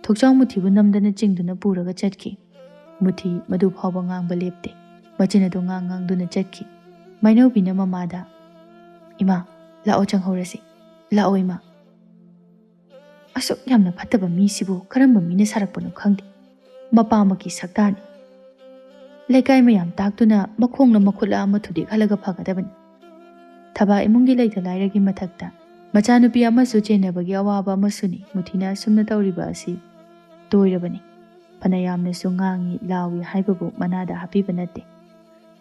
ꯊꯣꯛꯆꯥꯎ ꯃꯨꯊꯤꯕꯨ ꯅꯝꯗꯅ ꯆꯤꯡꯗꯨꯅ ꯄꯨꯔꯒ ꯆꯠꯈꯤ. ꯃꯨꯊꯤ ꯃꯗꯨ ꯐꯥꯎꯕ ꯉꯥꯡꯕ ꯂꯦꯞꯇꯦ. ꯃꯆꯤꯟ ꯑꯗꯨ ꯉꯥꯡꯗꯨꯅ ꯆꯠꯈꯤ. ꯃꯥꯏꯅꯧꯕꯤꯅ ꯃꯃꯥꯗ, ꯏꯃꯥ ꯂꯥꯛꯑꯣ ꯆꯪꯍꯧꯔꯁꯤ. ꯂꯥꯛꯑꯣ ꯏꯃꯥ. ꯑꯁꯨꯛ ꯌꯥꯝꯅ ꯐꯠꯇꯕ ꯃꯤꯁꯤꯕꯨ ꯀꯔꯝꯕ ꯃꯤꯅ ꯁꯥꯔꯛꯄꯅꯣ ꯈꯪꯗꯦ. ꯃꯄꯥꯃꯛꯀꯤ ꯁꯛꯇꯥꯅꯤ. ꯂꯩꯀꯥꯏ ꯃꯌꯥꯝ ꯇꯥꯛꯇꯨꯅ ꯃꯈꯣꯡꯅ ꯃꯈꯨꯠꯂ ꯑꯃ ꯊꯨꯗꯦꯛꯍꯜꯂꯒ ꯐꯒꯗꯕꯅꯤ. ꯊꯕꯥ ꯏꯃꯨꯡꯒꯤ ꯂꯩꯇ ꯂꯥꯏꯔꯒꯤ ꯃꯊꯛꯇ ꯃꯆꯥꯅꯨꯄꯤ ꯑꯃꯁꯨ ꯆꯦꯟꯅꯕꯒꯤ ꯑꯋꯥꯕ ꯑꯃꯁꯨꯅꯤ. ꯃꯨꯊꯤꯅ ꯑꯁꯨꯝꯅ ꯇꯧꯔꯤꯕ ꯑꯁꯤ ꯇꯣꯏꯔꯕꯅꯤ. ꯐꯅ ꯌꯥꯝꯅꯁꯨ ꯉꯥꯡꯏ ꯂꯥꯎꯏ ꯍꯥꯏꯕꯕꯨ ꯃꯅꯥꯗ ꯍꯥꯞꯄꯤꯕ ꯅꯠꯇꯦ.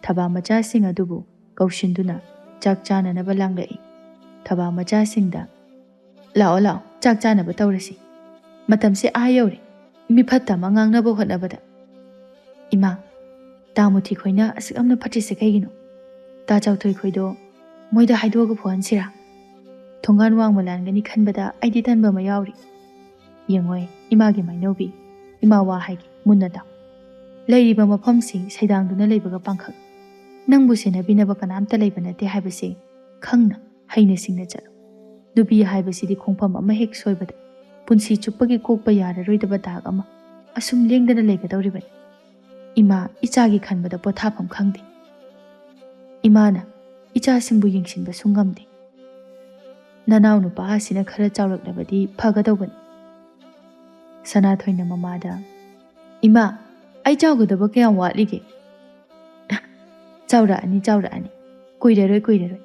ꯊꯕꯥ ꯃꯆꯥꯁꯤꯡ ꯑꯗꯨꯕꯨ ꯀꯧꯁꯤꯟꯗꯨꯅ ꯆꯥꯛ ꯆꯥꯅꯅꯕ ꯂꯥꯡꯂꯛꯏ. ꯊꯕꯥ ꯃꯆꯥꯁꯤꯡꯗ, ꯂꯥꯛꯑꯣ ꯆꯥꯛ ꯆꯥꯅꯕ ꯇꯧꯔꯁꯤ. ꯃꯇꯝꯁꯦ ꯌꯧꯔꯦ. ꯃꯤꯐꯠꯇ ꯑꯃ ꯉꯥꯡꯅꯕ ꯍꯣꯠꯅꯕꯗ. ꯏꯃꯥ, ꯇꯥ ꯃꯨꯊꯤ ꯈꯣꯏꯅ ꯑꯁꯨꯛ ꯌꯥꯝꯅ ꯐꯠꯇ꯭ꯔꯤꯁꯦ ꯀꯩꯒꯤꯅꯣ? ꯇꯥ ꯆꯥꯎꯊꯣꯏ ꯈꯣꯏꯗꯣ ꯃꯣꯏꯗ ꯍꯥꯏꯗꯣꯛꯑꯒ ꯐꯨꯍꯟꯁꯤꯔꯥ? ꯊꯣꯡꯒꯥꯟ ꯋꯥꯡꯃ ꯂꯥꯟꯒꯅꯤ ꯈꯟꯕꯗ ꯑꯩꯗꯤ ꯇꯟꯕ ꯑꯃ ꯌꯥꯎꯔꯤ. ꯌꯦꯡꯉꯣꯏ ꯏꯃꯥꯒꯤ ꯃꯥꯏꯅꯧꯕꯤ, ꯏꯃꯥ ꯋꯥ ꯍꯥꯏꯒꯦ ꯃꯨꯟꯅ ꯇꯥꯎ. ꯂꯩꯔꯤꯕ ꯃꯐꯝꯁꯤ ꯁꯩꯗꯥꯡꯗꯨꯅ ꯂꯩꯕꯒ ꯄꯥꯡꯈꯛ. ꯅꯪꯕꯨ ꯁꯦꯟꯅꯕꯤꯅꯕ ꯀꯅꯥꯝꯇ ꯂꯩꯕ ꯅꯠꯇꯦ ꯍꯥꯏꯕꯁꯤ ꯈꯪꯅ ꯍꯩꯅ ꯁꯤꯡꯅ ꯆꯠꯂꯨ. ꯅꯨꯄꯤ ꯍꯥꯏꯕꯁꯤꯗꯤ ꯈꯣꯡꯐꯝ ꯑꯃ ꯍꯦꯛ ꯁꯣꯏꯕꯗ ꯄꯨꯟꯁꯤ ꯆꯨꯞꯄꯒꯤ ꯀꯣꯛꯄ ꯌꯥꯔꯔꯣꯏꯗꯕ ꯗꯥꯛ ꯑꯃ ꯑꯁꯨꯝ ꯂꯦꯡꯗꯅ ꯂꯩꯒꯗꯧꯔꯤꯕꯅꯤ. ꯏꯃꯥ ꯏꯆꯥꯒꯤ ꯈꯟꯕꯗ ꯄꯣꯊꯥꯐꯝ ꯈꯪꯗꯦ. ꯏꯃꯥꯅ ꯏꯆꯥꯁꯤꯡꯕꯨ ꯌꯦꯡꯁꯤꯟꯕꯁꯨ ꯉꯝꯗꯦ. ꯅꯅꯥꯎ ꯅꯨꯄꯥ ꯑꯁꯤꯅ ꯈꯔ ꯆꯥꯎꯔꯛꯂꯕꯗꯤ ꯐꯒꯗꯧꯕꯅꯤ. ꯁꯅꯥꯊꯣꯏꯅ ꯃꯃꯥꯗ, ꯏꯃꯥ ꯑꯩ ꯆꯥꯎꯒꯗꯕ ꯀꯌꯥꯝ ꯋꯥꯠꯂꯤꯒꯦ? ꯆꯥꯎꯔꯛꯑꯅꯤ. ꯀꯨꯏꯔꯔꯣꯏ.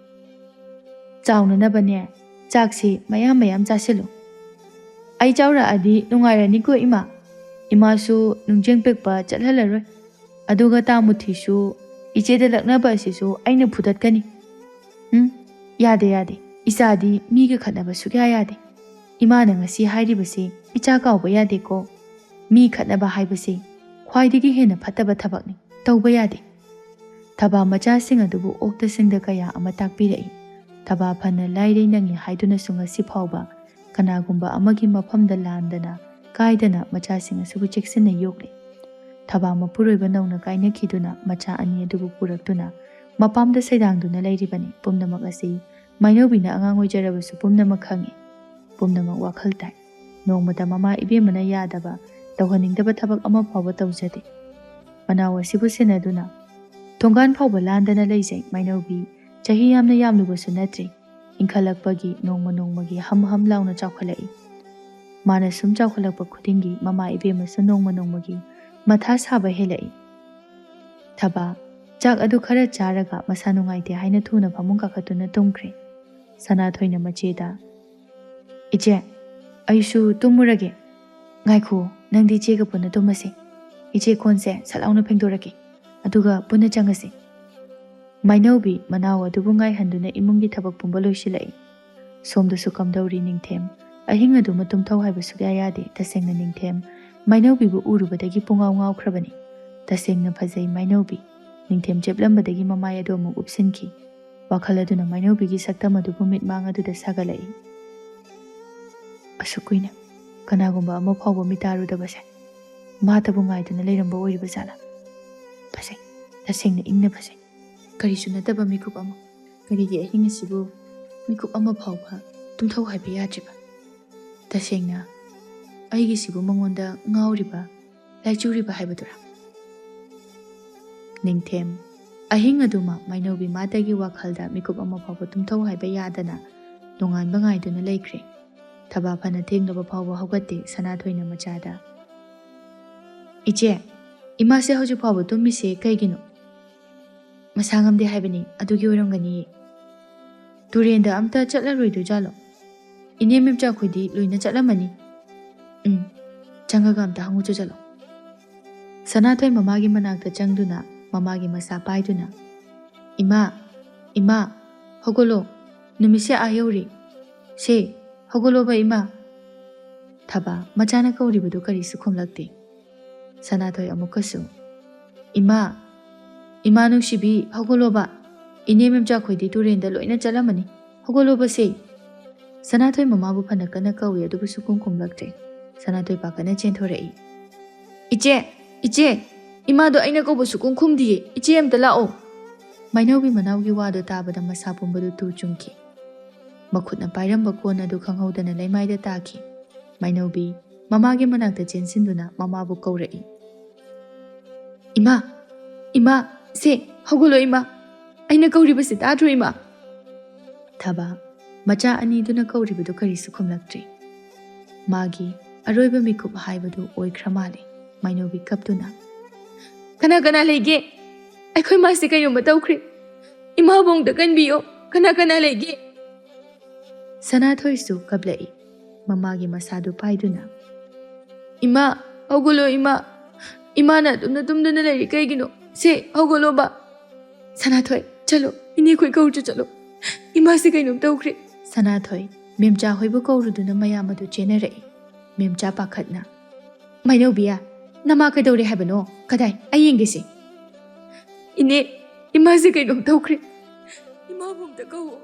ꯆꯥꯎꯅꯅꯕꯅꯦ ꯆꯥꯛꯁꯤ ꯃꯌꯥꯝ ꯆꯥꯁꯤꯜꯂꯨ. ꯑꯩ ꯆꯥꯎꯔꯛꯑꯗꯤ ꯅꯨꯡꯉꯥꯏꯔꯅꯤꯀꯣ ꯏꯃꯥ. ꯏꯃꯥꯁꯨ ꯅꯨꯡꯖꯦꯡ ꯄꯦꯛꯄ ꯆꯠꯍꯜꯂꯔꯣꯏ. ꯑꯗꯨꯒ ꯇꯥ ꯃꯨꯊꯤꯁꯨ ꯏꯆꯦꯗ ꯂꯛꯅꯕ ꯑꯁꯤꯁꯨ ꯑꯩꯅ ꯐꯨꯗꯠꯀꯅꯤ. ꯌꯥꯗꯦ. ꯏꯆꯥꯗꯤ ꯃꯤꯒ ꯈꯠꯅꯕ ꯁꯨꯛꯌꯥ ꯌꯥꯗꯦ. ꯏꯃꯥꯅꯉꯁꯤ ꯍꯥꯏꯔꯤꯕꯁꯤ ꯏꯆꯥ ꯀꯥꯎꯕ ꯌꯥꯗꯦꯀꯣ. ꯃꯤ ꯈꯠꯅꯕ ꯍꯥꯏꯕꯁꯤ ꯈ꯭ꯋꯥꯏꯗꯒꯤ ꯍꯦꯟꯅ ꯐꯠꯇꯕ ꯊꯕꯛꯅꯤ. ꯇꯧꯕ ꯌꯥꯗꯦ. ꯊꯕꯥ ꯃꯆꯥꯁꯤꯡ ꯑꯗꯨꯕꯨ ꯑꯣꯛꯇꯁꯤꯡꯗ ꯀꯌꯥ ꯑꯃ ꯇꯥꯛꯄꯤꯔꯛꯏ. ꯊꯕꯥ ꯐꯅ ꯂꯥꯏꯔꯩ ꯅꯪꯉꯤ ꯍꯥꯏꯗꯨꯅꯁꯨ ꯉꯁꯤ ꯐꯥꯎꯕ ꯀꯅꯥꯒꯨꯝꯕ ꯑꯃꯒꯤ ꯃꯐꯝꯗ ꯂꯥꯟꯗꯅ ꯀꯥꯏꯗꯅ ꯃꯆꯥꯁꯤꯡ ꯑꯁꯤꯕꯨ ꯆꯦꯛꯁꯤꯟꯅ ꯌꯣꯛꯂꯤ. ꯊꯕꯥ ꯃꯄꯨꯔꯣꯏꯕ ꯅꯧꯅ ꯀꯥꯏꯅꯈꯤꯗꯨꯅ ꯃꯆꯥ 2 ꯑꯗꯨꯕꯨ ꯄꯨꯔꯛꯇꯨꯅ ꯃꯄꯥꯝꯗ ꯁꯩꯗꯥꯡꯗꯨꯅ ꯂꯩꯔꯤꯕꯅꯤ. ꯄꯨꯝꯅꯃꯛ ꯑꯁꯤ ꯃꯥꯏꯅꯧꯕꯤꯅ ꯑꯉꯥꯡ ꯑꯣꯏꯖꯔꯕꯁꯨ ꯄꯨꯝꯅꯃꯛ ꯈꯪꯏ. ꯄꯨꯝꯅꯃꯛ ꯋꯥꯈꯜ ꯇꯥꯏ. ꯅꯣꯡꯃꯇ ꯃꯃꯥ ꯏꯕꯦꯝꯃꯅ ꯌꯥꯗꯕ ꯇꯧꯍꯟꯅꯤꯡꯗꯕ ꯊꯕꯛ ꯑꯃ ꯐꯥꯎꯕ ꯇꯧꯖꯗꯦ. ꯃꯅꯥꯎ ꯑꯁꯤꯕꯨ ꯁꯦꯟꯅꯗꯨꯅ ꯊꯣꯡꯒꯥꯟ ꯐꯥꯎꯕ ꯂꯥꯟꯗꯅ ꯂꯩꯖꯩ. ꯃꯥꯏꯅꯧꯕꯤ ꯆꯍꯤ ꯌꯥꯝꯅ ꯌꯥꯝꯂꯨꯕꯁꯨ ꯅꯠꯇ꯭ꯔꯤ. ꯏꯟꯈꯠꯂꯛꯄꯒꯤ ꯅꯣꯡꯃꯒꯤ ꯍꯝ ꯂꯥꯎꯅ ꯆꯥꯎꯈꯠꯂꯛꯏ. ꯃꯥꯅ ꯁꯨꯝ ꯆꯥꯎꯈꯠꯂꯛꯄ ꯈꯨꯗꯤꯡꯒꯤ ꯃꯃꯥ ꯏꯕꯦꯝꯃꯁꯨ ꯅꯣꯡꯃꯒꯤ ꯃꯊꯥ ꯁꯥꯕ ꯍꯦꯜꯂꯛꯏ. ꯊꯕꯥ ꯆꯥꯛ ꯑꯗꯨ ꯈꯔ ꯆꯥꯔꯒ ꯃꯁꯥ ꯅꯨꯡꯉꯥꯏꯇꯦ ꯍꯥꯏꯅ ꯊꯨꯅ ꯐꯃꯨꯡ ꯀꯥꯈꯠꯇꯨꯅ ꯇꯨꯝꯈ꯭ꯔꯦ. ꯁꯅꯥꯊꯣꯏꯅ ꯃꯆꯦꯗ, ꯏꯆꯦ ꯑꯩꯁꯨ ꯇꯨꯝꯃꯨꯔꯒꯦ. ꯉꯥꯏꯈꯣ, ꯅꯪꯗꯤ ꯏꯆꯦꯒ ꯄꯨꯟꯅ ꯇꯨꯝꯃꯁꯤ. ꯏꯆꯦ ꯀꯣꯟꯁꯦ ꯁꯠ ꯂꯥꯎꯅ ꯐꯦꯡꯗꯣꯔꯛꯀꯦ. ꯑꯗꯨꯒ ꯄꯨꯟꯅ ꯆꯪꯉꯁꯤ. ꯃꯥꯏꯅꯧꯕꯤ ꯃꯅꯥꯎ ꯑꯗꯨꯕꯨ ꯉꯥꯏꯍꯟꯗꯨꯅ ꯏꯃꯨꯡꯒꯤ ꯊꯕꯛ ꯄꯨꯝꯕ ꯂꯣꯏꯁꯤꯜꯂꯛꯏ. ꯁꯣꯝꯗꯁꯨ ꯀꯝꯗꯧꯔꯤ ꯅꯤꯡꯊꯦꯝ? ꯑꯍꯤꯡ ꯑꯗꯨꯃ ꯇꯨꯝꯊꯧ ꯍꯥꯏꯕ ꯁꯨꯛꯌꯥ ꯌꯥꯗꯦ. ꯇꯁꯦꯡꯅ ꯅꯤꯡꯊꯦꯝ ꯃꯥꯏꯅꯧꯕꯤꯕꯨ ꯎꯔꯨꯕꯗꯒꯤ ꯄꯨꯡꯉꯥꯎ ꯉꯥꯎꯈ꯭ꯔꯕꯅꯤ. ꯇꯁꯦꯡꯅ ꯐꯖꯩ ꯃꯥꯏꯅꯧꯕꯤ. ꯅꯤꯡꯊꯦꯝ ꯆꯦꯞꯂꯝꯕꯗꯒꯤ ꯃꯃꯥꯏ ꯑꯗꯨ ꯑꯃꯨꯛ ꯎꯞꯁꯤꯟꯈꯤ. ꯋꯥꯈꯜ ꯑꯗꯨꯅ ꯃꯥꯏꯅꯧꯕꯤꯒꯤ ꯁꯛꯇꯝ ꯑꯗꯨꯕꯨ ꯃꯤꯠꯃꯥꯡ ꯑꯗꯨꯗ ꯁꯥꯒꯠꯂꯛꯏ. ꯑꯁꯨꯛ ꯀꯨꯏꯅ ꯀꯅꯥꯒꯨꯝꯕ ꯑꯃ ꯐꯥꯎꯕ ꯃꯤꯇꯥꯔꯨꯗꯕꯁꯦ ꯃꯥꯇꯕꯨ ꯉꯥꯏꯗꯨꯅ ꯂꯩꯔꯝꯕ ꯑꯣꯏꯔꯤꯕ ꯖꯥꯠꯂꯥ? ꯐꯖꯩ, ꯇꯁꯦꯡꯅ ꯏꯪꯅ ꯐꯖꯩ. ꯀꯔꯤꯁꯨ ꯅꯠꯇꯕ ꯃꯤꯀꯨꯞ ꯑꯃ. ꯀꯔꯤꯒꯤ ꯑꯍꯤꯡ ꯑꯁꯤꯕꯨ ꯃꯤꯀꯨꯞ ꯑꯃ ꯐꯥꯎꯕ ꯇꯨꯝꯊꯧ ꯍꯥꯏꯕ ꯌꯥꯗ꯭ꯔꯤꯕ? ꯇꯁꯦꯡꯅ ꯑꯩꯒꯤꯁꯤꯕꯨ ꯃꯉꯣꯟꯗ ꯉꯥꯎꯔꯤꯕ ꯂꯥꯏꯆꯨꯔꯤꯕ ꯍꯥꯏꯕꯗꯨꯔꯥ? ꯅꯤꯡꯊꯦꯝ ꯑꯍꯤꯡ ꯑꯗꯨꯃ ꯃꯥꯏꯅꯧꯕꯤ ꯃꯥꯇꯒꯤ ꯋꯥꯈꯜꯗ ꯃꯤꯀꯨꯞ ꯑꯃ ꯐꯥꯎꯕ ꯇꯨꯝꯊꯧ ꯍꯥꯏꯕ ꯌꯥꯗꯅ ꯅꯣꯡꯉꯥꯟꯕ ꯉꯥꯏꯗꯨꯅ ꯂꯩꯈ꯭ꯔꯦ꯫ ꯊꯕꯥ ꯐꯅ ꯊꯦꯡꯂꯕ ꯐꯥꯎꯕ ꯍꯧꯒꯠꯇꯦ ꯁꯅꯥꯊꯣꯏꯅ ꯃꯆꯥꯗ, "ꯏꯆꯦ, ꯏꯃꯥꯁꯦ ꯍꯧꯖꯤꯛ ꯐꯥꯎꯕ ꯇꯨꯝꯃꯤꯁꯦ ꯀꯩꯒꯤꯅꯣ?" "ꯃꯁꯥ ꯉꯝꯗꯦ ꯍꯥꯏꯕꯅꯤ, ꯑꯗꯨꯒꯤ ꯑꯣꯏꯔꯝꯒꯅꯤꯌꯦ." "ꯇꯨꯔꯦꯟꯗ ꯑꯝꯇ ꯆꯠꯂꯔꯣꯏꯗꯣꯏꯖꯥꯠꯂꯣ?" "ꯏꯅꯦ ꯃꯦꯝꯆꯥꯈꯣꯏꯗꯤ ꯂꯣꯏꯅ ꯆꯠꯂꯝꯃꯅꯤ." "ꯆꯪꯉꯒ ꯑꯝꯇ ꯍꯪꯉꯨꯆꯣ ꯆꯠꯂꯣ." ꯁꯅꯥꯊꯣꯏ ꯃꯃꯥꯒꯤ ꯃꯅꯥꯛꯇ ꯆꯪꯗꯨꯅ ꯃꯃꯥꯒꯤ ꯃꯁꯥ ꯄꯥꯏꯗꯨꯅ, "ꯏꯃꯥ, ꯏꯃꯥ, ꯍꯧꯒꯠꯂꯣ, ꯅꯨꯃꯤꯠꯁꯦ ꯑꯥ ꯌꯧꯔꯦ. ꯁꯦ, ꯍꯧꯒꯠꯂꯣꯕ ꯏꯃꯥ." ꯊꯕꯥ ꯃꯆꯥꯅ ꯀꯧꯔꯤꯕꯗꯨ ꯀꯔꯤꯁꯨ ꯈꯨꯝꯂꯛꯇꯦ꯫ ꯁꯅꯥꯊꯣꯏ ꯑꯃꯨꯛꯀꯁꯨ, "ꯏꯃꯥ, ꯏꯃꯥ ꯅꯨꯡꯁꯤꯕꯤ, ꯍꯧꯒꯠꯂꯣꯕ. ꯏꯅꯦ ꯃꯦꯝꯆꯥꯈꯣꯏꯗꯤ ꯇꯨꯔꯦꯟꯗ ꯂꯣꯏꯅ ꯆꯠꯂꯝꯃꯅꯤ. ꯍꯧꯒꯠꯂꯣꯕꯁꯦ." ꯁꯅꯥꯊꯣꯏ ꯃꯃꯥꯕꯨ ꯐꯅ ꯀꯟꯅ ꯀꯧꯏ, ꯑꯗꯨꯕꯨ ꯁꯨꯛꯈꯨꯝ ꯈꯨꯝꯂꯛꯇ꯭ꯔꯦ꯫ ꯁꯅꯥꯊꯣꯏ ꯄꯥꯈꯠꯅ ꯆꯦꯟꯊꯣꯔꯛꯏ, "ꯏꯆꯦ, ꯏꯆꯦ, ꯏꯃꯥꯗꯣ ꯑꯩꯅ ꯀꯧꯕ ꯁꯨꯛꯈꯨꯝ ꯈꯨꯝꯗꯤꯌꯦ. ꯏꯆꯦ ꯑꯝꯇ ꯂꯥꯛꯑꯣ." ꯃꯥꯏꯅꯧꯕꯤ ꯃꯅꯥꯎꯒꯤ ꯋꯥꯗꯨ ꯇꯥꯕꯗ ꯃꯁꯥ ꯄꯨꯝꯕꯗꯨ ꯇꯨ ꯆꯨꯡꯈꯤ꯫ ꯃꯈꯨꯠꯅ ꯄꯥꯏꯔꯝꯕ ꯀꯣꯟ ꯑꯗꯨ ꯈꯪꯍꯧꯗꯅ ꯂꯩꯃꯥꯏꯗ ꯇꯥꯈꯤ꯫ ꯃꯥꯏꯅꯧꯕꯤ ꯃꯃꯥꯒꯤ ꯃꯅꯥꯛꯇ ꯆꯦꯟꯁꯤꯟꯗꯨꯅ ꯃꯃꯥꯕꯨ ꯀꯧꯔꯛꯏ, "ꯏꯃꯥ, ꯏꯃꯥ, ꯁꯦ, ꯍꯧꯒꯠꯂꯣ ꯏꯃꯥ. ꯑꯩꯅ ꯀꯧꯔꯤꯕꯁꯤ ꯇꯥꯗ꯭ꯔꯣ ꯏꯃꯥ?" ꯊꯕꯥ ꯃꯆꯥ ꯑꯅꯤꯗꯨꯅ ꯀꯧꯔꯤꯕꯗꯨ ꯀꯔꯤꯁꯨ ꯈꯨꯝꯂꯛꯇ꯭ꯔꯤ꯫ ꯃꯥꯒꯤ ꯑꯔꯣꯏꯕ ꯃꯤꯀꯨꯞ ꯍꯥꯏꯕꯗꯨ ꯑꯣꯏꯈ꯭ꯔ ꯃꯥꯜꯂꯦ꯫ ꯃꯥꯏꯅꯧꯕꯤ ꯀꯞꯇꯨꯅ, "ꯀꯅꯥ ꯀꯅꯥ ꯂꯩꯒꯦ? ꯑꯩꯈꯣꯏ ꯃꯥꯁꯦ ꯀꯩꯅꯣꯝꯃ ꯇꯧꯈ꯭ꯔꯦ. ꯏꯃꯥꯕꯨ ꯑꯝꯇ ꯀꯟꯕꯤꯌꯣ. ꯀꯅꯥ ꯀꯅꯥ ꯂꯩꯒꯦ?" ꯁꯅꯥꯊꯣꯏꯁꯨ ꯀꯞꯂꯛꯏ, ꯃꯃꯥꯒꯤ ꯃꯁꯥꯗꯨ ꯄꯥꯏꯗꯨꯅ, "ꯏꯃꯥ, ꯍꯧꯒꯠꯂꯣ ꯏꯃꯥ. ꯏꯃꯥꯅ ꯑꯗꯨꯝꯅ ꯇꯨꯝꯗꯨꯅ ꯂꯩꯔꯤ ꯀꯩꯒꯤꯅꯣ? ꯁꯦ, ꯍꯧꯒꯠꯂꯣꯕ. ꯁꯅꯥꯊꯣꯏ, ꯆꯠꯂꯣ, ꯏꯅꯦꯈꯣꯏ ꯀꯧꯔꯨꯆꯣ ꯆꯠꯂꯣ. ꯏꯃꯥꯁꯦ ꯀꯩꯅꯣꯝ ꯇꯧꯈ꯭ꯔꯦ." ꯁꯅꯥꯊꯣꯏ ꯃꯦꯝꯆꯥ ꯍꯣꯏꯕꯨ ꯀꯧꯔꯨꯗꯨꯅ ꯃꯌꯥꯝ ꯑꯗꯨ ꯆꯦꯟꯅꯔꯛꯏ꯫ ꯃꯦꯝꯆꯥ ꯄꯥꯈꯠꯅ, "ꯃꯥꯏꯅꯧꯕꯤꯌꯥ, ꯅꯃꯥ ꯀꯩꯗꯧꯔꯦ ꯍꯥꯏꯕꯅꯣ? ꯀꯗꯥꯏ? ꯑꯩ ꯌꯦꯡꯒꯦꯁꯦ." "ꯏꯅꯦ, ꯏꯃꯥꯁꯦ ꯀꯩꯅꯣꯝ ꯇꯧꯈ꯭ꯔꯦ. ꯏꯃꯥꯕꯨ ꯑꯝꯇ ꯀꯧꯋꯣ."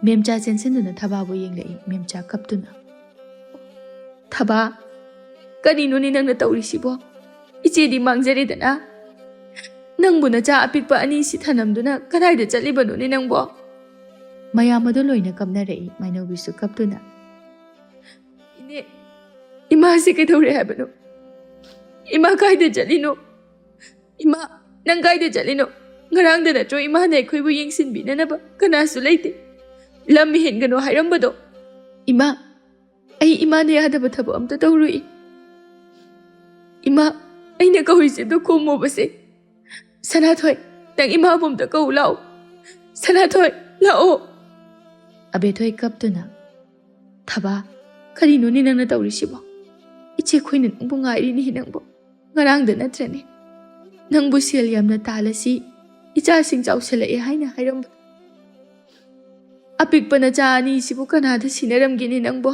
ꯃꯦꯝꯆꯥ ꯆꯦꯟꯁꯤꯟꯗꯨꯅ ꯊꯕꯥꯕꯨ ꯌꯦꯡꯂꯛꯏ꯫ ꯃꯦꯝꯆꯥ ꯀꯞꯇꯨꯅ, "ꯊꯕꯥ, ꯀꯔꯤꯅꯣꯅꯦ ꯅꯪꯅ ꯇꯧꯔꯤꯁꯤꯕꯣ? ꯏꯆꯦꯗꯤ ꯃꯥꯡꯖꯔꯦꯗꯅ. ꯅꯪꯕꯨ ꯅꯆꯥ ꯑꯄꯤꯛꯄ ꯑꯅꯤꯁꯤ ꯊꯅꯝꯗꯨꯅ ꯀꯗꯥꯏꯗ ꯆꯠꯂꯤꯕꯅꯣꯅꯦ ꯅꯪꯕꯣ?" ꯃꯌꯥꯝ ꯑꯗꯨ ꯂꯣꯏꯅ ꯀꯞꯅꯔꯛꯏ꯫ ꯃꯥꯏꯅꯧꯕꯤꯁꯨ ꯀꯞꯇꯨꯅ, "ꯏꯅꯦ, ꯏꯃꯥꯁꯦ ꯀꯩꯗꯧꯔꯦ ꯍꯥꯏꯕꯅꯣ? ꯏꯃꯥ ꯀꯥꯏꯗ ꯆꯠꯂꯤꯅꯣ? ꯏꯃꯥ, ꯅꯪ ꯀꯥꯏꯗ ꯆꯠꯂꯤꯅꯣ? ꯉꯔꯥꯡꯗ ꯅꯠꯇ꯭ꯔꯣ ꯏꯃꯥꯅ ꯑꯩꯈꯣꯏꯕꯨ ꯌꯦꯡꯁꯤꯟꯕꯤꯅꯅꯕ ꯀꯅꯥꯁꯨ ꯂꯩꯇꯦ. ꯂꯝ ꯍꯦꯟꯒꯅꯣ ꯍꯥꯏꯔꯝꯕꯗꯣ? ꯏꯃꯥ, ꯑꯩ ꯏꯃꯥꯅ ꯌꯥꯗꯕ ꯊꯕꯛ ꯑꯝꯇ ꯇꯧꯔꯨꯏ. ꯏꯃꯥ, ꯑꯩꯅ ꯀꯧꯔꯤꯁꯦ ꯑꯝꯇ ꯈꯨꯝꯃꯣꯕꯁꯦ. ꯁꯅꯥꯊꯣꯏ, ꯅꯪ ꯏꯃꯥꯕꯨ ꯑꯝꯇ ꯀꯧ ꯂꯥꯛꯑꯣ. ꯁꯅꯥꯊꯣꯏ, ꯂꯥꯛꯑꯣ." ꯑꯕꯦꯊꯣꯏ ꯀꯞꯇꯨꯅ, "ꯊꯕꯥ, ꯀꯔꯤꯅꯣꯅꯦ ꯅꯪꯅ ꯇꯧꯔꯤꯁꯤꯕꯣ? ꯏꯆꯦꯈꯣꯏꯅ ꯅꯪꯕꯨ ꯉꯥꯏꯔꯤꯅꯦ ꯅꯪꯕꯨ. ꯉꯔꯥꯡꯗ ꯅꯠꯇ꯭ꯔꯅꯦ ꯅꯪꯕꯨ ꯁꯦꯜ ꯌꯥꯝꯅ ꯇꯥꯜꯂꯁꯤ, ꯏꯆꯥꯁꯤꯡ ꯆꯥꯎꯁꯜꯂꯛꯑꯦ ꯍꯥꯏꯅ ꯍꯥꯏꯔꯝꯕ. ꯑꯄꯤꯛꯄ ꯅꯆꯥ ꯑꯅꯤꯁꯤꯕꯨ ꯀꯅꯥꯗ ꯁꯤꯟꯅꯔꯝꯒꯦꯅꯦ ꯅꯪꯕꯣ?"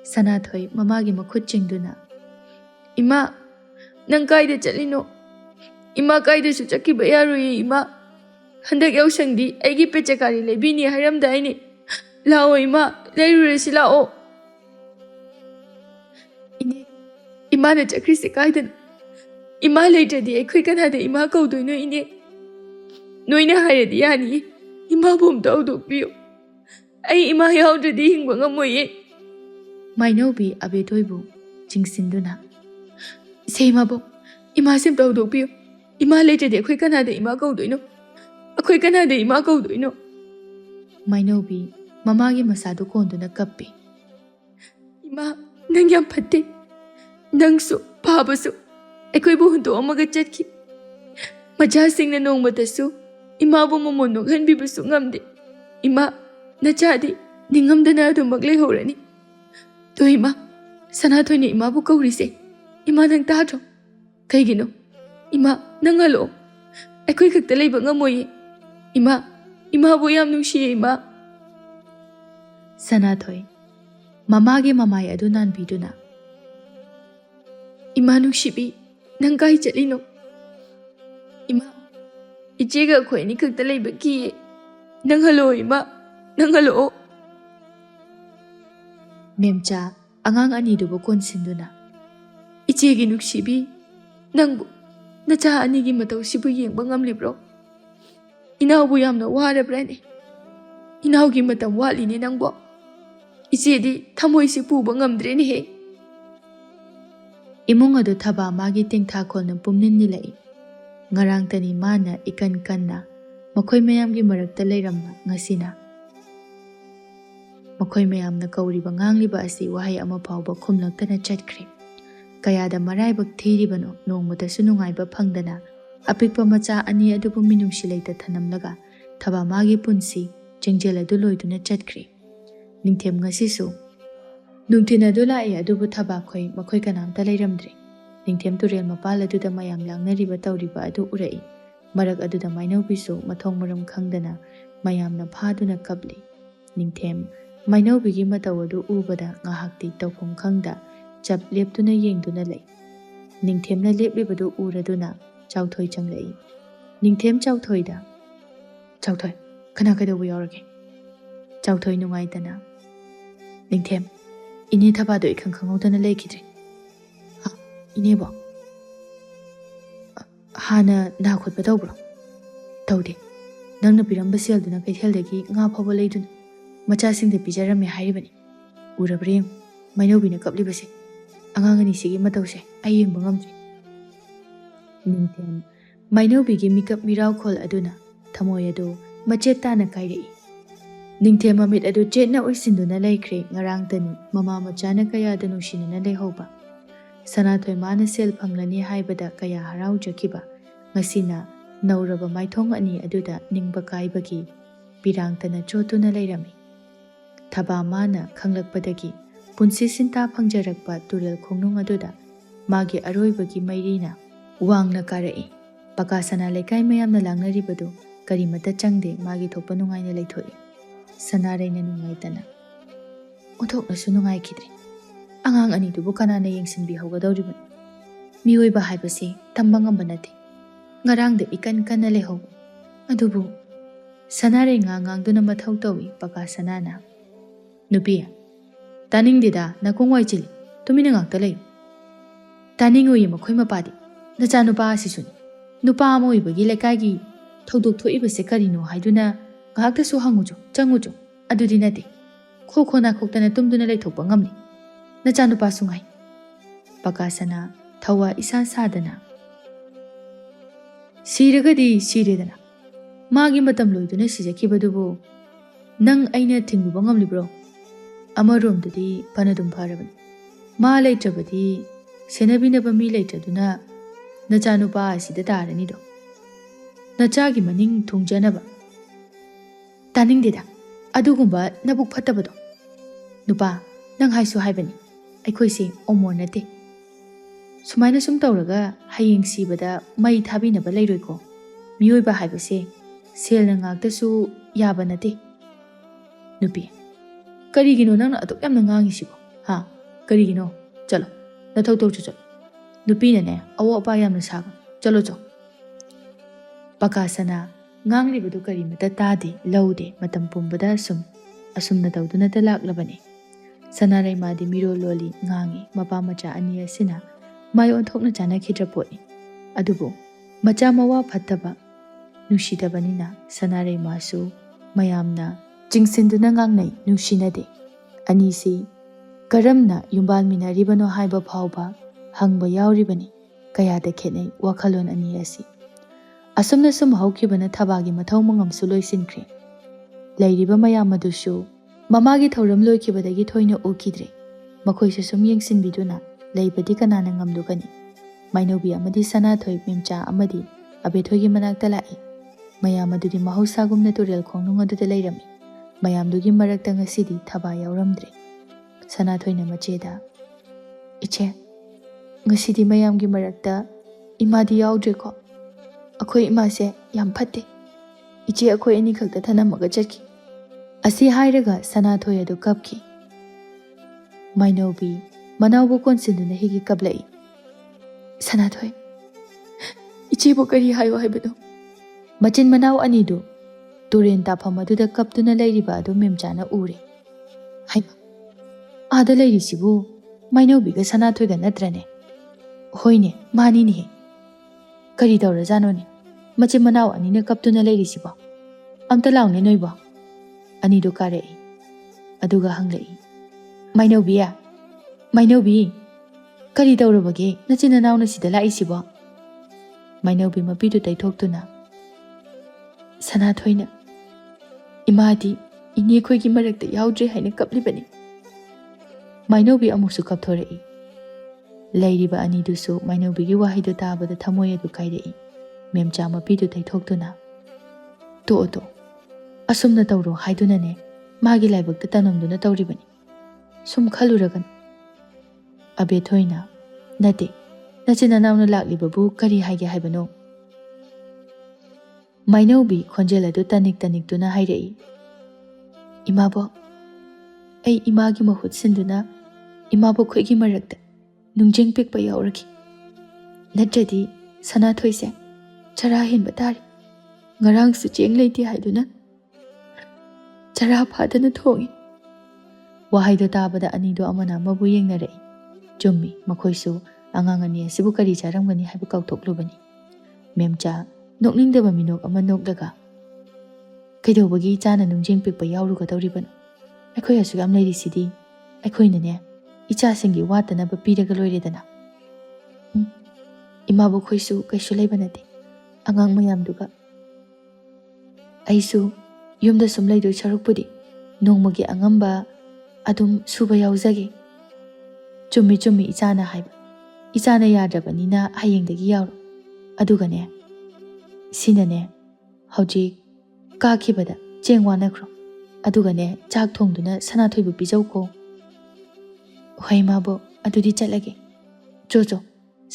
ꯁꯅꯥꯊꯣꯏ ꯃꯃꯥꯒꯤ ꯃꯈꯨꯠ ꯆꯤꯡꯗꯨꯅ, "ꯏꯃꯥ, ꯅꯪ ꯀꯥꯏꯗ ꯆꯠꯂꯤꯅꯣ? ꯏꯃꯥ ꯀꯥꯏꯗꯁꯨ ꯆꯠꯈꯤꯕ ꯌꯥꯔꯣꯏꯌꯦ ꯏꯃꯥ. ꯍꯟꯗꯛ ꯌꯥꯎꯁꯪꯗꯤ ꯑꯩꯒꯤ ꯄꯦꯆꯀꯥꯔꯤ ꯂꯩꯕꯤꯅꯤ ꯍꯥꯏꯔꯝꯗꯥꯏꯅꯦ. ꯂꯥꯛꯑꯣ ꯏꯃꯥ, ꯂꯩꯔꯨꯔꯁꯤ ꯂꯥꯛꯑꯣ." "ꯏꯅꯦ, ꯏꯃꯥꯅ ꯆꯠꯈ꯭ꯔꯤꯁꯦ ꯀꯥꯏꯗꯅꯣ? ꯏꯃꯥ ꯂꯩꯇ꯭ꯔꯗꯤ ꯑꯩꯈꯣꯏ ꯀꯅꯥꯗ ꯏꯃꯥ ꯀꯧꯗꯣꯏꯅꯣ ꯏꯅꯦ? ꯅꯣꯏꯅ ꯍꯥꯏꯔꯗꯤ ꯌꯥꯅꯤꯌꯦ. ꯏꯃꯥꯕꯨ ꯑꯝꯇ ꯍꯧꯗꯣꯛꯄꯤꯌꯨ. ꯑꯩ ꯏꯃꯥ ꯌꯥꯎꯗ꯭ꯔꯗꯤ ꯍꯤꯡꯕ ꯉꯝꯃꯣꯏꯌꯦ." ꯃꯥꯏꯅꯧꯕꯤ ꯑꯕꯦꯊꯣꯏꯕꯨ ꯆꯤꯡꯁꯤꯟꯗꯨꯅ, "ꯏꯁꯦ ꯏꯃꯥꯕꯣꯛ, ꯏꯃꯥꯁꯦ ꯑꯝꯇ ꯍꯧꯗꯣꯛꯄꯤꯌꯨ. ꯏꯃꯥ ꯂꯩꯇ꯭ꯔꯗꯤ ꯑꯩꯈꯣꯏ ꯀꯅꯥꯗ ꯏꯃꯥ ꯀꯧꯗꯣꯏꯅꯣ? ꯑꯩꯈꯣꯏ ꯀꯅꯥꯗ ꯏꯃꯥ ꯀꯧꯗꯣꯏꯅꯣ?" ꯃꯥꯏꯅꯧꯕꯤ ꯃꯃꯥꯒꯤ ꯃꯁꯥꯗꯨ ꯀꯣꯟꯗꯨꯅ ꯀꯞꯄꯤ, "ꯏꯃꯥ, ꯅꯪ ꯌꯥꯝ ꯐꯠꯇꯦ. ꯅꯪꯁꯨ ꯄꯥꯕꯁꯨ ꯑꯩꯈꯣꯏꯕꯨ ꯍꯨꯟꯗꯣꯛꯑꯝꯃꯒ ꯆꯠꯈꯤ. ꯃꯆꯥꯁꯤꯡꯅ ꯅꯣꯡꯃꯇꯁꯨ ꯏꯃꯥꯕꯨ ꯃꯃꯣꯟ ꯅꯣꯛꯍꯟꯕꯤꯕꯁꯨ ꯉꯝꯗꯦ. ꯏꯃꯥ, ꯅꯆꯥꯗꯤ ꯅꯤꯡꯉꯝꯗꯅ ꯑꯗꯨꯃꯛ ꯂꯩꯍꯧꯔꯅꯤ. ꯇꯣ ꯏꯃꯥ, ꯁꯅꯥꯊꯣꯏꯅ ꯏꯃꯥꯕꯨ ꯀꯧꯔꯤꯁꯦ. ꯏꯃꯥ ꯅꯪ ꯇꯥꯗ꯭ꯔꯣ? ꯀꯩꯒꯤꯅꯣ? ꯏꯃꯥ, ꯅꯪ ꯍꯜꯂꯛꯑꯣ. ꯑꯩꯈꯣꯏ ꯈꯛꯇ ꯂꯩꯕ ꯉꯝꯃꯣꯏꯌꯦ. ꯏꯃꯥ, ꯏꯃꯥꯕꯨ ꯌꯥꯝ ꯅꯨꯡꯁꯤꯌꯦ ꯏꯃꯥ." ꯁꯅꯥꯊꯣꯏ ꯃꯃꯥꯒꯤ ꯃꯃꯥꯏ ꯑꯗꯨ ꯅꯥꯟꯕꯤꯗꯨꯅ, "ꯏꯃꯥ ꯅꯨꯡꯁꯤꯕꯤ, ꯅꯪ ꯀꯥꯏ ꯆꯠꯂꯤꯅꯣ? ꯏꯃꯥ, ꯏꯆꯦꯒ ꯑꯩꯈꯣꯏ ꯑꯅꯤ ꯈꯛꯇ ꯂꯩꯕ ꯀꯤꯌꯦ. ꯅꯪ ꯍꯜꯂꯛꯑꯣ ꯏꯃꯥ, ꯅꯪ ꯍꯜꯂꯛꯑꯣ." ꯃꯦꯝꯆꯥ ꯑꯉꯥꯡ ꯑꯅꯤꯗꯨꯕꯨ ꯀꯣꯟꯁꯤꯟꯗꯨꯅ, "ꯏꯆꯦꯒꯤ ꯅꯨꯡꯁꯤꯕꯤ, ꯅꯪꯕꯨ ꯅꯆꯥ ꯑꯅꯤꯒꯤ ꯃꯇꯧꯁꯤꯕꯨ ꯌꯦꯡꯕ ꯉꯝꯂꯤꯕ꯭ꯔꯣ? Inaw bu yamna warabrani. Inaw gi matam wali ni nangbo. Ichedi thamoi si puba ngamdreni he. Imung adu thaba magi tingtha kholna pumnin ni lai. Ngarang tani mana ikan kanna makhoi mayam gi marakta leiramba ngasina. Makhoi mayam na kauriba ngangliba asi wahai ama phawba khumlaktana chatkre. Kayada maraibak thiribano nongmata sunungaiba phangdana apikpa macha ani adubu minungsi leita thanamlaga thaba magi punsi jengjel adu loiduna chatkre. Ningthem ngasisu nungtin adu lai adubu thaba khoi makhoi kanamta leiramdre. Ningthem turel mapal aduda mayam langnariba tawriba adu urai. Marak aduda mainaubisu mathong maram khangdana mayamna phaduna kapli. Ningthem mainaubigi mataw adu ubada ngahakti tawphum khangda chap leptuna yengduna lei. Ningthemna leplibadu uraduna chawthoi changlei. Ningthem chawthoida. Chawthoi, kana kaidawu yaurage? Chawthoi nungaitana. Ningthem, ini thabado ikhang khangawdana leikidre. Ha, ini bo. Hana na khotba tawbro. Tawde. Nangna piramba selduna kaitheldagi nga phawba leiduna machasingda pijarame hairibani. Urabrem mainobina kaplibase. Angangani sigi matawse ayengba ngamdre. Ningthem mainobigi mikap mirau khol aduna thamoi adu machet tana kairei. Ningthem amit adu chetna uisinduna laikre ngarang tani mama machana kayada nungsinana leihoba. Sanathoi mana sel phanglani haibada kaya haraujakiba ngasina nauraba maithong ani aduda ningba kaibagi pirangtana chotuna leirami. Thaba mana khanglakpadagi punsi sinta phangjarakpa turel khongnung aduda magi aroibagi mairina wangna karai. Pakasana lekai mayamna langnaribadu karimata changde magi thokpa nungaina leithoi. Sanareina nungaitana uthoknasu nungaikidre. Angang ani dubu kanana yengsinbi haugadawriban. Miyoiba haibase tamba ngamba nate. Ngarangda ikan kana leho. Adubu sanare ngangangduna mathau tawi Pakasanana. Nupi, taningdida nakongwai chili tumina ngakta leyo. Taningoi makhoi mapadi nacha nupa asisuni. Nupa ama oibagi lekagi thawdok thoibase karino haiduna ngahaktasu hangujo changujo adudi nate. Khona khoktana tumduna leithokpa ngamni. Nacha nupa sungai. Pakasana thawa isa sadana. Siragadi siredana. Magi matam loiduna sijakibadubu nang aina thingbuba ngamlibro. Amaromdadi panadum pharabani. Ma leitrabadi senabinaba mi leitraduna nacha nupa asida taranido. Nachagi maning thungjanaba. Taningdeda adugumba nabuk phatabado. Nupa nang haisu haibani. Aikhoise omor nate. Sumaina sum tawraga hayeng sibada mai thabinaba leiroiko. Miyoiba haibase selna ngaktasu yaba nate. Nupi, karigino nangna atuk yamna ngangisibo. Ha, karigino. Chalo, nathau tawchu chalo. Nupi nane awo apa yamna saga. Chalo cho. Pakasana ngangribadu karimata tadi laude matam pumbada asumna tawduna talaklabani. Sanarai madi miro loli ngangi mapa macha ani asina mai onthokna chana khidraponi. Adubu macha mawa phattaba nushitabanina sanarai masu mayamna jingsinduna ngangnai nushinade. Anisi karamna yumbal minaribano haiba phawba hangba yauribani kayada khenai wakhalon ani asi. Asumna sum haukibana thabagi mathau mangamsu loisinkre. Lairiba mayam adusu mamagi thauram loikibadagi thoina ukidre. Makhoise sum yengsinbiduna leibadi kanana ngamlugani. Mainobi amadi sanathoi mimcha amadi abethoigi manakta lai. Mayam adudi mahausagumna turel khongnung aduda leirami. Mayamdugi marakta ngasidi thaba yauramdre. Sanathoina macheda, Iche, ngasidi mayamgi marakta imadi yaudreko. Akhoi imase yam phatte. Iche akhoi ani khakta thanamaga chatki. Asi hairaga Sanathoi adu kapki. Mainobi manawbu konsinduna higi kablai. Sanathoi, Iche bo kari hayo haibado. Machin manaw anidu turen tafam aduda kaptuna leiriba adu memchana ure. Haiba, ada leirisibu Mainobiga Sanathoiga natrane. Hoine, mani ni he. Kari daura janone. Machin manaw anina kaptuna leirisiba. ꯑꯝꯇ ꯂꯥꯎꯅꯦ ꯅꯣꯏꯕꯣ ꯑꯅꯤꯗꯨ ꯀꯥꯔꯛꯏ ꯑꯗꯨꯒ ꯍꯪꯂꯛꯏ ꯃꯥꯏꯅꯧꯕꯤ ꯃꯥꯏꯅꯧꯕꯤ ꯀꯔꯤ ꯇꯧꯔꯕꯒꯦ ꯅꯆꯤꯟ ꯅꯅꯥꯎꯅ ꯁꯤꯗ ꯂꯥꯛꯏꯁꯤꯕꯣ ꯃꯥꯏꯅꯧꯕꯤ ꯃꯄꯤꯗꯨ ꯇꯩꯊꯣꯛꯇꯨꯅ ꯁꯅꯥꯊꯣꯏꯅ ꯏꯃꯥꯗꯤ ꯏꯅꯦꯈꯣꯏꯒꯤ ꯃꯔꯛꯇ ꯌꯥꯎꯗ꯭ꯔꯦ ꯍꯥꯏꯅ ꯀꯞꯂꯤꯕꯅꯤ ꯃꯥꯏꯅꯧꯕꯤ ꯑꯃꯨꯛꯁꯨ ꯀꯞꯊꯣꯔꯛꯏ ꯂꯩꯔꯤꯕ ꯑꯅꯤꯗꯨꯁꯨ ꯃꯥꯏꯅꯧꯕꯤꯒꯤ ꯋꯥꯍꯩꯗꯨ ꯇꯥꯕꯗ ꯊꯃꯣꯏ ꯑꯗꯨ ꯀꯥꯏꯔꯛꯏ ꯃꯦꯝꯆꯥ ꯃꯄꯤꯗꯨ ꯇꯩꯊꯣꯛꯇꯨꯅ ꯇꯣꯛꯑꯣ ꯑꯁꯨꯝꯅ ꯇꯧꯔꯣ ꯍꯥꯏꯗꯨꯅꯅꯦ ꯃꯥꯒꯤ ꯂꯥꯏꯕꯛꯇ ꯇꯝꯅꯝꯗꯨꯅ ꯇꯧꯔꯤꯕꯅꯤ ꯁꯨꯝ ꯈꯜꯂꯨꯔꯒꯅ ꯑꯕꯦꯊꯣꯏꯅ ꯅꯠꯇꯦ ꯅꯆꯤꯟ ꯅꯅꯥꯎꯅ ꯂꯥꯛꯂꯤꯕꯕꯨ ꯀꯔꯤ ꯍꯥꯏꯒꯦ ꯍꯥꯏꯕꯅꯣ ꯃꯥꯏꯅꯧꯕꯤ ꯈꯣꯟꯖꯦꯜ ꯑꯗꯨ ꯇꯅꯤꯛ ꯇꯅꯤꯛꯇꯨꯅ ꯍꯥꯏꯔꯛꯏ ꯏꯃꯥꯕꯣꯛ ꯑꯩ ꯏꯃꯥꯒꯤ ꯃꯍꯨꯠ ꯁꯤꯟꯗꯨꯅ ꯏꯃꯥꯕꯣꯛꯈꯣꯏꯒꯤ ꯃꯔꯛꯇ ꯅꯨꯡꯖꯦꯡ ꯄꯤꯛꯄ ꯌꯥꯎꯔꯒꯦ ꯅꯠꯇ꯭ꯔꯗꯤ ꯁꯅꯥꯊꯣꯏꯁꯦ ꯆꯔꯥ ꯍꯦꯟꯕ ꯇꯥꯔꯦ ꯉꯔꯥꯡꯁꯨ ꯆꯦꯡ ꯂꯩꯇꯦ ꯍꯥꯏꯗꯨꯅ ꯆꯔꯥ ꯐꯥꯗꯅ ꯊꯣꯡꯉꯤ ꯋꯥꯍꯩꯗꯣ ꯇꯥꯕꯗ ꯑꯅꯤꯗꯣ ꯑꯃꯅ ꯑꯃꯕꯨ ꯌꯦꯡꯅꯔꯛꯏ ꯆꯨꯝꯃꯤ ꯃꯈꯣꯏꯁꯨ ꯑꯉꯥꯡ ꯑꯅꯤ ꯑꯁꯤꯕꯨ ꯀꯔꯤ ꯆꯥꯔꯝꯒꯅꯤ ꯍꯥꯏꯕ ꯀꯥꯎꯊꯣꯛꯂꯨꯕꯅꯤ ꯃꯦꯝꯆꯥ ꯅꯣꯛꯅꯤꯡꯗꯕ ꯃꯤꯅꯣꯛ ꯑꯃ ꯅꯣꯛꯂꯒ ꯀꯩꯗꯧꯕꯒꯤ ꯏꯆꯥꯅ ꯅꯨꯡꯖꯦꯡ ꯄꯤꯛꯄ ꯌꯥꯎꯔꯨꯒꯗꯧꯔꯤꯕꯅꯣ ꯑꯩꯈꯣꯏ ꯑꯁꯨꯛ ꯌꯥꯝ ꯂꯩꯔꯤꯁꯤꯗꯤ ꯑꯩꯈꯣꯏꯅꯅꯦ ꯏꯆꯥꯁꯤꯡꯒꯤ ꯋꯥꯠꯇꯅꯕ ꯄꯤꯔꯒ ꯂꯣꯏꯔꯦꯗꯅ ꯏꯃꯥꯕꯣꯛꯈꯣꯏꯁꯨ ꯀꯩꯁꯨ ꯂꯩꯕ ꯅꯠꯇꯦ ꯑꯉꯥꯡ ꯃꯌꯥꯝꯗꯨꯒ ꯑꯩꯁꯨ ꯌꯨꯝꯗ ꯁꯨꯝ ꯂꯩꯗꯣꯏ ꯁꯔꯨꯛꯄꯨꯗꯤ ꯅꯣꯡꯃꯒꯤ ꯑꯉꯝꯕ ꯑꯗꯨꯝ ꯁꯨꯕ ꯌꯥꯎꯖꯒꯦ ꯆꯨꯝꯃꯤ ꯆꯨꯝꯃꯤ ꯏꯆꯥꯅ ꯍꯥꯏꯕ ꯏꯆꯥꯅ ꯌꯥꯗ꯭ꯔꯕꯅꯤꯅ ꯍꯌꯦꯡꯗꯒꯤ ꯌꯥꯎꯔꯣ ꯑꯗꯨꯒꯅꯦ ꯁꯤꯅꯅꯦ ꯍꯧꯖꯤꯛ ꯀꯥꯈꯤꯕꯗ ꯆꯦꯡ ꯋꯥꯅꯈ꯭ꯔꯣ ꯑꯗꯨꯒꯅꯦ ꯆꯥꯛ ꯊꯣꯡꯗꯨꯅ ꯁꯅꯥꯊꯣꯏꯕꯨ ꯄꯤꯖꯧꯀꯣ ꯍꯣꯏ ꯃꯥꯕꯣꯛ ꯑꯗꯨꯗꯤ ꯆꯠꯂꯒꯦ ꯆꯣ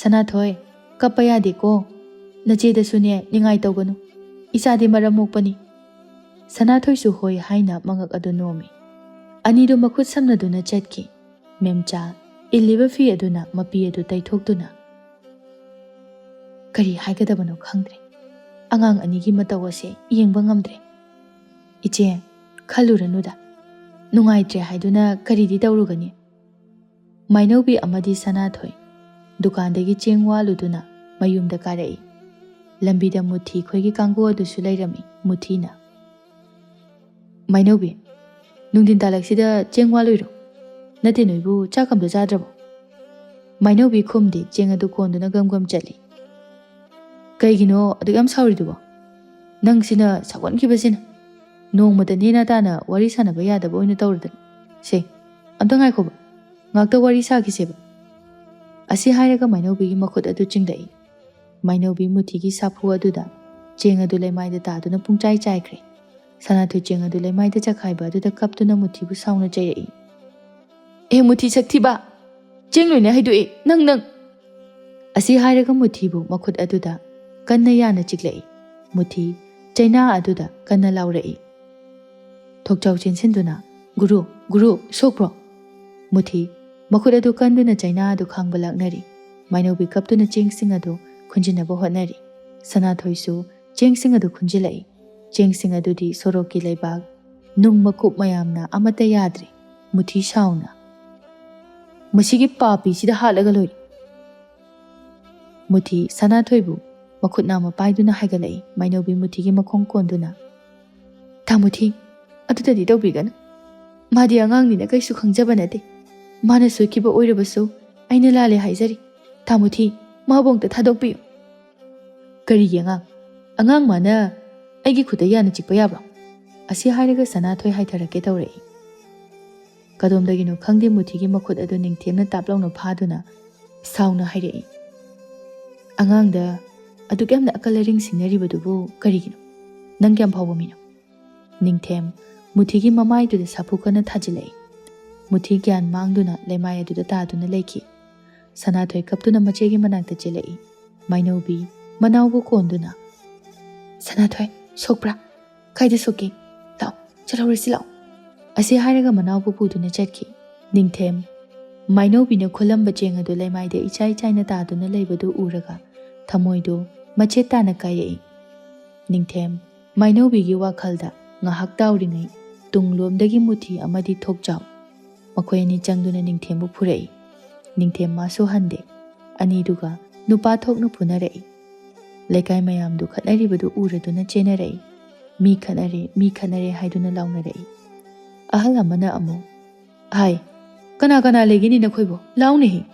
ꯁꯅꯥꯊꯣꯏ ꯀꯞꯄ ꯌꯥꯗꯦꯀꯣ ꯅꯆꯦꯗꯁꯨꯅꯦ ꯅꯤꯡꯉꯥꯏ ꯇꯧꯒꯅꯨ ꯏꯆꯥꯗꯤ ꯃꯔꯝ ꯃꯣꯛꯄꯅꯤ ꯁꯅꯥꯊꯣꯏꯁꯨ ꯍꯣꯏ ꯍꯥꯏꯅ ꯃꯉꯛ ꯑꯗꯨ ꯅꯣꯝꯃꯤ ꯑꯅꯤꯗꯨ ꯃꯈꯨꯠ ꯁꯝꯅꯗꯨꯅ ꯆꯠꯈꯤ ꯃꯦꯝꯆꯥ ꯏꯜꯂꯤꯕ ꯐꯤ ꯑꯗꯨꯅ ꯃꯄꯤ ꯑꯗꯨ ꯇꯩꯊꯣꯛꯇꯨꯅ ꯀꯔꯤ ꯍꯥꯏꯒꯗꯕꯅꯣ ꯈꯪꯗ꯭ꯔꯦ ꯑꯉꯥꯡ ꯑꯅꯤꯒꯤ ꯃꯇꯧ ꯑꯁꯦ ꯌꯦꯡꯕ ꯉꯝꯗ꯭ꯔꯦ ꯏꯆꯦ ꯈꯜꯂꯨꯔꯅꯨꯗ ꯅꯨꯡꯉꯥꯏꯇ꯭ꯔꯦ ꯍꯥꯏꯗꯨꯅ ꯀꯔꯤꯗꯤ ꯇꯧꯔꯨꯒꯅꯤ ꯃꯥꯏꯅꯧꯕꯤ ꯑꯃꯗꯤ ꯁꯅꯥꯊꯣꯏ ꯗꯨꯀꯥꯟꯗꯒꯤ ꯆꯦꯡ ꯋꯥꯜꯂꯨꯗꯨꯅ ꯃꯌꯨꯝꯗ ꯀꯥꯔꯛꯏ ꯂꯝꯕꯤꯗ ꯃꯨꯊꯤ ꯈꯣꯏꯒꯤ ꯀꯥꯡꯕꯨ ꯑꯗꯨꯁꯨ ꯂꯩꯔꯝꯃꯤ ꯃꯨꯊꯤꯅ ꯃꯥꯏꯅꯧꯕꯤ ꯅꯨꯡꯊꯤꯟ ꯇꯥꯂꯛꯁꯤꯗ ꯆꯦꯡ ꯋꯥꯜꯂꯨꯏꯔꯣ ꯅꯠꯇꯦ ꯅꯣꯏꯕꯨ ꯆꯥꯛ ꯑꯝꯇ ꯆꯥꯗ꯭ꯔꯕꯣ ꯃꯥꯏꯅꯧꯕꯤ ꯈꯨꯝꯗꯤ ꯆꯦꯡ ꯑꯗꯨ ꯀꯣꯟꯗꯨꯅ ꯒꯝ ꯒꯝ ꯆꯠꯂꯤ ꯀꯩꯒꯤꯅꯣ ꯑꯗꯨꯛ ꯌꯥꯝ ꯁꯥꯎꯔꯤꯗꯨꯕꯣ ꯅꯪꯁꯤꯅ ꯁꯥꯎꯒꯟꯈꯤꯕꯁꯤꯅ ꯅꯣꯡꯃꯗ ꯅꯦꯅꯥ ꯇꯥꯅ ꯋꯥꯔꯤ ꯁꯥꯟꯅꯕ ꯌꯥꯗꯕ ꯑꯣꯏꯅ ꯇꯧꯔꯗꯅ ꯁꯦ ꯑꯝꯇ ꯉꯥꯏꯈꯣꯕ ꯉꯥꯛꯇ ꯋꯥꯔꯤ ꯁꯥꯈꯤꯁꯦꯕ ꯑꯁꯤ ꯍꯥꯏꯔꯒ ꯃꯥꯏꯅꯧꯕꯤꯒꯤ ꯃꯈꯨꯠ ꯑꯗꯨ ꯆꯤꯡꯂꯛꯏ ꯃꯥꯏꯅꯧꯕꯤ ꯃꯨꯊꯤꯒꯤ ꯁꯥꯐꯨ ꯑꯗꯨꯗ ꯆꯦꯡ ꯑꯗꯨ ꯂꯩꯃꯥꯏꯗ ꯇꯥꯗꯨꯅ ꯄꯨꯡꯆꯥꯏ ꯆꯥꯏꯈ꯭ꯔꯦ ꯁꯅꯥꯊꯣꯏ ꯆꯦꯡ ꯑꯗꯨ ꯂꯩꯃꯥꯏꯗ ꯆꯈꯥꯏꯕ ꯑꯗꯨꯗ ꯀꯞꯇꯨꯅ ꯃꯨꯊꯤꯕꯨ ꯁꯥꯎꯅ ꯆꯩꯔꯛꯏ ꯃꯨꯊꯤ ꯁꯛꯊꯤꯕ ꯆꯦꯡ ꯂꯣꯏꯅ ꯍꯩꯗꯣꯛꯏ ꯅꯪ ꯑꯁꯤ ꯍꯥꯏꯔꯒ ꯃꯨꯊꯤꯕꯨ ꯃꯈꯨꯠ ꯑꯗꯨꯗ ꯀꯟꯅ ꯌꯥꯅ ꯆꯤꯛꯂꯛꯏ ꯃꯨꯊꯤ ꯆꯩꯅꯥ ꯑꯗꯨꯗ ꯀꯟꯅ ꯂꯥꯎꯔꯛꯏ ꯊꯣꯛꯆꯥꯎ ꯆꯦꯟꯁꯤꯟꯗꯨꯅ ꯒꯨꯔꯨ ꯁꯣꯛꯄ꯭ꯔꯣ ꯃꯨꯊꯤ ꯃꯈꯨꯠ ꯑꯗꯨ ꯀꯟꯗꯨꯅ ꯆꯩꯅꯥ ꯑꯗꯨ ꯈꯥꯡꯕ ꯂꯥꯛꯅꯔꯤ ꯃꯥꯏꯅꯧꯕꯤ ꯀꯞꯇꯨꯅ ꯆꯦꯡꯁꯤꯡ ꯑꯗꯨ ꯈꯨꯟꯖꯤꯟꯅꯕ ꯍꯣꯠꯅꯔꯤ ꯁꯅꯥꯊꯣꯏꯁꯨ ꯆꯦꯡꯁꯤꯡ ꯑꯗꯨ ꯈꯨꯟꯖꯤꯜꯂꯛꯏ ꯆꯦꯡꯁꯤꯡ ꯑꯗꯨꯗꯤ ꯁꯣꯔꯣꯛꯀꯤ ꯂꯩꯕꯥꯛ ꯅꯨꯡ ꯃꯀꯨꯞ ꯃꯌꯥꯝꯅ ꯑꯃꯠꯇ ꯌꯥꯗ꯭ꯔꯦ ꯃꯨꯊꯤ ꯁꯥꯎꯅ ꯃꯁꯤꯒꯤ ꯄꯥꯄꯤꯁꯤꯗ ꯍꯥꯠꯂꯒ ꯂꯣꯏꯔꯦ ꯃꯨꯊꯤ ꯁꯅꯥꯊꯣꯏꯕꯨ ꯃꯈꯨꯠ ꯅꯥꯝꯃ ꯄꯥꯏꯗꯨꯅ ꯍꯥꯏꯒꯠꯂꯛꯏ ꯃꯥꯏꯅꯧꯕꯤ ꯃꯨꯊꯤꯒꯤ ꯃꯈꯣꯡ ꯀꯣꯟꯗꯨꯅ ꯃꯨꯊꯤ ꯑꯗꯨꯗꯗꯤ ꯇꯧꯕꯤꯒꯅꯨ ꯃꯥꯗꯤ ꯑꯉꯥꯡꯅꯤꯅ ꯀꯩꯁꯨ ꯈꯪꯖꯕ ꯅꯠꯇꯦ ꯃꯥꯅ ꯁꯣꯏꯈꯤꯕ ꯑꯣꯏꯔꯕꯁꯨ ꯑꯩꯅ ꯂꯥꯜꯂꯦ ꯍꯥꯏꯖꯔꯤ ꯃꯨꯊꯤ ꯃꯥꯕꯨ ꯑꯝꯇ ꯊꯥꯗꯣꯛꯄꯤꯌꯨ ꯀꯔꯤꯒꯤ ꯑꯉꯥꯡ ꯃꯥꯅ ꯑꯩꯒꯤ ꯈꯨꯠꯇ ꯌꯥꯅ ꯆꯤꯛꯄ ꯌꯥꯕ꯭ꯔꯣ ꯑꯁꯤ ꯍꯥꯏꯔꯒ ꯁꯅꯥꯊꯣꯏ ꯍꯥꯏꯊꯔꯛꯀꯦ ꯇꯧꯔꯛꯏ ꯀꯗꯣꯝꯗꯒꯤꯅꯣ ꯈꯪꯗꯦ ꯃꯨꯊꯤꯒꯤ ꯃꯈꯨꯠ ꯑꯗꯨ ꯅꯤꯡꯊꯦꯝꯅ ꯇꯥꯞꯂꯥꯎꯅ ꯐꯥꯗꯨꯅ ꯁꯥꯎꯅ ꯍꯥꯏꯔꯛꯏ ꯑꯉꯥꯡꯗ ꯑꯗꯨꯛ ꯌꯥꯝꯅ ꯑꯀꯜ ꯑꯔꯤꯡ ꯁꯤꯡꯅꯔꯤꯕꯗꯨꯕꯨ ꯀꯔꯤꯒꯤꯅꯣ ꯅꯪ ꯀꯌꯥꯝ ꯐꯥꯎꯕ ꯃꯤꯅꯣ ꯅꯤꯡꯊꯦꯝ ꯃꯨꯊꯤꯒꯤ ꯃꯃꯥꯏꯗꯨꯗ ꯁꯥꯐꯨ ꯀꯟꯅ ꯊꯥꯖꯤꯜꯂꯛꯏ ꯃꯨꯊꯤ ꯒ꯭ꯌꯥꯟ ꯃꯥꯡꯗꯨꯅ ꯂꯩꯃꯥꯏ ꯑꯗꯨꯗ ꯇꯥꯗꯨꯅ ꯂꯩꯈꯤ ꯁꯅꯥꯊꯣꯏ ꯀꯞꯇꯨꯅ ꯃꯆꯦꯒꯤ ꯃꯅꯥꯛꯇ ꯆꯦꯜꯂꯛꯏ ꯃꯥꯏꯅꯧꯕꯤ ꯃꯅꯥꯎꯕꯨ ꯀꯣꯟꯗꯨꯅ ꯁꯅꯥꯊꯣꯏ ꯁꯣꯛꯄ꯭ꯔꯥ ꯀꯥꯏꯗ ꯁꯣꯛꯀꯦ ꯂꯥꯛꯑꯣ ꯆꯠꯍꯧꯔꯁꯤ ꯂꯥꯛꯑꯣ ꯑꯁꯤ ꯍꯥꯏꯔꯒ ꯃꯅꯥꯎꯕꯨ ꯄꯨꯗꯨꯅ ꯆꯠꯈꯤ ꯅꯤꯡꯊꯦꯝ ꯃꯥꯏꯅꯧꯕꯤꯅ ꯈꯨꯜꯂꯝꯕ ꯆꯦꯡ ꯑꯗꯨ ꯂꯩꯃꯥꯏꯗ ꯏꯆꯥꯏ ꯆꯥꯏꯅ ꯇꯥꯗꯨꯅ ꯂꯩꯕꯗꯨ ꯎꯔꯒ ꯊꯃꯣꯏꯗꯨ ꯃꯆꯦꯠ ꯇꯥꯅ ꯀꯥꯏꯔꯛꯏ ꯅꯤꯡꯊꯦꯝ ꯃꯥꯏꯅꯧꯕꯤꯒꯤ ꯋꯥꯈꯜꯗ ꯉꯥꯏꯍꯥꯛ ꯇꯥꯎꯔꯤꯉꯩ ꯇꯨꯡꯂꯣꯝꯗꯒꯤ ꯃꯨꯊꯤ ꯑꯃꯗꯤ ꯊꯣꯛꯆꯥꯎ ꯃꯈꯣꯏ ꯑꯅꯤ ꯆꯪꯗꯨꯅ ꯅꯤꯡꯊꯦꯝꯕꯨ ꯐꯨꯔꯛꯏ ꯅꯤꯡꯊꯦꯝ ꯃꯥꯁꯨ ꯍꯟꯗꯦ ꯑꯅꯤꯗꯨꯒ ꯅꯨꯄꯥ ꯊꯣꯛꯅ ꯐꯨꯅꯔꯛꯏ ꯂꯩꯀꯥꯏ ꯃꯌꯥꯝꯗꯨ ꯈꯠꯅꯔꯤꯕꯗꯨ ꯎꯔꯗꯨꯅ ꯆꯦꯟꯅꯔꯛꯏ Mi khanare haiduna launarei. Ahal amana amu. Hai, kana legini na khoibo, laune hi.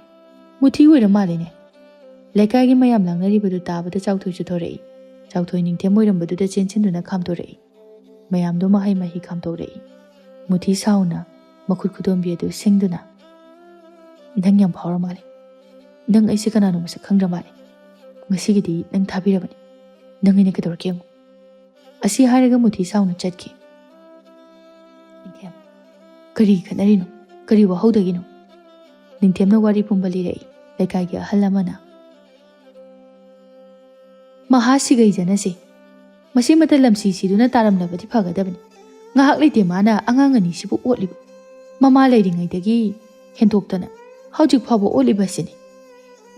Muthi wira malene. Lekai gi mayam langnari badu tabada chauthoi chuthorei. Chauthoi ningthem moirambadu da chenchinduna khamtorei. Mayam do mahai mahi khamtorei. Muthi sauna, makhut khudombi adu singduna. Nang yam phawra male. Nang aisi kana no masak khangra male. Ngasigidi nang thabirabani. Nang ine kedorkeng. Asi haraga muthi sauna chatki. Ningthem. Kari khanarino. Kari wahawdagino. Ningthem na wari pumbali rei. Lekai gi ahal amana. Mahasigai janasi. Masi mata lamsi siduna taramlabadi phagadabani. Ngahak leite mana angangani sibu otlibu. Mama leiringaidagi hentoktana. Haujik phabo olibasini.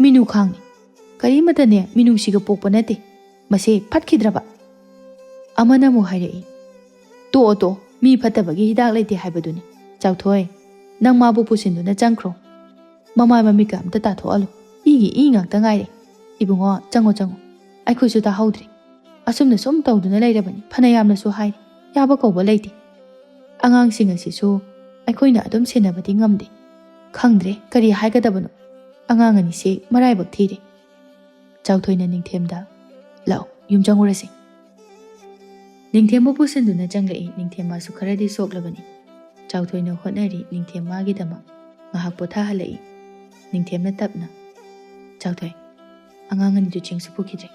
Minu khangni. Kari mata ne minu siga pokpa nate. Mase phatkidraba. Amana mu hairei. To mi phatabagi hidak leite haibaduni. Chauthoi. Nang mabu pusinduna changkro. Mama mamika amta tathoalu. Igi ngakta ngaire. Ibungo chango. Aikhoisu ta haudri. Asumna som tawduna leirabani. Phanayamna su hairi. Yaba kawba leite. Angang singa sisu aikhoina adum senabadi ngamde. Khangdre kari haigadabano. Angangani se maraibak thire. Chauthoina ningthemda. Lao yumjangurasi. Ningthembu pusinduna changlei ningthema su kharadi soklabani. Chauthoina hotnari ningthema gidama. Ngahak potha halai. Ningthemna tapna. Chauthoi. Angangani du chengsu pukidre.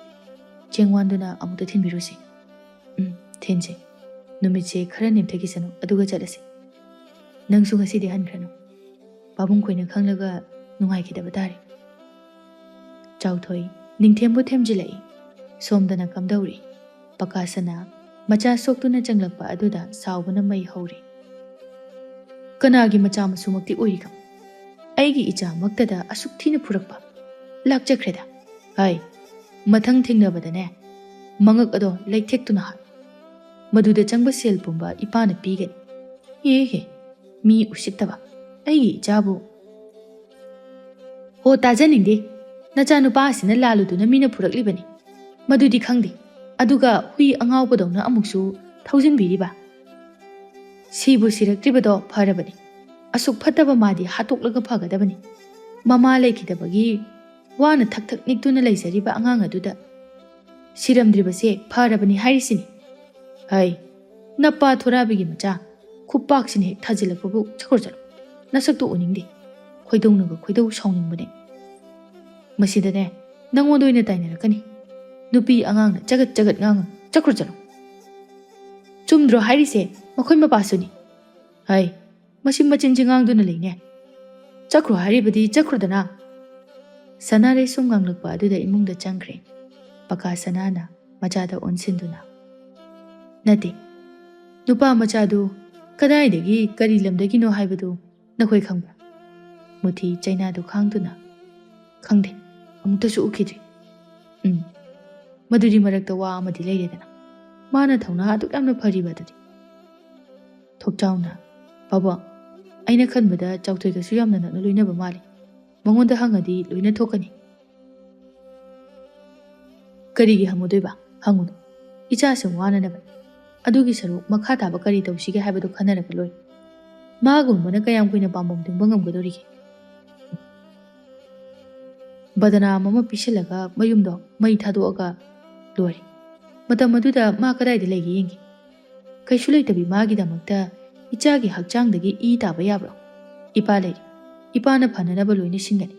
Chengwanduna amuta thinbirusi. Thinse. Numitse khara nimthagisanu aduga chalasi. Nangsu ngasidi hankrano. Babung koina khanglaga nungaikidaba tare. Chauthoi ningthembu themjilai. Somdana kamdauri. Pakasana macha soktuna changlakpa aduda saubana mai hauri. Kanagi macha masumakti oirikam. Aigi icha maktada asuk thina purakpa. Lakchakreda. Hai. Mathang thingnabadane. Mangak ado leithek hat. Maduda changba sel pumba ipana pigani. He. Mi usittaba. Aigi jabu. Ho tajaningde. Nachanu paasina laluduna mina puraklibani. Madudi khangde. Aduga hui angawbadawna amuksu thaujinbiriba. Sibu sirakribado pharabani. Asuk phattaba madi hatoklaga phagadabani. Mama leikidabagi wana thak niktuna leisariba angang aduda. Siramdribase pharabani hairisini. Hai, napa thorabigi macha. Kupak sini thajilakpabu chakorjalo. Nasakto uningde. Khoidongnaga khoidau sauningbane. Masidane nangodoina tainarakani. Nupi angangna jagat ngang chakorjalo. Chumdro hairise makhoi mapasuni. Hai, masim machinjingangduna leine. Chakro haribadi chakrodana. Sanare sumganglakpa aduda imungda changkre. Paka sanana machada onsinduna. Nati. Nupa machadu kadaidagi kari lamdagi no haibadu nakhoi khangba. Muthi chainadu khangduna. Khangde. Amuktasu ukidri. Maduri marakta wa amadi leiredana. Mana thauna aduk yamna phariba adudi. Thokchauna. Baba. Aina khanbada chauthoigasu yamna nakna loinaba mali. Mangonda hangadi loina thokani. Karigi hamudoiba hangunu. Icha se wana naba. Adugi saru makha taba kari tawsige haibadu khanaraka loi. Magumbana kayam kuina pambom dingba ngamgadorigi. Badana mama pishilaga mayumdo mai thadoaga lori. Matam aduda ma kadaida legi yengi. Kaisu leitabi magidamakta ichagi hakchangdagi I taba yabro. Ipa leiri. Ipana phananaba loina singani.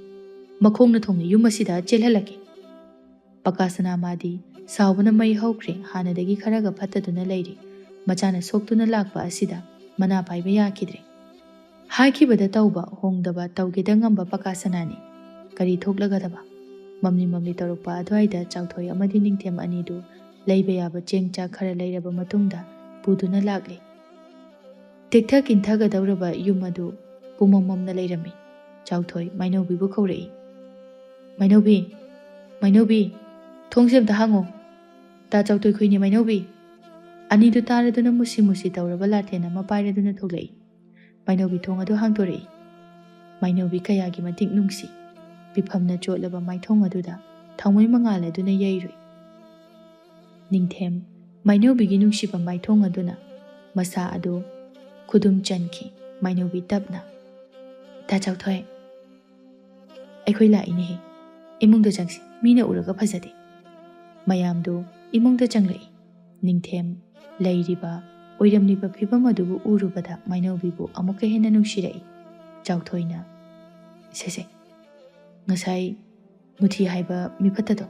Makhongna thongna yum asida chelhalaki. Pakasana madi saubana mai haukre hanadagi kharaga phattaduna leiri. Machana soktuna lakpa asida mana paiba yakidre. Haikibada tauba hongdaba taugeda ngamba pakasanani. Kari thoklagadaba. Mamli tarukpa adwaida chauthoi amadi ningthem anidu leiba yaba chengcha khara leiraba matungda puduna lakle. Tikthak inthagadawraba yum adu pumamamna leirami. Chauthoi Mainobi bu kaurei. Mainobi, thongsemta hango. Ta chauthoi khuini Mainobi. Anidu taraduna musi tawraba lathena mapairaduna thoglei. Mainobi thong adu hangtorei. Mainobi kayagi matik nungsi. Biphamna chotlaba maithong aduda thangmoi mangal aduna yairoi. Ningthem ꯃꯥꯏꯅꯧꯕꯤꯒꯤ ꯅꯨꯡꯁꯤꯕ ꯃꯥꯏꯊꯣꯡ ꯑꯗꯨꯅ ꯃꯁꯥ ꯑꯗꯨ ꯈꯨꯗꯨꯝ ꯆꯟꯈꯤ꯫ ꯃꯥꯏꯅꯧꯕꯤ ꯇꯞꯅ "ꯗꯥ ꯆꯥꯎꯊꯣꯏ, ꯑꯩꯈꯣꯏ ꯂꯥꯛꯏꯅꯦꯍꯦ, ꯏꯃꯨꯡꯗ ꯆꯪꯁꯤ, ꯃꯤꯅ ꯎꯔꯒ ꯐꯖꯗꯦ." ꯃꯌꯥꯝꯗꯨ ꯏꯃꯨꯡꯗ ꯆꯪꯂꯛꯏ꯫ ꯅꯤꯡꯊꯦꯝ ꯂꯩꯔꯤꯕ ꯑꯣꯏꯔꯝꯂꯤꯕ ꯐꯤꯕꯝ ꯑꯗꯨꯕꯨ ꯎꯔꯨꯕꯗ ꯃꯥꯏꯅꯧꯕꯤꯕꯨ ꯑꯃꯨꯛꯀ ꯍꯦꯟꯅ ꯅꯨꯡꯁꯤꯔꯛꯏ꯫ ꯆꯥꯎꯊꯣꯏꯅ "ꯁꯦꯁꯦ, ꯉꯁꯥꯏ ꯃꯨꯊꯤ ꯍꯥꯏꯕ ꯃꯤꯐꯠꯇꯗꯣ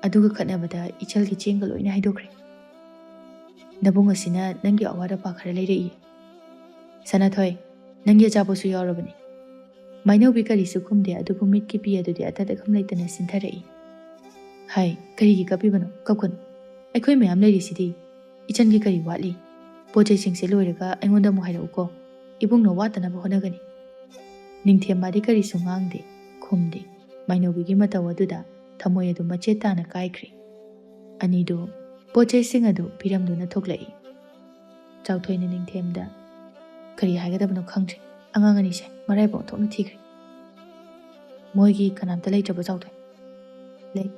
ꯑꯗꯨꯒ ꯈꯠꯅꯕꯗ ꯏꯆꯜꯒꯤ ꯆꯦꯡꯒ ꯂꯣꯏꯅ ꯍꯩꯗꯣꯛꯈ꯭ꯔꯦ꯫ ꯅꯕꯨꯡ ꯑꯁꯤꯅ ꯅꯪꯒꯤ ꯑꯋꯥꯠ ꯑꯄꯥ ꯈꯔ ꯂꯩꯔꯛꯏ꯫ ꯁꯅꯥꯊꯣꯏ, ꯅꯪꯒꯤ ꯑꯆꯥꯄꯣꯠꯁꯨ ꯌꯥꯎꯔꯕꯅꯤ." ꯃꯥꯏꯅꯧꯕꯤ ꯀꯔꯤꯁꯨ ꯈꯨꯝꯗꯦ, ꯑꯗꯨꯕꯨ ꯃꯤꯠꯀꯤ ꯄꯤ ꯑꯗꯨꯗꯤ ꯑꯇꯠ ꯑꯈꯝ ꯂꯩꯇꯅ ꯁꯤꯟꯊꯔꯛꯏ꯫ "ꯍꯥꯏ, ꯀꯔꯤꯒꯤ ꯀꯞꯄꯤꯕꯅꯣ? ꯀꯞꯀꯅꯨ, ꯑꯩꯈꯣꯏ ꯃꯌꯥꯝ ꯂꯩꯔꯤꯁꯤꯗꯤ꯫ ꯏꯆꯟꯒꯤ ꯀꯔꯤ ꯋꯥꯠꯂꯤ? ꯄꯣꯠ ꯆꯩꯁꯤꯡꯁꯦ ꯂꯣꯏꯔꯒ ꯑꯩꯉꯣꯟꯗ ꯑꯃꯨꯛ ꯍꯥꯏꯔꯛꯎꯀꯣ, ꯏꯕꯨꯡꯅ ꯋꯥꯠꯇꯅꯕ ꯍꯣꯠꯅꯒꯅꯤ." ꯅꯤꯡꯊꯦꯝꯕꯥꯗꯤ ꯀꯔꯤꯁꯨ ꯉꯥꯡꯗꯦ, ꯈꯨꯝꯗꯦ꯫ ꯃꯥꯏꯅꯧꯕꯤꯒꯤ ꯃꯇꯧ ꯑꯗꯨꯗ ꯊꯃꯣꯏ ꯑꯗꯨ ꯃꯆꯦꯠ ꯇꯥꯅ ꯀꯥꯏꯈ꯭ꯔꯦ꯫ ꯑꯅꯤꯗꯨ ꯄꯣꯠ ꯆꯩꯁꯤꯡ ꯑꯗꯨ ꯄꯤꯔꯝꯗꯨꯅ ꯊꯣꯛꯂꯛꯏ꯫ ꯆꯥꯎꯊꯣꯏꯅ ꯅꯤꯡꯊꯦꯝꯗ "ꯀꯔꯤ ꯍꯥꯏꯒꯗꯕꯅꯣ ꯈꯪꯗ꯭ꯔꯦ, ꯑꯉꯥꯡ ꯑꯅꯤꯁꯦ ꯃꯔꯥꯏꯕꯛ ꯑꯣꯟꯊꯣꯛꯅ ꯊꯤꯈ꯭ꯔꯦ." "ꯃꯣꯏꯒꯤ ꯀꯅꯥꯝꯇ ꯂꯩꯇ꯭ꯔꯕ ꯆꯥꯎꯊꯣꯏ?" "ꯂꯩ,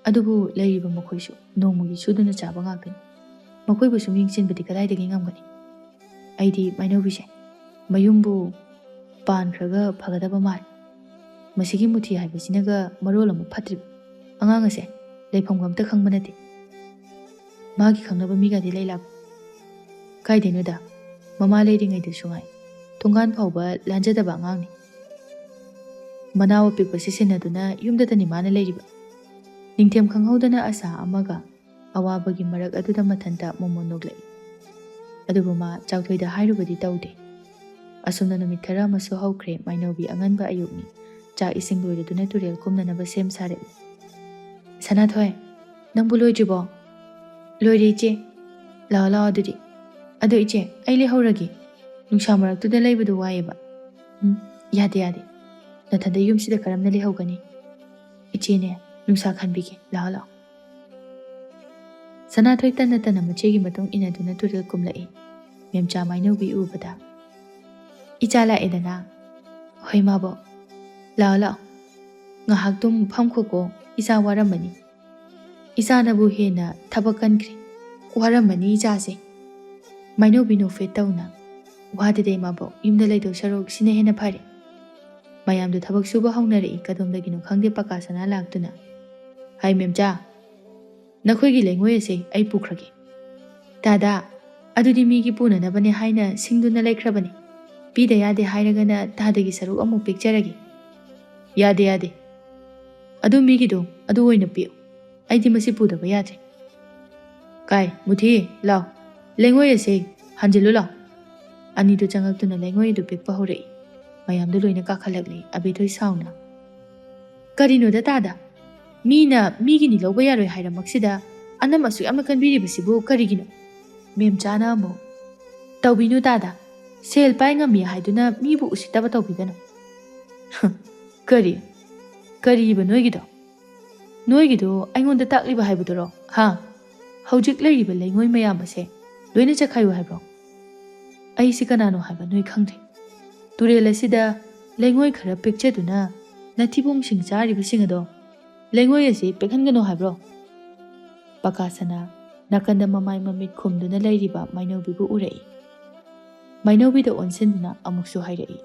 ꯑꯗꯨꯕꯨ ꯂꯩꯔꯤꯕ ꯃꯈꯣꯏꯁꯨ ꯅꯣꯡꯃꯒꯤ ꯁꯨꯗꯨꯅ ꯆꯥꯕ ꯉꯥꯛꯇꯅꯤ. ꯃꯈꯣꯏꯕꯨ ꯁꯨꯝ ꯌꯦꯡꯁꯤꯟꯕꯗꯤ ꯀꯗꯥꯏꯗꯒꯤ ꯉꯝꯒꯅꯤ? ꯑꯩꯗꯤ ꯃꯥꯏꯅꯧꯕꯤꯁꯦ ꯃꯌꯨꯝꯕꯨ ꯄꯥꯟꯈ꯭ꯔꯒ ꯐꯒꯗꯕ ꯃꯥꯜꯂꯤ. ꯃꯁꯤꯒꯤ ꯃꯨꯊꯤ ꯍꯥꯏꯕꯁꯤꯅꯒ ꯃꯔꯣꯜ ꯑꯃ ꯐꯠꯇ꯭ꯔꯤꯕ. ꯑꯉꯥꯡ ꯑꯁꯦ ꯂꯩꯐꯝꯒ ꯑꯝꯇ ꯈꯪꯕ ꯅꯠꯇꯦ. ꯃꯥꯒꯤ ꯈꯪꯅꯕ ꯃꯤꯒꯗꯤ ꯂꯩ ꯂꯥꯛꯄ ꯀꯥꯏꯗꯩꯅꯣꯗ, ꯃꯃꯥ ꯂꯩꯔꯤꯉꯩꯗꯁꯨ ꯉꯥꯏ ꯊꯣꯡꯒꯥꯟ ꯐꯥꯎꯕ ꯂꯥꯟꯖꯗꯕ ꯑꯉꯥꯡꯅꯤ. ꯃꯅꯥꯎ ꯑꯄꯤꯛꯄꯁꯤ ꯁꯦꯟꯅꯗꯨꯅ ꯌꯨꯝꯗꯇꯅꯤ ꯃꯥꯅ ꯂꯩꯔꯤꯕ." ꯅꯤꯡꯊꯦꯝ ꯈꯪꯍꯧꯗꯅ ꯑꯁꯥ ꯑꯃꯒ ꯑꯋꯥꯕꯒꯤ ꯃꯔꯛ ꯑꯗꯨꯗ ꯃꯊꯟꯇ ꯃꯣꯃꯣꯟ ꯅꯣꯛꯂꯛꯏ꯫ ꯑꯗꯨꯕꯨ ꯃꯥ ꯆꯥꯎꯊꯣꯏꯗ ꯍꯥꯏꯔꯨꯕꯗꯤ ꯇꯧꯗꯦ꯫ ꯑꯁꯨꯝꯅ ꯅꯨꯃꯤꯠ ꯈꯔ ꯑꯃꯁꯨ ꯍꯧꯈ꯭ꯔꯦ꯫ ꯃꯥꯏꯅꯧꯕꯤ ꯑꯉꯟꯕ ꯑꯌꯨꯛꯅꯤ꯫ ꯆꯥꯛ ꯏꯁꯤꯡ ꯂꯣꯏꯔꯗꯨꯅ ꯇꯨꯔꯦꯜ ꯀꯨꯝꯅꯅꯕ ꯁꯦꯝ ꯁꯥꯔꯛꯏ꯫ "ꯁꯅꯥꯊꯣꯏ, ꯅꯪꯕꯨ ꯂꯣꯏꯗ꯭ꯔꯤꯕꯣ?" "ꯂꯣꯏꯔꯦ ꯏꯆꯦ." "ꯂꯥꯛꯑꯣ ꯂꯥꯛꯑꯣ ꯑꯗꯨꯗꯤ." "ꯑꯗꯣ ꯏꯆꯦ, ꯑꯩ ꯂꯩꯍꯧꯔꯒꯦ. ꯅꯨꯡꯁꯥ ꯃꯔꯛꯇꯨꯗ ꯂꯩꯕꯗꯣ ꯋꯥꯏꯑꯦꯕ." "ꯌꯥꯗꯦ ꯌꯥꯗꯦ, ꯅꯊꯟꯗ ꯌꯨꯝꯁꯤꯗ ꯀꯔꯝꯅ ꯂꯩꯍꯧꯒꯅꯤ? ꯏꯆꯦꯅꯦ ꯅꯨꯡꯁꯥ ꯈꯟꯕꯤꯒꯦ, ꯂꯥꯛꯑꯣ ꯂꯥꯛꯑꯣ." ꯁꯅꯥꯊꯣꯏ ꯇꯟꯅ ꯇꯟꯅ ꯃꯆꯦꯒꯤ ꯃꯇꯨꯡ ꯏꯟꯅꯗꯨꯅ ꯇꯨꯔꯦꯜ ꯀꯨꯝꯂꯛꯏ꯫ ꯃꯦꯝꯆꯥ ꯃꯥꯏꯅꯧꯕꯤ ꯎꯕꯗ "ꯏꯆꯥ ꯂꯥꯛꯑꯦꯗꯅ." "ꯍꯣꯏ ꯃꯥꯕꯣꯛ." "ꯂꯥꯛꯑꯣ ꯂꯥꯛꯑꯣ, ꯉꯥꯏꯍꯥꯛꯇꯨꯝ ꯐꯝꯈꯣꯀꯣ, ꯏꯆꯥ ꯋꯥꯔꯝꯃꯅꯤ." "ꯏꯆꯥꯅꯕꯨ ꯍꯦꯟꯅ ꯊꯕꯛ ꯀꯟꯈ꯭ꯔꯦ, ꯋꯥꯔꯝꯃꯅꯤ ꯏꯆꯥꯁꯦ." ꯃꯥꯏꯅꯧꯕꯤ ꯅꯣꯛꯐꯦꯠ ꯇꯧꯅ "ꯋꯥꯗꯦꯗ ꯏꯃꯥꯕꯣꯛ, ꯌꯨꯝꯗ ꯂꯩꯗꯧ ꯁꯔꯨꯛ ꯁꯤꯅ ꯍꯦꯟꯅ ꯐꯔꯦ." ꯃꯌꯥꯝꯗꯨ ꯊꯕꯛ ꯁꯨꯕ ꯍꯧꯅꯔꯛꯏ꯫ ꯀꯗꯣꯝꯗꯒꯤꯅꯣ ꯈꯪꯗꯦ ꯄꯀꯥ ꯁꯅꯥ ꯂꯥꯛꯇꯨꯅ "ꯍꯥꯏ ꯃꯦꯝꯆꯥ, ꯅꯈꯣꯏꯒꯤ ꯂꯩꯉꯣꯏ ꯑꯁꯦ ꯑꯩ ꯄꯨꯈ꯭ꯔꯒꯦ." "ꯗꯥꯗꯥ, ꯑꯗꯨꯗꯤ ꯃꯤꯒꯤ ꯄꯨꯅꯅꯕꯅꯦ ꯍꯥꯏꯅ ꯁꯤꯡꯗꯨꯅ ꯂꯩꯈ꯭ꯔꯕꯅꯤ. ꯄꯤꯗ ꯌꯥꯗꯦ ꯍꯥꯏꯔꯒꯅ ꯗꯥꯗꯒꯤ ꯁꯔꯨꯛ ꯑꯃꯨꯛ ꯄꯤꯛꯆꯔꯒꯦ." "ꯌꯥꯗꯦ ꯌꯥꯗꯦ, ꯑꯗꯨ ꯃꯤꯒꯤꯗꯣ ꯑꯗꯨ ꯑꯣꯏꯅ ꯄꯤꯌꯨ. ꯑꯩꯗꯤ ꯃꯁꯤ ꯄꯨꯗꯕ ꯌꯥꯗ꯭ꯔꯦ." "ꯀꯥꯏ ꯃꯨꯊꯤ, ꯂꯥꯎ, ꯂꯩꯉꯣꯏ ꯑꯁꯦ ꯍꯟꯖꯤꯜꯂꯨ ꯂꯥꯎ." ꯑꯅꯤꯗꯨ ꯆꯪꯉꯛꯇꯨꯅ ꯂꯩꯉꯣꯏ ꯑꯗꯨ ꯄꯤꯛꯄ ꯍꯧꯔꯛꯏ꯫ ꯃꯌꯥꯝꯗꯨ ꯂꯣꯏꯅ ꯀꯥꯈꯠꯂꯛꯂꯤ꯫ ꯑꯕꯦꯊꯣꯏ ꯁꯥꯎꯅ "ꯀꯔꯤꯅꯣꯗ ꯇꯥꯗ, ꯃꯤꯅ ꯃꯤꯒꯤꯅꯤ ꯂꯧꯕ ꯌꯥꯔꯣꯏ ꯍꯥꯏꯔꯃꯛꯁꯤꯗ ꯑꯅꯝ ꯑꯁꯨꯛ ꯌꯥꯝꯅ ꯀꯟꯕꯤꯔꯤꯕꯁꯤꯕꯨ ꯀꯔꯤꯒꯤꯅꯣ?" ꯃꯦꯝꯆꯥꯅ ꯑꯃꯨꯛ "ꯇꯧꯕꯤꯅꯨ ꯇꯥꯗ, ꯁꯦꯜ ꯄꯥꯏ ꯉꯝꯃꯤ ꯍꯥꯏꯗꯨꯅ ꯃꯤꯕꯨ ꯎꯁꯤꯠꯇꯕ ꯇꯧꯕꯤꯒꯅꯨ." "ꯀꯔꯤꯕ ꯅꯣꯏꯒꯤꯗꯣ? ꯅꯣꯏꯒꯤꯗꯣ ꯑꯩꯉꯣꯟꯗ ꯇꯥꯛꯂꯤꯕ ꯍꯥꯏꯕꯗꯨꯔꯣ? ꯍꯥ? ꯍꯧꯖꯤꯛ ꯂꯩꯔꯤꯕ ꯂꯩꯉꯣꯏ ꯃꯌꯥꯝ ꯑꯁꯦ ꯂꯣꯏꯅ ꯆꯠꯈꯥꯏꯌꯨ ꯍꯥꯏꯕ꯭ꯔꯣ? ꯑꯩꯁꯤ ꯀꯅꯥꯅꯣ ꯍꯥꯏꯕ ꯅꯣꯏ ꯈꯪꯗ꯭ꯔꯦ. ꯇꯨꯔꯦꯜ ꯑꯁꯤꯗ ꯂꯩꯉꯣꯏ ꯈꯔ ꯄꯤꯛꯆꯗꯨꯅ ꯅꯊꯤꯕꯣꯡꯁꯤꯡ ꯆꯥꯔꯤꯕꯁꯤꯡ ꯑꯗꯣ ꯂꯩꯉꯣꯏ ꯑꯁꯤ ꯄꯤꯛꯍꯟꯒꯅꯨ ꯍꯥꯏꯕ꯭ꯔꯣ?" ꯄꯀꯥꯁꯅꯥ ꯅꯥꯀꯟꯗ ꯃꯃꯥꯏ ꯃꯃꯤꯠ ꯈꯨꯝꯗꯨꯅ ꯂꯩꯔꯤꯕ ꯃꯥꯏꯅꯧꯕꯤꯕꯨ ꯎꯔꯛꯏ꯫ ꯃꯥꯏꯅꯧꯕꯤꯗ ꯑꯣꯟꯁꯤꯟꯗꯨꯅ ꯑꯃꯨꯛꯁꯨ ꯍꯥꯏꯔꯛꯏ꯫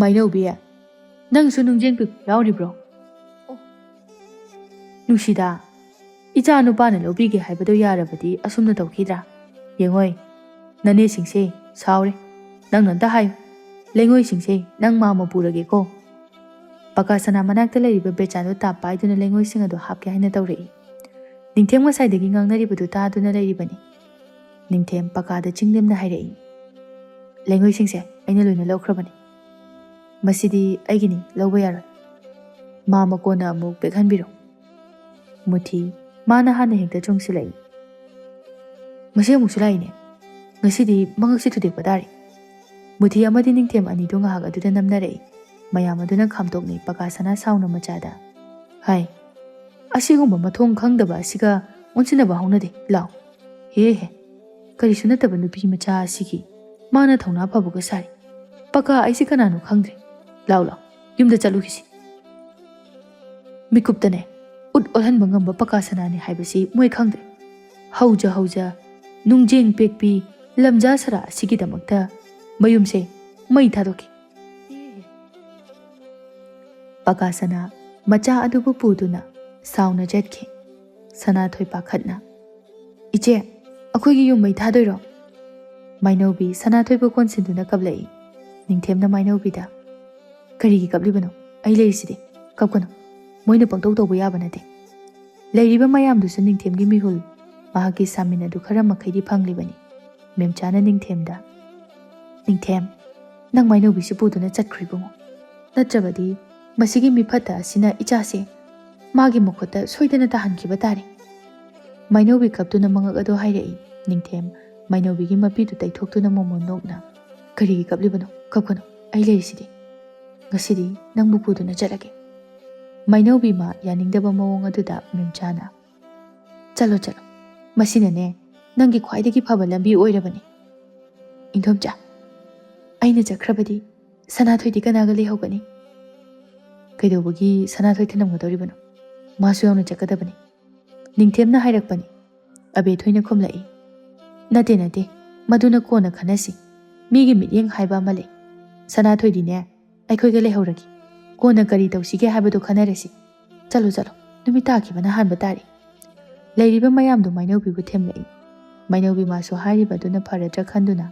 "ꯃꯥꯏꯅꯧꯕꯤ, ꯅꯪꯁꯨ ꯅꯨꯡꯖꯦꯡ ꯄꯤꯛꯄ ꯌꯥꯎꯔꯤꯕ꯭ꯔꯣ? ꯅꯨꯡꯁꯤꯗꯥ, ꯏꯆꯥ ꯅꯨꯄꯥꯅ ꯂꯧꯕꯤꯒꯦ ꯍꯥꯏꯕꯗꯣ ꯌꯥꯔꯕꯗꯤ ꯑꯁꯨꯝꯅ ꯇꯧꯈꯤꯗ꯭ꯔꯥ? ꯌꯦꯡꯉꯣꯏ, ꯅꯅꯦꯁꯤꯡꯁꯦ ꯁꯥꯎꯔꯦ. ꯅꯪꯅ ꯑꯝꯇ ꯍꯥꯏꯌꯨ, ꯂꯩꯉꯣꯏꯁꯤꯡꯁꯦ ꯅꯪ ꯃꯥꯃ ꯄꯨꯔꯒꯦꯀꯣ." ꯄꯀꯥꯁꯅꯥ ꯃꯅꯥꯛꯇ ꯂꯩꯔꯤꯕ ꯕꯦꯆꯥꯗꯣ ꯇꯥꯞ ꯄꯥꯏꯗꯨꯅ ꯂꯩꯉꯣꯏꯁꯤꯡ ꯑꯗꯨ ꯍꯥꯞꯀꯦ ꯍꯥꯏꯅ ꯇꯧꯔꯛꯏ꯫ ꯅꯤꯡꯊꯦꯝ ꯉꯁꯥꯏꯗꯒꯤ ꯉꯥꯡꯅꯔꯤꯕꯗꯨ ꯇꯥꯗꯨꯅ ꯂꯩꯔꯤꯕꯅꯤ꯫ ꯅꯤꯡꯊꯦꯝ ꯄꯀꯥꯗ ꯆꯤꯡꯂꯦꯝꯅ ꯍꯥꯏꯔꯛꯏ꯫ "ꯂꯩꯉꯣꯏꯁꯤꯡꯁꯦ ꯑꯩꯅ ꯂꯣꯏꯅ ꯂꯧꯈ꯭ꯔꯕꯅꯤ. ꯃꯁꯤꯗꯤ ꯑꯩꯒꯤꯅꯤ, ꯂꯧꯕ ꯌꯥꯔꯣꯏ. ꯃꯥꯃ ꯀꯣꯟꯅ ꯑꯃꯨꯛ ꯄꯤꯛꯍꯟꯕꯤꯔꯣ." ꯃꯨꯊꯤ ꯃꯥꯅ ꯍꯥꯟꯅ ꯍꯦꯛꯇ ꯆꯣꯡꯁꯤꯜꯂꯛꯏ꯫ "ꯃꯁꯤ ꯑꯃꯨꯛꯁꯨ ꯂꯥꯛꯏꯅꯦ, ꯉꯁꯤꯗꯤ ꯃꯉꯛꯁꯤ ꯊꯨꯗꯦꯛꯄ ꯇꯥꯔꯦ." ꯃꯨꯊꯤ ꯑꯃꯗꯤ ꯅꯤꯡꯊꯦꯝ ꯑꯅꯤꯗꯨ ꯉꯥꯏꯍꯥꯛ ꯑꯗꯨꯗ ꯅꯝꯅꯔꯛꯏ꯫ ꯃꯌꯥꯝ ꯑꯗꯨꯅ ꯈꯥꯝꯇꯣꯛꯅꯩ꯫ ꯄꯀꯥꯁꯅꯥ ꯁꯥꯎꯅ ꯃꯆꯥꯗ "ꯍꯥꯏ, ꯑꯁꯤꯒꯨꯝꯕ ꯃꯊꯣꯡ ꯈꯪꯗꯕ ꯑꯁꯤꯒ ꯑꯣꯟꯁꯤꯟꯅꯕ ꯍꯧꯅꯗꯦ. ꯂꯥꯎ, ꯍꯦ, ꯀꯔꯤꯁꯨ ꯅꯠꯇꯕ ꯅꯨꯄꯤ ꯃꯆꯥ ꯑꯁꯤꯒꯤ ꯃꯥꯅ ꯊꯧꯅꯥ ꯐꯕꯒ ꯁꯥꯔꯤ. ꯄꯀꯥ ꯑꯩꯁꯤ ꯀꯅꯥꯅꯣ ꯈꯪꯗ꯭ꯔꯦ. ꯂꯥꯎ ꯂꯥꯎ, ꯌꯨꯝꯗ ꯆꯠꯂꯨꯈꯤꯁꯤ." ꯃꯤꯀꯨꯞꯇꯅꯦ ꯎꯠ ꯑꯣꯜꯍꯟꯕ ꯉꯝꯕ ꯄꯀꯥꯁꯅꯥꯅꯤ ꯍꯥꯏꯕꯁꯤ ꯃꯣꯏ ꯈꯪꯗ꯭ꯔꯦ꯫ ꯍꯧꯖ ꯍꯧꯖ ꯅꯨꯡꯖꯦꯡ ꯄꯦꯛꯄꯤ ꯂꯝꯖꯥ ꯁꯔꯥ ꯑꯁꯤꯒꯤꯗꯃꯛꯇ ꯃꯌꯨꯝꯁꯦ ꯃꯩ ꯊꯥꯗꯣꯛꯈꯤ꯫ ꯄꯀꯥꯁꯅꯥ ꯃꯆꯥ ꯑꯗꯨꯕꯨ ꯄꯨꯗꯨꯅ ꯁꯥꯎꯅ ꯆꯠꯈꯤ꯫ ꯁꯅꯥꯊꯣꯏ ꯄꯥꯈꯠꯅ "ꯏꯆꯦ, ꯑꯩꯈꯣꯏꯒꯤ ꯌꯨꯝ ꯃꯩ ꯊꯥꯗꯣꯏꯔꯣ?" ꯃꯥꯏꯅꯧꯕꯤ ꯁꯅꯥꯊꯣꯏꯕꯨ ꯀꯣꯟꯁꯤꯟꯗꯨꯅ ꯀꯞꯂꯛꯏ꯫ ꯅꯤꯡꯊꯦꯝꯅ ꯃꯥꯏꯅꯧꯕꯤꯗ "ꯀꯔꯤꯒꯤ ꯀꯞꯂꯤꯕꯅꯣ? ꯑꯩ ꯂꯩꯔꯤꯁꯤꯗꯤ, ꯀꯞꯀꯅꯨ, ꯃꯣꯏꯅ ꯄꯪꯇꯧ ꯇꯧꯕ ꯌꯥꯕ ꯅꯠꯇꯦ." ꯂꯩꯔꯤꯕ ꯃꯌꯥꯝꯗꯨꯁꯨ ꯅꯤꯡꯊꯦꯝꯒꯤ ꯃꯤꯍꯨꯜ, ꯃꯍꯥꯛꯀꯤ ꯁꯥꯃꯤꯟ ꯑꯗꯨ ꯈꯔ ꯃꯈꯩꯗꯤ ꯐꯪꯂꯤꯕꯅꯤ꯫ ꯃꯦꯝꯆꯥꯅ ꯅꯤꯡꯊꯦꯝꯗ "ꯅꯤꯡꯊꯦꯝ, ꯅꯪ ꯃꯥꯏꯅꯧꯕꯤꯁꯤ ꯄꯨꯗꯨꯅ ꯆꯠꯈ꯭ꯔꯣ ꯏꯕꯨꯡꯉꯣ. ꯅꯠꯇ꯭ꯔꯕꯗꯤ ꯃꯁꯤꯒꯤ ꯃꯤꯐꯠꯇ ꯑꯁꯤꯅ ꯏꯆꯥꯁꯦ ꯃꯥꯒꯤ ꯃꯈꯨꯠꯇ ꯁꯣꯏꯗꯅ ꯇꯥꯍꯟꯈꯤꯕ ꯇꯥꯔꯦ." ꯃꯥꯏꯅꯧꯕꯤ ꯀꯞꯇꯨꯅ ꯃꯉꯛ ꯑꯗꯨ ꯍꯥꯏꯔꯛꯏ꯫ ꯅꯤꯡꯊꯦꯝ ꯃꯥꯏꯅꯧꯕꯤꯒꯤ ꯃꯄꯤꯗꯨ ꯇꯩꯊꯣꯛꯇꯨꯅ ꯃꯣꯃꯣꯟ ꯅꯣꯛꯅ "ꯀꯔꯤꯒꯤ ꯀꯞꯂꯤꯕꯅꯣ? ꯀꯞꯀꯅꯨ, ꯑꯩ ꯂꯩꯔꯤꯁꯤꯗꯤ. ꯉꯁꯤꯗꯤ ꯅꯪꯕꯨ ꯄꯨꯗꯨꯅ ꯆꯠꯂꯒꯦ." ꯃꯥꯏꯅꯧꯕꯤ ꯃꯥ ꯌꯥꯅꯤꯡꯗꯕ ꯃꯑꯣꯡ ꯑꯗꯨꯗ ꯃꯦꯝꯆꯥꯅ "ꯆꯠꯂꯣ ꯆꯠꯂꯣ, ꯃꯁꯤꯅꯅꯦ ꯅꯪꯒꯤ ꯈ꯭ꯋꯥꯏꯗꯒꯤ ꯐꯕ ꯂꯝꯕꯤ ꯑꯣꯏꯔꯕꯅꯤ. ꯏꯟꯗꯣꯝꯆꯥ, ꯑꯩꯅ ꯆꯠꯈ꯭ꯔꯕꯗꯤ ꯁꯅꯥꯊꯣꯏꯗꯤ ꯀꯅꯥꯒ ꯂꯩꯍꯧꯒꯅꯤ?" "ꯀꯩꯗꯧꯕꯒꯤ ꯁꯅꯥꯊꯣꯏ ꯊꯅꯝꯒꯗꯧꯔꯤꯕꯅꯣ? ꯃꯥꯁꯨ ꯌꯥꯎꯅ ꯆꯠꯀꯗꯕꯅꯤ." ꯅꯤꯡꯊꯦꯝꯅ ꯍꯥꯏꯔꯛꯄꯅꯤ꯫ ꯑꯕꯦꯊꯣꯏꯅ ꯈꯨꯝꯂꯛꯏ꯫ "ꯅꯠꯇꯦ ꯅꯠꯇꯦ, ꯃꯗꯨꯅ ꯀꯣꯟꯅ ꯈꯟꯅꯁꯤ. ꯃꯤꯒꯤ ꯃꯤꯠꯌꯦꯡ ꯍꯥꯏꯕ ꯑꯃ ꯂꯩ. ꯁꯅꯥꯊꯣꯏꯗꯤꯅꯦ ꯑꯩꯈꯣꯏꯒ ꯂꯩꯍꯧꯔꯒꯦ. ꯀꯣꯟꯅ ꯀꯔꯤ ꯇꯧꯁꯤꯒꯦ ꯍꯥꯏꯕꯗꯨ ꯈꯟꯅꯔꯁꯤ. ꯆꯠꯂꯣ ꯆꯠꯂꯣ, ꯅꯨꯃꯤꯠ ꯇꯥꯈꯤꯕꯅ ꯍꯥꯟꯕ ꯇꯥꯔꯦ." ꯂꯩꯔꯤꯕ ꯃꯌꯥꯝꯗꯨ ꯃꯥꯏꯅꯧꯕꯤꯕꯨ ꯊꯦꯝꯂꯛꯏ꯫ ꯃꯥꯏꯅꯧꯕꯤ ꯃꯥꯁꯨ ꯍꯥꯏꯔꯤꯕ ꯑꯗꯨꯅ ꯐꯔꯗ꯭ꯔꯥ ꯈꯟꯗꯨꯅ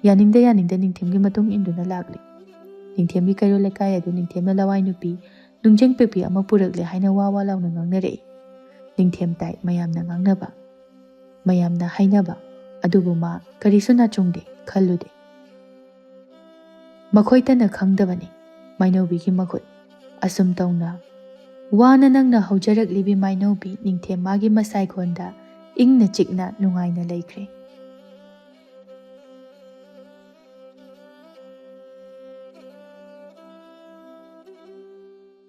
ꯌꯥꯅꯤꯡꯗ ꯌꯥꯅꯤꯡꯗ ꯅꯤꯡꯊꯦꯝꯒꯤ ꯃꯇꯨꯡ ꯏꯟꯗꯨꯅ ꯂꯥꯛꯂꯤ꯫ ꯅꯤꯡꯊꯦꯝꯒꯤ ꯀꯩꯔꯣꯜ ꯂꯩꯀꯥꯏ ꯑꯗꯨ ꯅꯤꯡꯊꯦꯝꯅ ꯂꯋꯥꯏ ꯅꯨꯄꯤ ꯅꯨꯡꯖꯦꯡ ꯄꯦꯛꯄꯤ ꯑꯃ ꯄꯨꯔꯛꯂꯦ ꯍꯥꯏꯅ ꯋꯥ ꯋꯥ ꯂꯥꯎꯅ ꯉꯥꯡꯅꯔꯛꯏ꯫ ꯅꯤꯡꯊꯦꯝ ꯇꯥꯏ ꯃꯌꯥꯝꯅ ꯉꯥꯡꯅꯕ, ꯃꯌꯥꯝꯅ ꯍꯥꯏꯅꯕ, ꯑꯗꯨꯕꯨ ꯃꯥ ꯀꯔꯤꯁꯨ ꯅꯥꯆꯨꯡꯗꯦ, ꯈꯜꯂꯨꯗꯦ꯫ ꯃꯈꯣꯏꯇꯅ ꯈꯪꯗꯕꯅꯤ ꯃꯥꯏꯅꯧꯕꯤꯒꯤ ꯃꯈꯨꯠ꯫ ꯑꯁꯨꯝ ꯇꯧꯅ ꯋꯥꯅ ꯅꯪꯅ ꯍꯧꯖꯔꯛꯂꯤꯕꯤ ꯃꯥꯏꯅꯧꯕꯤ ꯅꯤꯡꯊꯦꯝ ꯃꯥꯒꯤ ꯃꯁꯥꯏꯒꯣꯟꯗ ꯏꯪꯅ ꯆꯤꯛꯅ ꯅꯨꯡꯉꯥꯏꯅ ꯂꯩꯈ꯭ꯔꯦ꯫